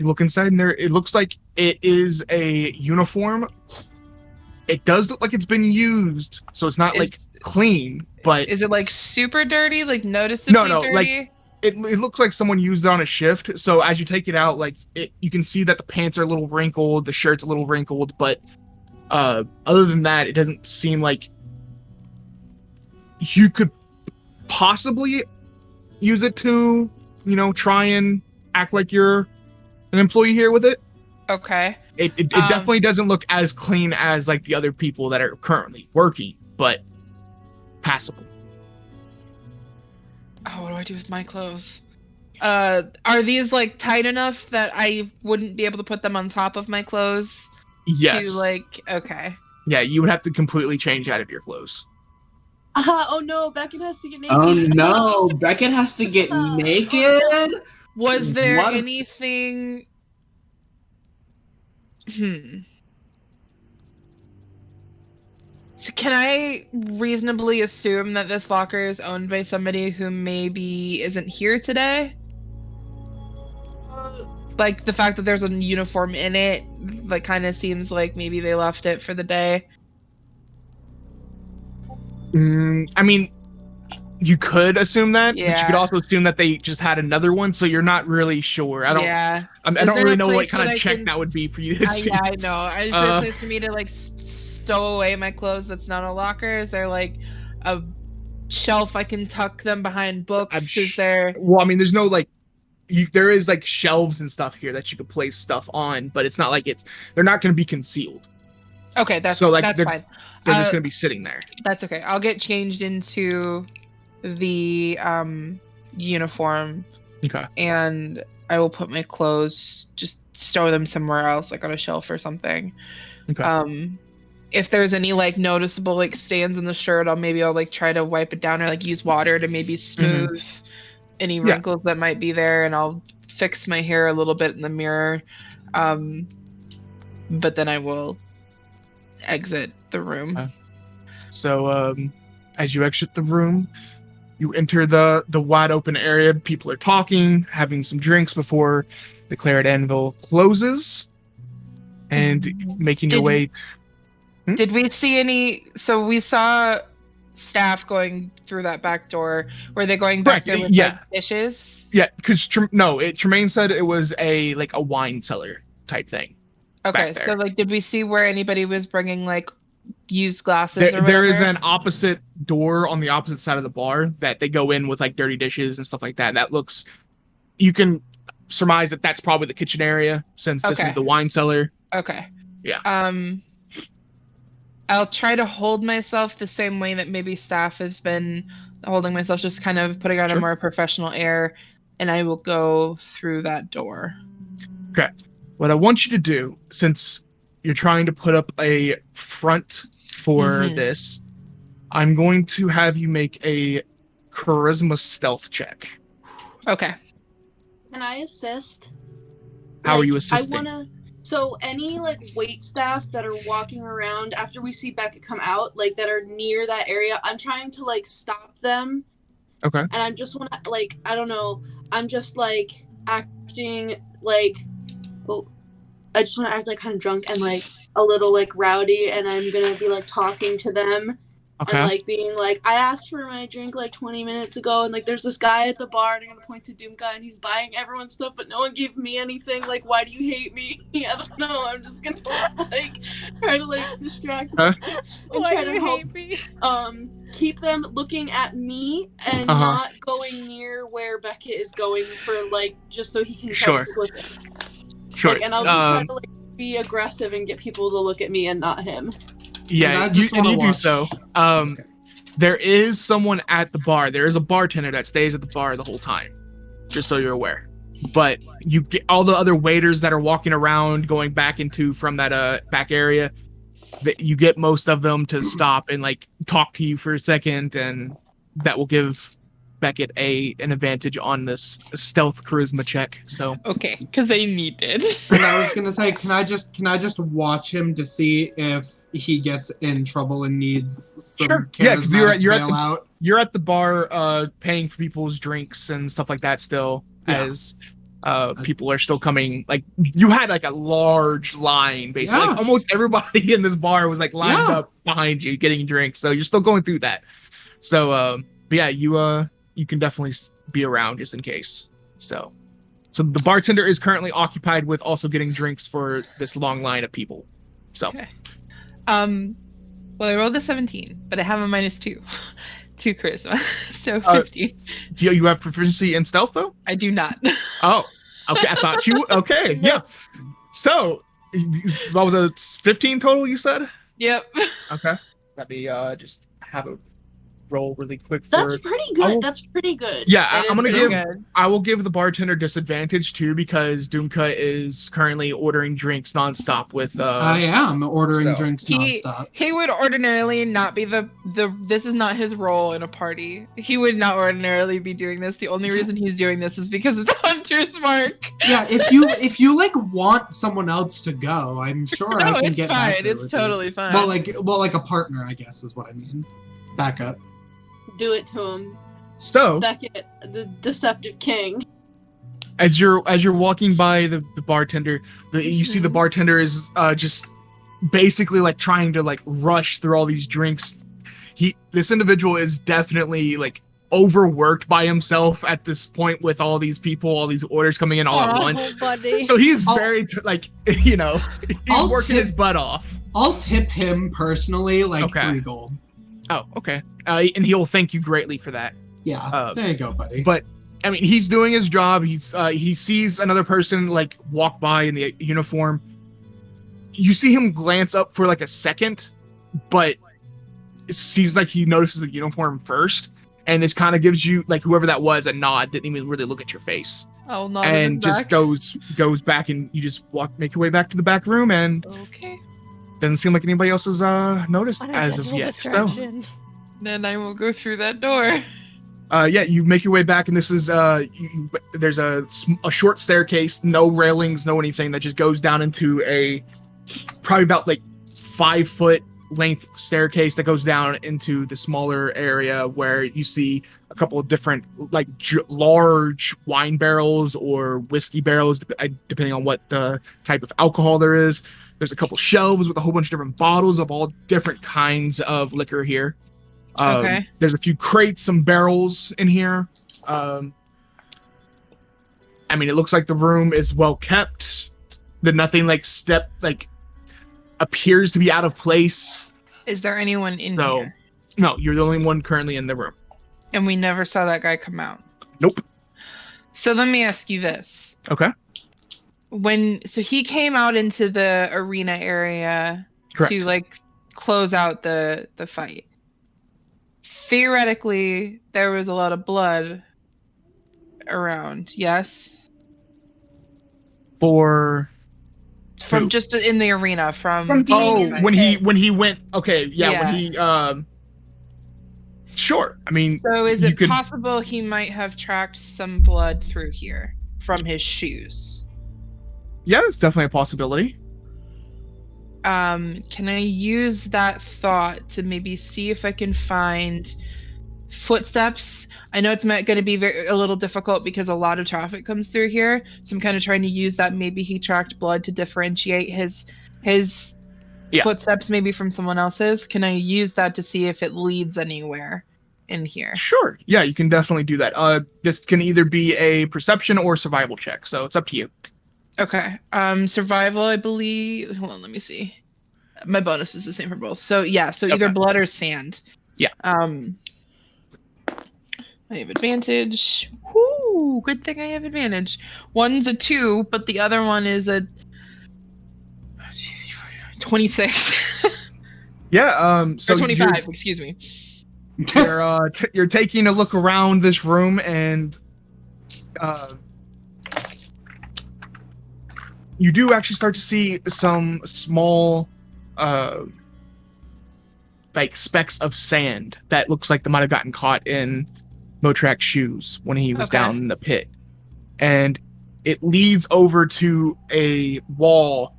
You look inside, and it looks like it is a uniform. It does look like it's been used, so it's not like clean, but is it like super dirty, like noticeably No, dirty? like it looks like someone used it on a shift. So as you take it out, like you can see that the pants are a little wrinkled, the shirt's a little wrinkled, but other than that, it doesn't seem like you could possibly use it to, try and act like you're an employee here with it. Okay. It definitely doesn't look as clean as like the other people that are currently working, but passable. Oh, what do I do with my clothes? Are these like tight enough that I wouldn't be able to put them on top of my clothes? Yes. To like, okay. Yeah, you would have to completely change out of your clothes. Oh no, Beckett has to get naked. Oh no, Beckett has to get naked? Was there What? anything... So can I reasonably assume that this locker is owned by somebody who maybe isn't here today? Like the fact that there's a uniform in it, like kind of seems like maybe they left it for the day. I mean, you could assume that, but you Yeah. could also assume that they just had another one, so you're not really sure. I don't really know what kind of check that would be for you to see. Yeah, I know. Is there a place for me to like stow away my clothes that's not a locker? Is there like a shelf I can tuck them behind books? Is there? Well, I mean, there's no like, there is like shelves and stuff here that you could place stuff on, but it's not like they're not going to be concealed. Okay, that's so like that's fine. They're just going to be sitting there. That's okay. I'll get changed into the uniform. Okay. And I will put my clothes, just stow them somewhere else, like on a shelf or something. Okay. If there's any like noticeable like stains in the shirt, I'll like try to wipe it down or like use water to maybe smooth any wrinkles that might be there, and I'll fix my hair a little bit in the mirror. But then I will exit the room. So as you exit the room, you enter the wide open area. People are talking, having some drinks before the Claret Anvil closes, and making your way. Did we see any? So we saw staff going through that back door. Were they going back there with like dishes? Yeah, because Tremayne said it was a wine cellar type thing. Okay, so like, did we see where anybody was bringing like used glasses? There is an opposite door on the opposite side of the bar that they go in with like dirty dishes and stuff like that. That looks, you can surmise that that's probably the kitchen area since this is the wine cellar. Okay. Yeah. I'll try to hold myself the same way that maybe staff has been holding myself, just kind of putting on a more professional air, and I will go through that door. Okay. What I want you to do, since you're trying to put up a front for this, I'm going to have you make a charisma stealth check. Okay. Can I assist? How are you assisting? So any like wait staff that are walking around after we see Beckett come out, like that are near that area, I'm trying to like stop them. Okay. And I just want to like, I don't know, I'm just like acting like, well, I just want to act like kind of drunk and like a little like rowdy, and I'm gonna be like talking to them. Okay. And like being like, I asked for my drink like 20 minutes ago, and like there's this guy at the bar, and I'm gonna point to Dumka, and he's buying everyone's stuff, but no one gave me anything. Like, why do you hate me? I don't know. I'm just gonna like try to like distract them and try to help keep them looking at me and not going near where Beckett is going for like just so he can try to slip it. Sure. Like, and I'll just try to like be aggressive and get people to look at me and not him. Yeah, you do so. There is someone at the bar. There is a bartender that stays at the bar the whole time, just so you're aware. But you get all the other waiters that are walking around, going back from that back area. That you get most of them to stop and like talk to you for a second, and that will give Beckett an advantage on this stealth charisma check. So okay, because they need it. And I was gonna say, can I just watch him to see if he gets in trouble and needs some because you're at the bar paying for people's drinks and stuff like that still, as people are still coming. Like, you had like a large line basically. Like, almost everybody in this bar was like lined up behind you getting drinks, so you're still going through that. So but yeah, you can definitely be around just in case. So the bartender is currently occupied with also getting drinks for this long line of people. So well, I rolled a 17, but I have a -2 to charisma, so 15. Do you have proficiency in stealth though? I do not. Oh, Okay, I thought you. Okay, yeah. So, what was it? 15 total? You said. Yep. Okay. Let me just have a roll really quick for. That's pretty good. That's pretty good. Yeah, It I'm is gonna pretty give. good. I will give the bartender disadvantage too because Dumka is currently ordering drinks nonstop with. I am ordering so- drinks nonstop. He would ordinarily not be the this is not his role in a party. He would not ordinarily be doing this. The only reason he's doing this is because of the hunter's mark. Yeah, if you like want someone else to go, I'm sure No, I can it's get back fine. there It's with you. totally fine. Well, like a partner, I guess is what I mean. Backup. Do it to him. So, Beckett, the deceptive king. as you're walking by the bartender, you see the bartender is just basically like trying to like rush through all these drinks. This individual is definitely like overworked by himself at this point with all these people, all these orders coming in all at once. Buddy. So he's I'll- very he's I'll working tip- his butt off. I'll tip him personally like Okay. 3 gold. Oh, okay. And he'll thank you greatly for that. Yeah, there you go, buddy. But I mean, he's doing his job. He sees another person like walk by in the uniform. You see him glance up for like a second, but it seems like he notices the uniform first, and this kind of gives you like whoever that was a nod. Didn't even really look at your face, I'll nod and him just back. goes back, and you just make your way back to the back room, and Okay. doesn't seem like anybody else has noticed as of yet. So. Then I will go through that door. Yeah, you make your way back, and this is there's a short staircase, no railings, no anything, that just goes down into a probably about like 5 foot length staircase that goes down into the smaller area where you see a couple of different like large wine barrels or whiskey barrels, depending on what the type of alcohol there is. There's a couple shelves with a whole bunch of different bottles of all different kinds of liquor here. Okay. There's a few crates, some barrels in here. I mean, it looks like the room is well kept. Nothing appears to be out of place. Is there anyone in So, here? no, you're the only one currently in the room. And we never saw that guy come out. Nope. So let me ask you this. Okay. So he came out into the arena area Correct. to like close out the fight. Theoretically, there was a lot of blood around, yes? For From Who? just in the arena, from From being oh, in the when pit. he went. Okay, yeah, Yeah. when he sure. I mean, So is you it could- possible he might have tracked some blood through here from his shoes? yeah, it's definitely a possibility. Can I use that thought to maybe see if I can find footsteps? I know it's going to be a little difficult because a lot of traffic comes through here, so I'm kind of trying to use that. Maybe he tracked blood to differentiate his Yeah. footsteps maybe from someone else's. Can I use that to see if it leads anywhere in here? Sure. Yeah, you can definitely do that. This can either be a perception or survival check, so it's up to you. Okay. Survival, I believe. Hold on, let me see. My bonus is the same for both. So yeah, so either Okay. blood or sand. Yeah. I have advantage. Whoo! Good thing I have advantage. One's a 2, but the other one is a 26. Yeah. So or 25. Excuse me. you're taking a look around this room, and you do actually start to see some small like specks of sand that looks like they might have gotten caught in Motrak's shoes when he was Okay. down in the pit. And it leads over to a wall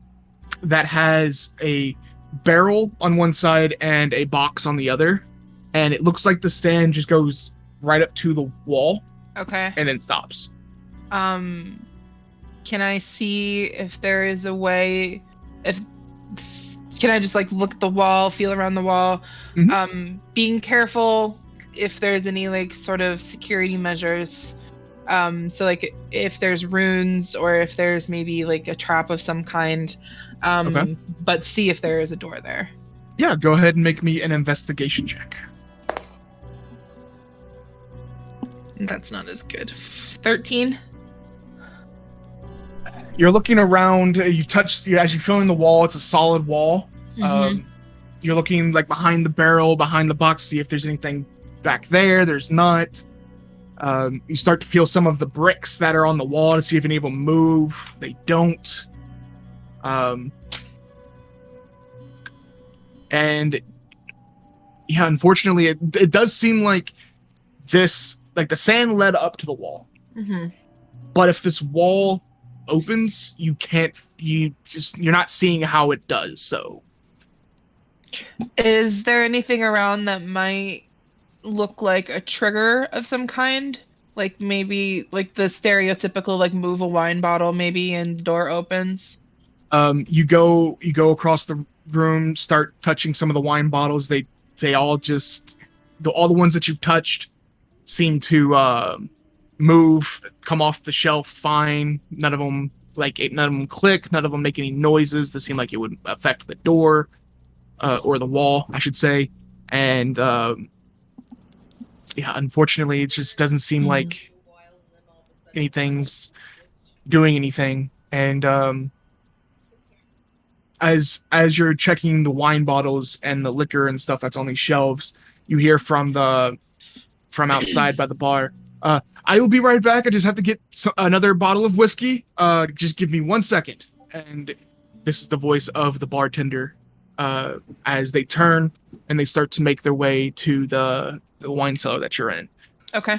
that has a barrel on one side and a box on the other. And it looks like the sand just goes right up to the wall Okay. and then stops. Can I see if there is a way? Can I just like look at the wall, feel around the wall? Mhm. Being careful if there's any like sort of security measures. So like if there's runes or if there's maybe like a trap of some kind. Okay. But see if there is a door there. Yeah, go ahead and make me an investigation check. That's not as good. 13. You're looking around. As you feel in the wall. It's a solid wall. Mhm. You're looking like behind the barrel, behind the box, see if there's anything back there. There's not. You start to feel some of the bricks that are on the wall to see if any of them move. They don't. And yeah, unfortunately, it does seem like the sand led up to the wall. Mhm. But if this wall opens, you're not seeing how it does so. Is there anything around that might look like a trigger of some kind? Like maybe like the stereotypical like move a wine bottle maybe and the door opens? You go across the room, start touching some of the wine bottles. They all all the ones that you've touched seem to move, come off the shelf fine. None of them click, none of them make any noises that seem like it would affect the door or the wall, I should say. And unfortunately, it just doesn't seem like anything's doing anything. And as you're checking the wine bottles and the liquor and stuff that's on these shelves, you hear from outside by the bar, I will be right back. I just have to get another bottle of whiskey. Just give me 1 second. And this is the voice of the bartender as they turn and they start to make their way to the wine cellar that you're in. Okay.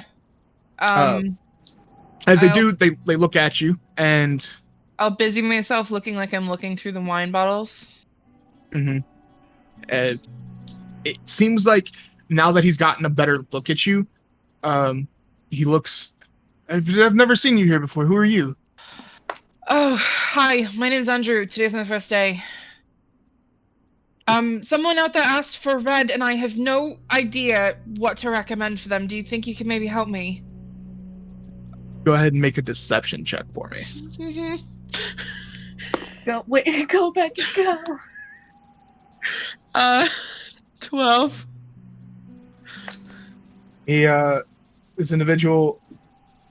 As they do, they look at you and... I'll busy myself looking like I'm looking through the wine bottles. Mm-hmm. It seems like now that he's gotten a better look at you, he looks... I've never seen you here before. Who are you? Oh, hi. My name is Andrew. Today's my first day. Someone out there asked for red, and I have no idea what to recommend for them. Do you think you could maybe help me? Go ahead and make a deception check for me. Mm-hmm. Go back and go. 12. This individual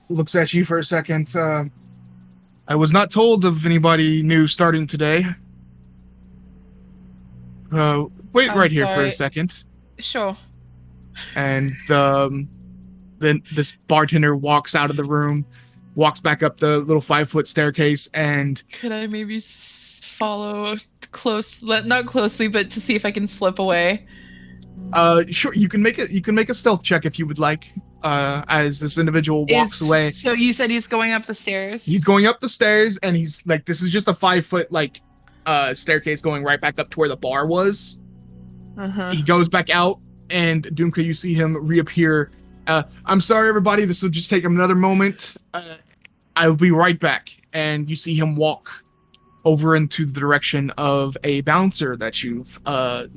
looks at you for a second. I was not told of anybody new starting today. Wait right here for a second. Sure. And then this bartender walks out of the room, walks back up the little 5-foot staircase, and... Could I maybe follow not closely, but to see if I can slip away? Sure. You can make a stealth check if you would like. As this individual walks away. So you said he's going up the stairs? He's going up the stairs, and he's like, this is just a 5-foot staircase going right back up to where the bar was. Uh-huh. He goes back out, and Dumka, you see him reappear. I'm sorry, everybody. This will just take another moment. I'll be right back. And you see him walk over into the direction of a bouncer that you've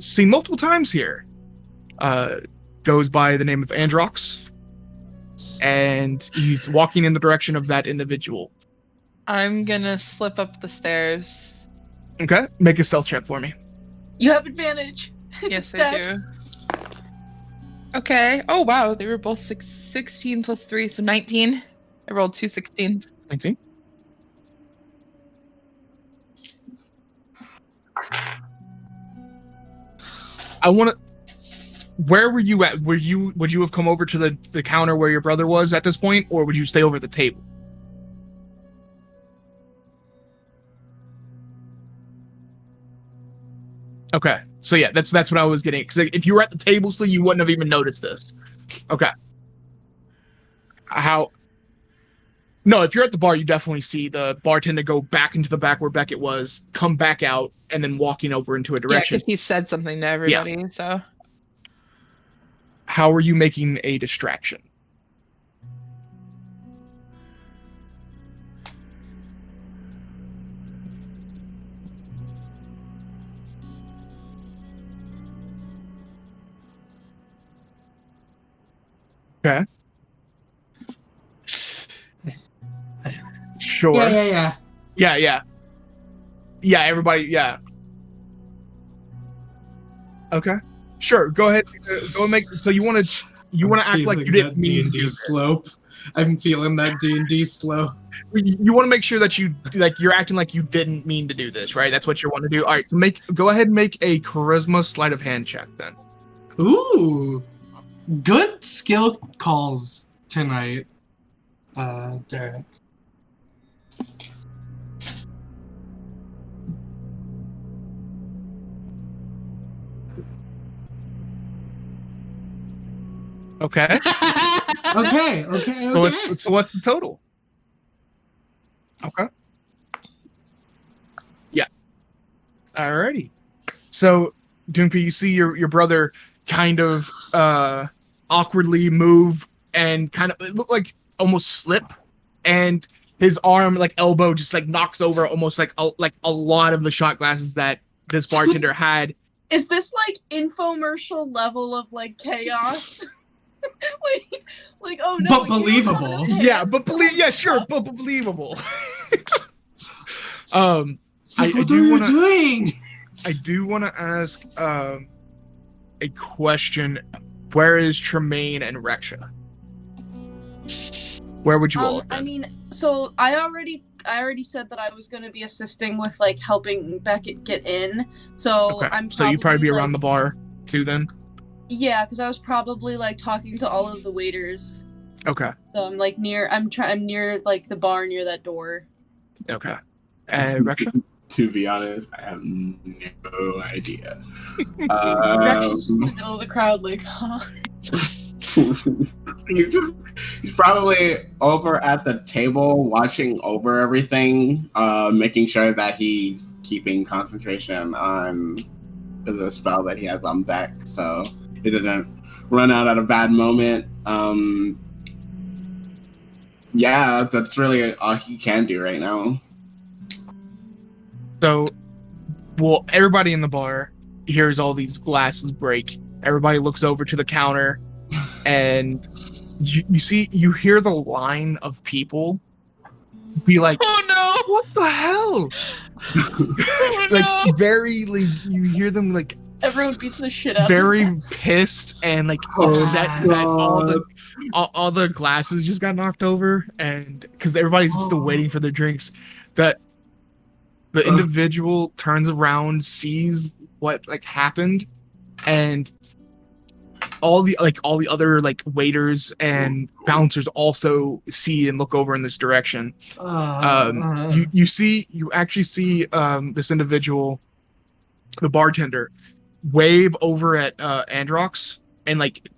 seen multiple times here. Goes by the name of Androx. And he's walking in the direction of that individual. I'm gonna slip up the stairs. Okay, make a stealth check for me. You have advantage. Yes, I do. Okay. Oh, wow. They were both 16 plus 3, so 19. I rolled 2 16s. 19. I want to... Where were you at? Would you have come over to the counter where your brother was at this point, or would you stay over at the table? Okay, so yeah, that's what I was getting. Because if you were at the table still, you wouldn't have even noticed this. Okay. No, if you're at the bar, you definitely see the bartender go back into the back where Beckett was, come back out, and then walking over into a direction. Yeah, because he said something to everybody, so... How are you making a distraction? Okay. Sure. Yeah, everybody, yeah. Okay. Sure, go ahead. Go make. So you want to You want to act like you didn't mean to D&D do this. slope. I'm feeling that D&D slope. You want to make sure that you're acting like you didn't mean to do this, right? That's what you want to do. All right, so go ahead and make a charisma sleight of hand check then. Ooh, good skill calls tonight, Derek. Okay. Okay. So what's the total? Okay. Yeah. Alrighty. So, Dumka, you see your brother kind of awkwardly move and kind of it looked like almost slip, and his arm like elbow just like knocks over almost like a lot of the shot glasses that this bartender had. Is this like infomercial level of like chaos? like oh no, But believable. Yeah, but believable. So what are you doing? I do want to ask a question. Where is Tremayne and Reksha? Where would you all have been? I mean, so I already said that I was going to be assisting with like helping Beckett get in. So Okay. I'm So you'd probably be like, around the bar too then? Yeah, because I was probably like talking to all of the waiters. Okay. So I'm like I'm near like the bar near that door. Okay. Reksha? To be honest, I have no idea. Reksha's just in the middle of the crowd, like, huh? He's probably over at the table watching over everything, making sure that he's keeping concentration on the spell that he has on deck, so he doesn't run out at a bad moment. Yeah, that's really all he can do right now. So, well, everybody in the bar hears all these glasses break. Everybody looks over to the counter, and you hear the line of people be like, Oh no! "What the hell?" Oh, Like no! very like you hear them like Everyone beats the shit out of very him. pissed and like Oh, upset that God. all the glasses just got knocked over, and because everybody's still waiting for their drinks, that the individual turns around, sees what like happened, and all the other like waiters and bouncers also see and look over in this direction. You actually see this individual, the bartender, wave over at Androx and like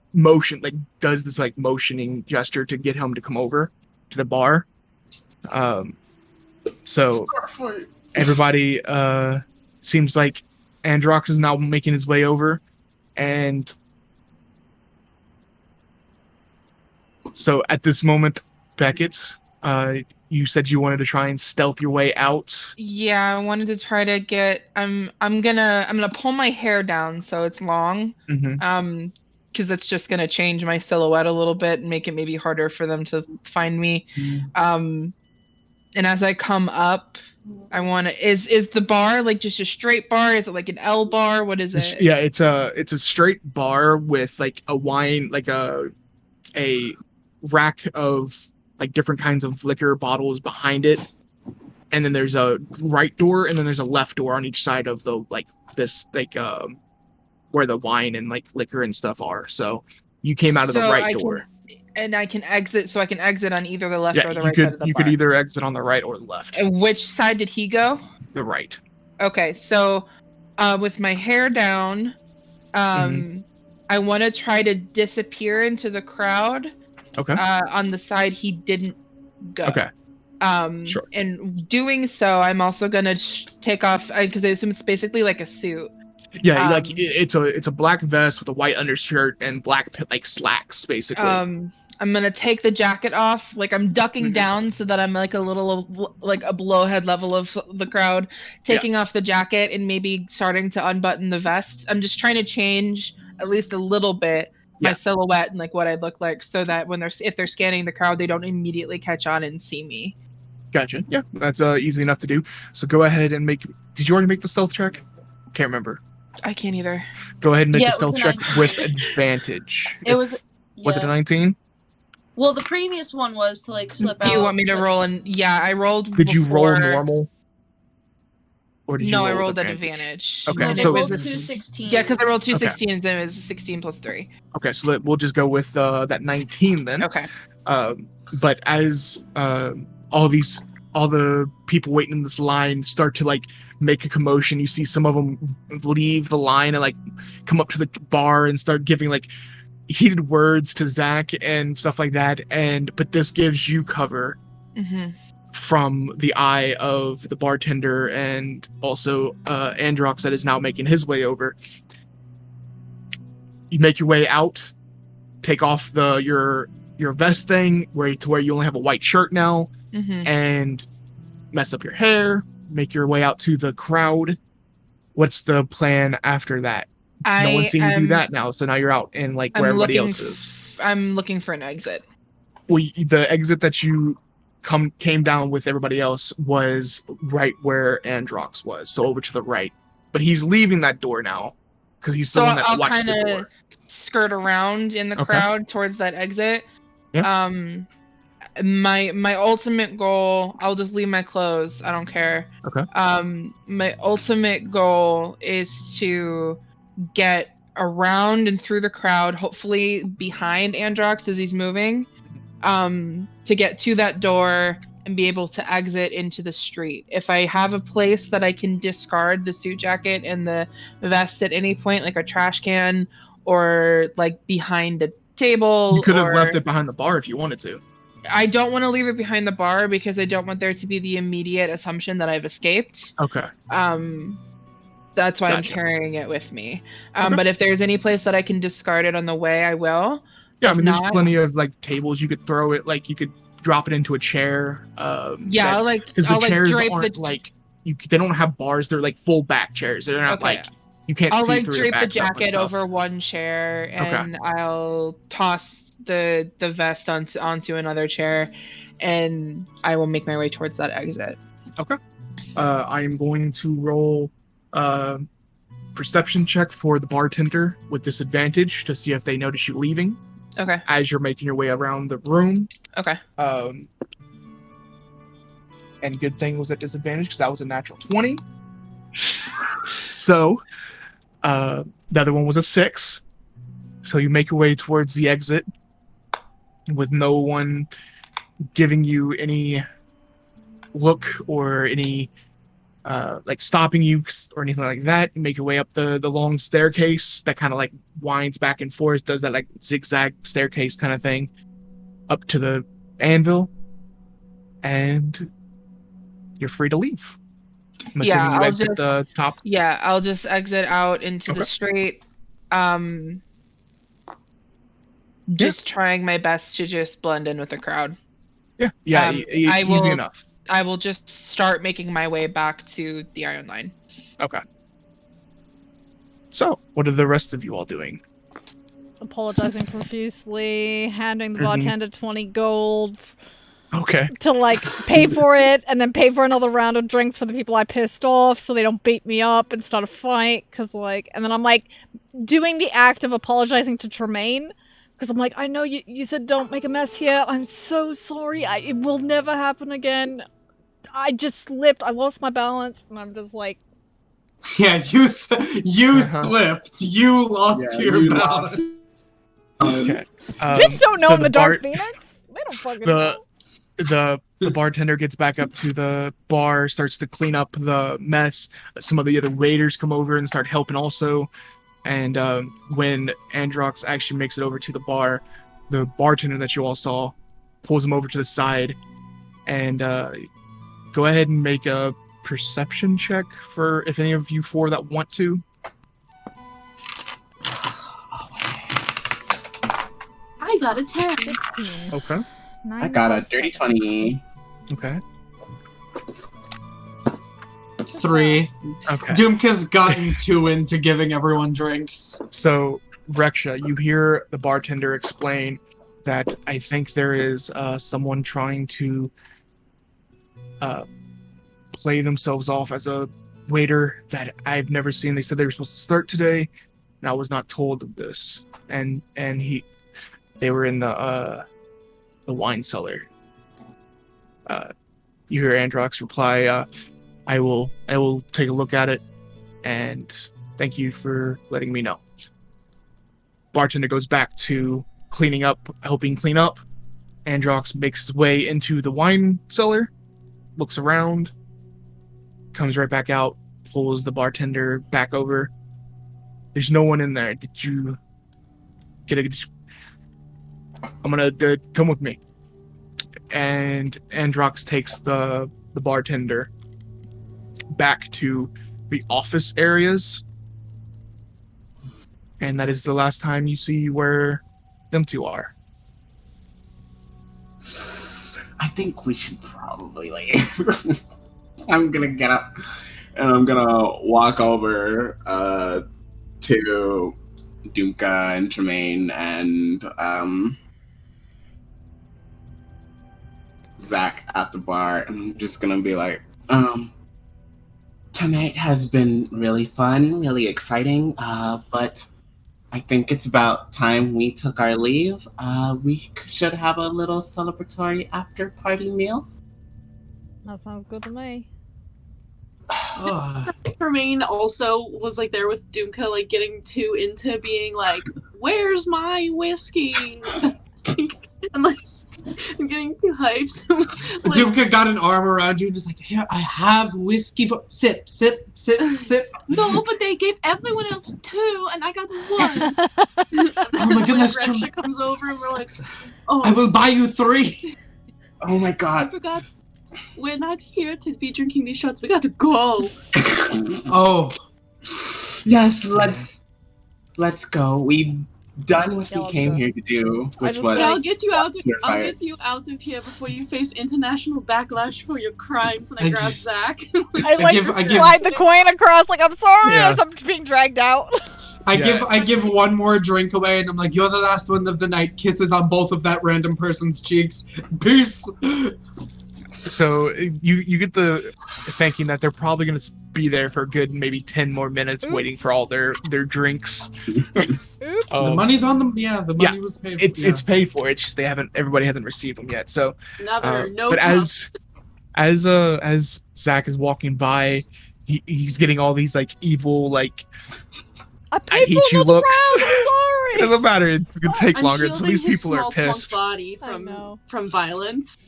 does this like motioning gesture to get him to come over to the bar. So everybody seems like Androx is now making his way over, and so at this moment, Beckett, you said you wanted to try and stealth your way out. Yeah, I wanted to try to get. I'm gonna pull my hair down so it's long. Mm-hmm. Because it's just gonna change my silhouette a little bit and make it maybe harder for them to find me. And as I come up, I want to. Is the bar like just a straight bar? Is it like an L bar? What is it? Yeah, it's a straight bar with like a wine, like a rack of like different kinds of liquor bottles behind it, and then there's a right door and then there's a left door on each side of the like this like where the wine and like liquor and stuff are. So you came out of the right door. And I can exit, so I can exit on either the left or the right could, side of the you bar. could either exit on the right or the left. And which side did he go? The right. Okay, so with my hair down, I want to try to disappear into the crowd. Okay. On the side he didn't go. Okay. Sure. And doing so, I'm also gonna take off because I assume it's basically like a suit. Yeah, like it's a black vest with a white undershirt and black like slacks, basically. I'm gonna take the jacket off, like I'm ducking down so that I'm like a little like a below head level of the crowd, taking off the jacket and maybe starting to unbutton the vest. I'm just trying to change at least a little bit my silhouette and like what I look like, so that when if they're scanning the crowd, they don't immediately catch on and see me. Gotcha. Yeah, that's easy enough to do. So go ahead and make. Did you already make the stealth check? Can't remember. I can't either. Go ahead and make Yeah, the stealth it was check an with advantage. It was Was it a Yeah. 19? Well, the previous one was to like slip out. Do you want me to but- roll? Yeah, I rolled. Did you roll before- normal? Or did you No, roll I with rolled at advantage? advantage. Okay, No, and they it rolled was 216s. Yeah, because I rolled two Okay. 16s and it was 16 plus 3. Okay, so we'll just go with that 19 then. Okay. But as all the people waiting in this line start to like make a commotion, you see some of them leave the line and like come up to the bar and start giving like heated words to Zach and stuff like that. But this gives you cover Mm-hmm. from the eye of the bartender and also Androx that is now making his way over. You make your way out, take off your vest thing to where you only have a white shirt now, Mm-hmm. and mess up your hair, make your way out to the crowd. What's the plan after that? No one's seen you do that now, so now you're out in like where everybody else is. I'm looking for an exit. Well, the exit that you came down with everybody else was right where Androx was, so over to the right. But he's leaving that door now because he's the So one that I'll watched the kind door. of skirt around in the Okay. crowd towards that exit. Yeah. My ultimate goal, I'll just leave my clothes. I don't care. Okay. My ultimate goal is to get around and through the crowd, hopefully behind Androx as he's moving, to get to that door and be able to exit into the street. If I have a place that I can discard the suit jacket and the vest at any point, like a trash can or like behind a table. You could have or... left it behind the bar if you wanted to. I don't want to leave it behind the bar because I don't want there to be the immediate assumption that I've escaped. Okay. That's why I'm Gotcha. carrying it with me. Okay. But if there's any place that I can discard it on the way, I will. Yeah, I If mean, there's not- plenty of like tables you could throw it. Like you could drop it into a chair. Yeah, I'll like because the I'll like chairs drape aren't the like they don't have bars. They're like full back chairs. They're not Okay. like you can't I'll see like through drape the backs up and jacket stuff. over one chair and I'll toss the vest onto another chair, and I will make my way towards that exit. I am going to roll perception check for the bartender with disadvantage to see if they notice you leaving Okay. as you're making your way around the room. Okay. And good thing was at disadvantage because that was a natural 20. So the other one was a 6. So you make your way towards the exit with no one giving you any look or any like stopping you or anything like that. You make your way up the long staircase that kind of like winds back and forth, does that like zigzag staircase kind of thing up to the anvil, and you're free to leave. I'm Yeah, assuming you I'll exit the top. Yeah, I'll just exit out into Okay. the street. Just trying my best to just blend in with the crowd. Yeah, I easy will- enough. I will just start making my way back to the Iron Line. Okay. So, what are the rest of you all doing? Apologizing profusely, handing the Mhm. bartender 20 gold Okay. to like pay for it, and then pay for another round of drinks for the people I pissed off so they don't beat me up and start a fight. Cause like, and then I'm like doing the act of apologizing to Tremayne. Because I'm like, I know you said don't make a mess here. I'm so sorry. It will never happen again. I just slipped. I lost my balance. And I'm just like... Yeah, you slipped. You lost Yeah, your you balance. Okay. Bitch don't know so in the Dark Phoenix. They don't fucking know. The bartender gets back up to the bar, starts to clean up the mess. Some of the other waiters come over and start helping also. And when Androx actually makes it over to the bar, the bartender that you all saw pulls him over to the side and go ahead and make a perception check for if any of you four that want to. I got a 10. 16. Okay. I got a dirty 20. Okay. 3. Okay. Dumka's gotten too into giving everyone drinks. So, Reksha, you hear the bartender explain that I think there is someone trying to play themselves off as a waiter that I've never seen. They said they were supposed to start today, and I was not told of this. And they they were in the wine cellar. You hear Androx reply, I will take a look at it, and thank you for letting me know. Bartender goes back to helping clean up. Androx makes his way into the wine cellar, looks around, comes right back out, pulls the bartender back over. There's no one in there. Did you get I'm gonna come with me. And Androx takes the bartender back to the office areas. And that is the last time you see where them two are. I think we should probably leave. I'm gonna get up and I'm gonna walk over to Dumka and Tremayne and Zach at the bar, and I'm just gonna be like, tonight has been really fun, really exciting, but I think it's about time we took our leave. We should have a little celebratory after party meal. That sounds good to me. Tremayne also was like there with Dumka, like getting too into being like, "Where's my whiskey?" and like I'm getting too hyped. Like, Dumka got an arm around you and is like, "Here, I have whiskey for sip, sip, sip, sip." no, but they gave everyone else 2, and I got 1. Oh my goodness, Reksha comes over and we're like, "Oh, I will buy you 3. Oh my I god. forgot. We're not here to be drinking these shots. We got to go." Oh. Yes, let's go. We've done what we came here to do, which was I'll get you out. You're I'll fired. get you out of here before you face international backlash for your crimes. And I grab Zach. I like give- I give- slide the coin across like I'm sorry Yeah. as I'm being dragged out. I give one more drink away and I'm like, "You're the last one of the night." Kisses on both of that random person's cheeks. Peace. So you get the thinking that they're probably going to be there for a good maybe 10 more minutes waiting for all their drinks. Oops. The money's on them. Yeah, the money was paid. It's paid for. It's just everybody hasn't received them yet. So Another no. but as Zach is walking by, he's getting all these like evil like I I hate paid for you another looks. round, I'm It sorry. doesn't matter. It's gonna take I'm longer. Some of these shielding his people are small, plump pissed. body I know. from violence.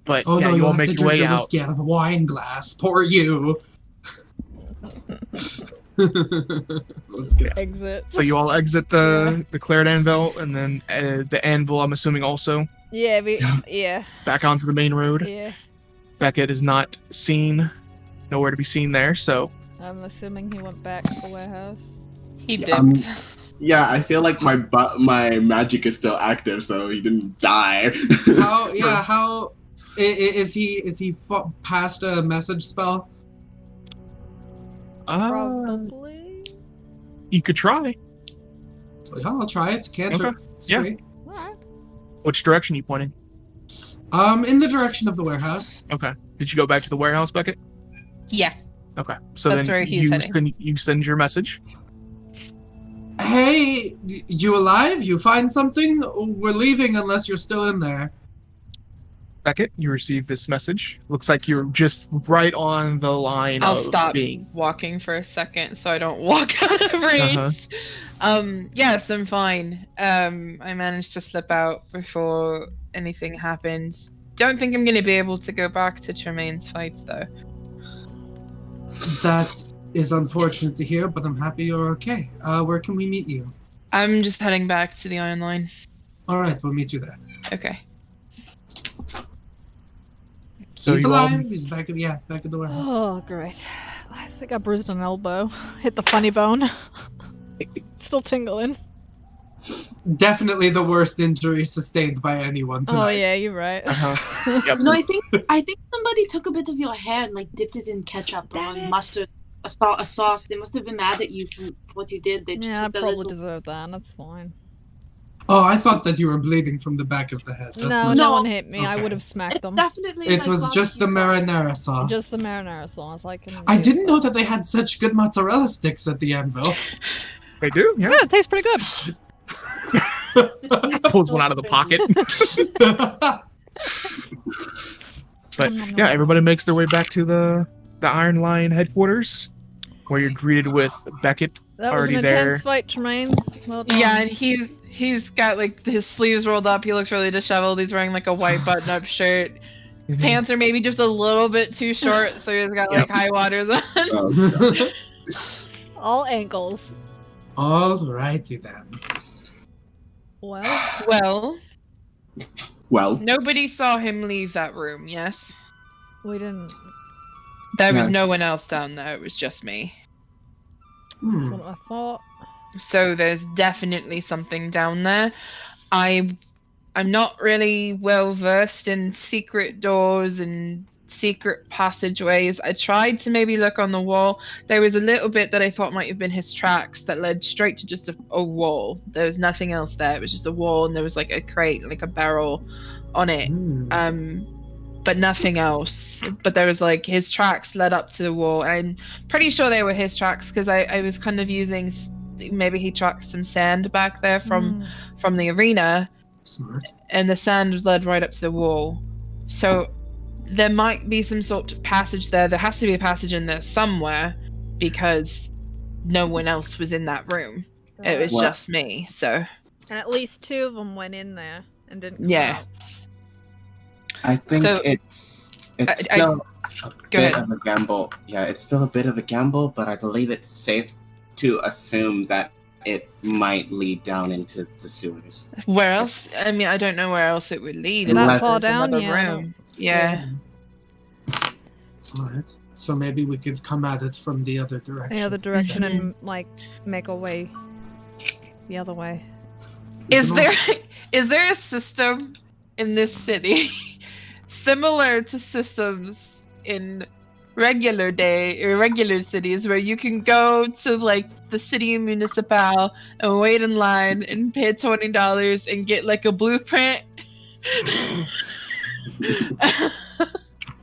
But Oh yeah, no, you all have make to your drink way your out. whiskey out of a wine glass. Poor you. Let's get out. Exit. So you all exit the Claret Anvil, and then the Anvil, I'm assuming, also Yeah, yeah. back onto the main road. Yeah. Beckett is not seen, nowhere to be seen there. So I'm assuming he went back to the warehouse. He dipped. Yeah, yeah, I feel like my magic is still active, so he didn't die. How is he past a message spell? Probably. You could try. Yeah, I'll try it. It's a cantrip. Okay. It's Yeah. great. Alright. Which direction are you pointing? In the direction of the warehouse. Okay. Did you go back to the warehouse, Beckett? Yeah. Okay. So That's then where he's heading. you send your message. Hey, you alive? You find something? We're leaving unless you're still in there. Beckett, you receive this message. Looks like you're just right on the line I'll of stop being. walking for a second so I don't walk out of range. Yes, I'm fine. I managed to slip out before anything happened. Don't think I'm going to be able to go back to Tremayne's fight, though. That is unfortunate to hear, but I'm happy you're okay. Where can we meet you? I'm just heading back to the Iron Line. All right, we'll meet you there. Okay. So He's you all, alive. He's back at the warehouse. Oh, great. I think I bruised an elbow. Hit the funny bone. Still tingling. Definitely the worst injury sustained by anyone tonight. Oh yeah, you're right. Yep. No, I think somebody took a bit of your hair and like dipped it in ketchup Damn or it. mustard, a sauce. They must have been mad at you for what you did. They just Yeah, I took a probably little. deserve that. That's fine. Oh, I thought that you were bleeding from the back of the head. That's No, not- no No. one hit me. I Okay. would have smacked It's them. definitely. It like was just the barbecue sauce. marinara sauce. Just the marinara sauce. I didn't know that they had such good mozzarella sticks at the Anvil. They do, yeah. Yeah, it tastes pretty good. Pulls one out of the pocket. But yeah, everybody makes their way back to the Iron Lion headquarters, where you're greeted with Beckett That was already an there. intense fight, Tremayne. Well done. Yeah, and he's got like his sleeves rolled up. He looks really disheveled. He's wearing like a white button-up shirt. Pants are maybe just a little bit too short, so he's got like high waters on. Oh, All ankles. Alrighty then. Well, well, Nobody saw him leave that room, yes? we didn't. There was Yeah. no one else down there, it was just me. Hmm. That's what I thought. So there's definitely something down there. I'm not really well versed in secret doors and secret passageways. I tried to maybe look on the wall. There was a little bit that I thought might have been his tracks that led straight to just a wall. There was nothing else there. It was just a wall, and there was like a crate, like a barrel on it. Hmm. But nothing else. But there was like his tracks led up to the wall. I'm pretty sure they were his tracks because I was kind of using, maybe he tracked some sand back there from the arena, Smart. and the sand led right up to the wall. So there might be some sort of passage there. There has to be a passage in there somewhere because no one else was in that room. It was Well- just me. So And at least 2 of them went in there and didn't come Yeah. out. I think So- it's I- still a Go bit ahead. of a gamble. Yeah, it's still a bit of a gamble, but I believe it's safe to assume that it might lead down into the sewers. where else? I mean, I don't know where else it would lead. That unless far there's down? another Yeah, I room. Yeah. Alright. So maybe we could come at it from the other direction. The other direction and like make our way the other way. We Is can there also- is there a system in this city similar to systems in regular cities where you can go to like the city municipal and wait in line and pay $20 and get like a blueprint?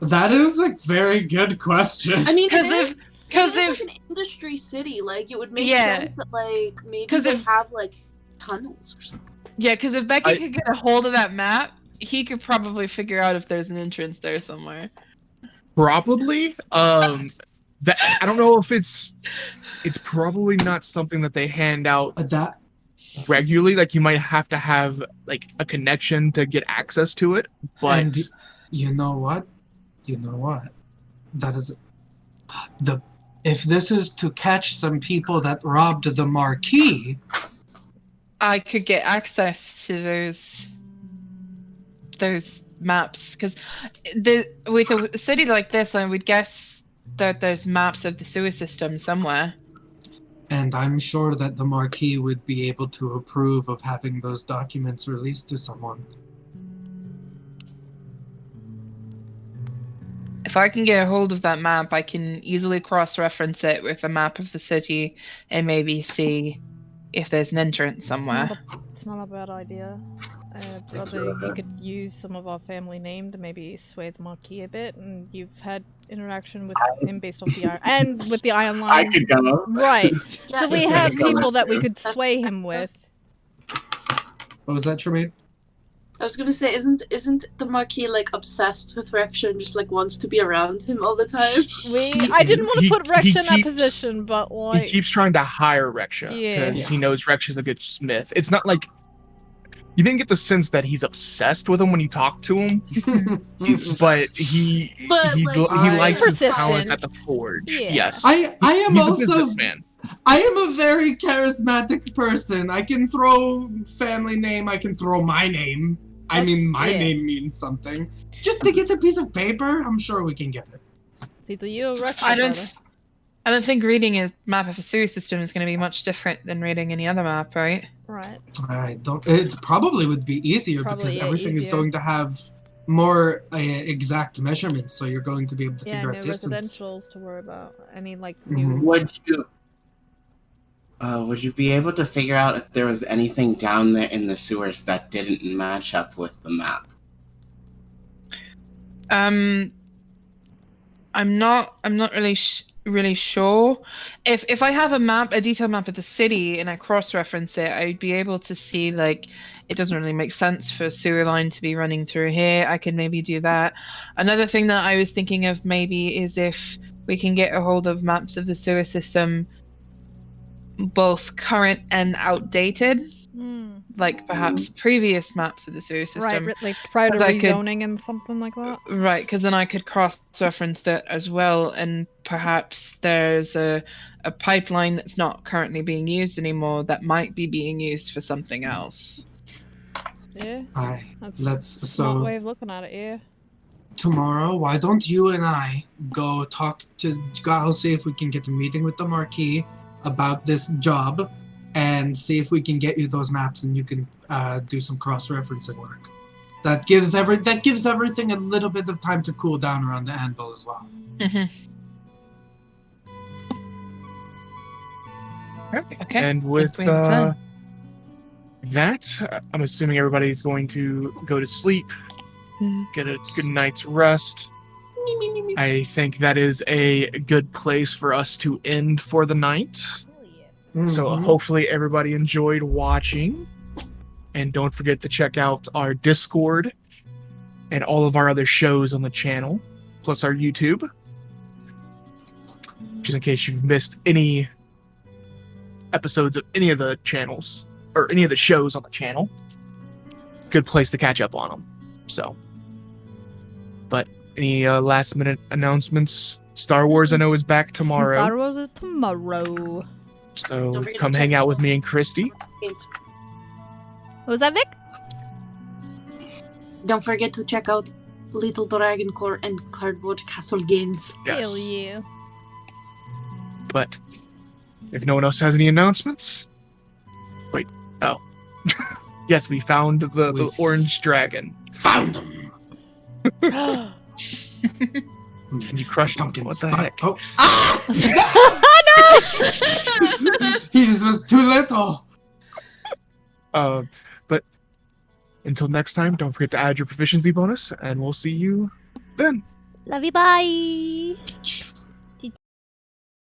That is a very good question. I mean, it 'Cause is. Because it is if like an industry city, like it would make Yeah. sense that like maybe 'Cause they if- have like tunnels or something. if Beckett could get a hold of that map, he could probably figure out if there's an entrance there somewhere. Probably. That I don't know if it's probably not something that they hand out That regularly. Like you might have to have like a connection to get access to it. But and you know what? That is if this is to catch some people that robbed the marquee, I could get access to those maps because with a city like this, I would guess that there's maps of the sewer system somewhere. and I'm sure that the marquee would be able to approve of having those documents released to someone. If I can get a hold of that map, I can easily cross-reference it with a map of the city and maybe see if there's an entrance somewhere. It's not a bad idea. Brother, you could use some of our family name to maybe sway the Marquis a bit, and you've had interaction with him based off the Iron and with the Iron I Line. could go. Right. Yeah, So we it's have really people that we good. could sway him with. What was that, Tremayne? I was gonna say, isn't the Marquis like obsessed with Reksha and just like wants to be around him all the time? I didn't want to He- put he Reksha in that keeps- position, but like he keeps trying to hire Reksha Yeah. because he knows Reksha's a good smith. It's not like you didn't get the sense that he's obsessed with him when you talk to him, but he But, he, like, he likes his Persistent. talents at the forge. Yeah. Yes, I am he's a also businessman. I am a very charismatic person. I can throw family name, I can throw my name. I mean my Yeah. name means something. Just to get a piece of paper, I'm sure we can get it. it's either you or Reksha, I don't. brother. I don't think reading a map of a sewer system is going to be much different than reading any other map, right? Right. I don't. It probably would be easier Probably, because yeah, everything is easier. going to have more exact measurements, so you're going to be able to Yeah, figure no out distance. residentials to worry about. Any like Mhm. new. Would you be able to figure out if there was anything down there in the sewers that didn't match up with the map? I'm not really. really sure. If I have a map, a detailed map of the city, and I cross-reference it, I'd be able to see like it doesn't really make sense for a sewer line to be running through here. I could maybe do that. Another thing that I was thinking of maybe is if we can get a hold of maps of the sewer system, both current and outdated, like perhaps previous maps of the sewer system. Right, like prior to 'Cause I could- rezoning and something like that. Right, because then I could cross-reference that as well, and perhaps there's a pipeline that's not currently being used anymore that might be being used for something else. Yeah, that's Let's a smart so way of looking at it. Yeah. tomorrow. Why don't you and I go talk to? I'll see if we can get a meeting with the Marquis about this job, and see if we can get you those maps, and you can do some cross-referencing work. That gives everything a little bit of time to cool down around the anvil as well. Perfect. Okay, And with we have a plan. that, I'm assuming everybody's going to go to sleep, Mhm. get a good night's rest. I think that is a good place for us to end for the night. So Mhm. hopefully everybody enjoyed watching. And don't forget to check out our Discord and all of our other shows on the channel, plus our YouTube. Just in case you've missed any episodes of any of the channels, or any of the shows on the channel. Good place to catch up on them. So, but any last minute announcements? Star Wars I know is back tomorrow. Star Wars is tomorrow. So Don't forget to come check hang out out with me and Kristy. Games. What was that, Vic? Don't forget to check out Little Dragon Core and Cardboard Castle games. Hell Yes. yeah. But if no one else has any announcements, wait. Oh, yes, we found the orange dragon. Found them. You crushed him. Pumpkin What the spice. heck? Oh. Ah! He just was too little. But until next time, don't forget to add your proficiency bonus, and we'll see you then. Love you, bye.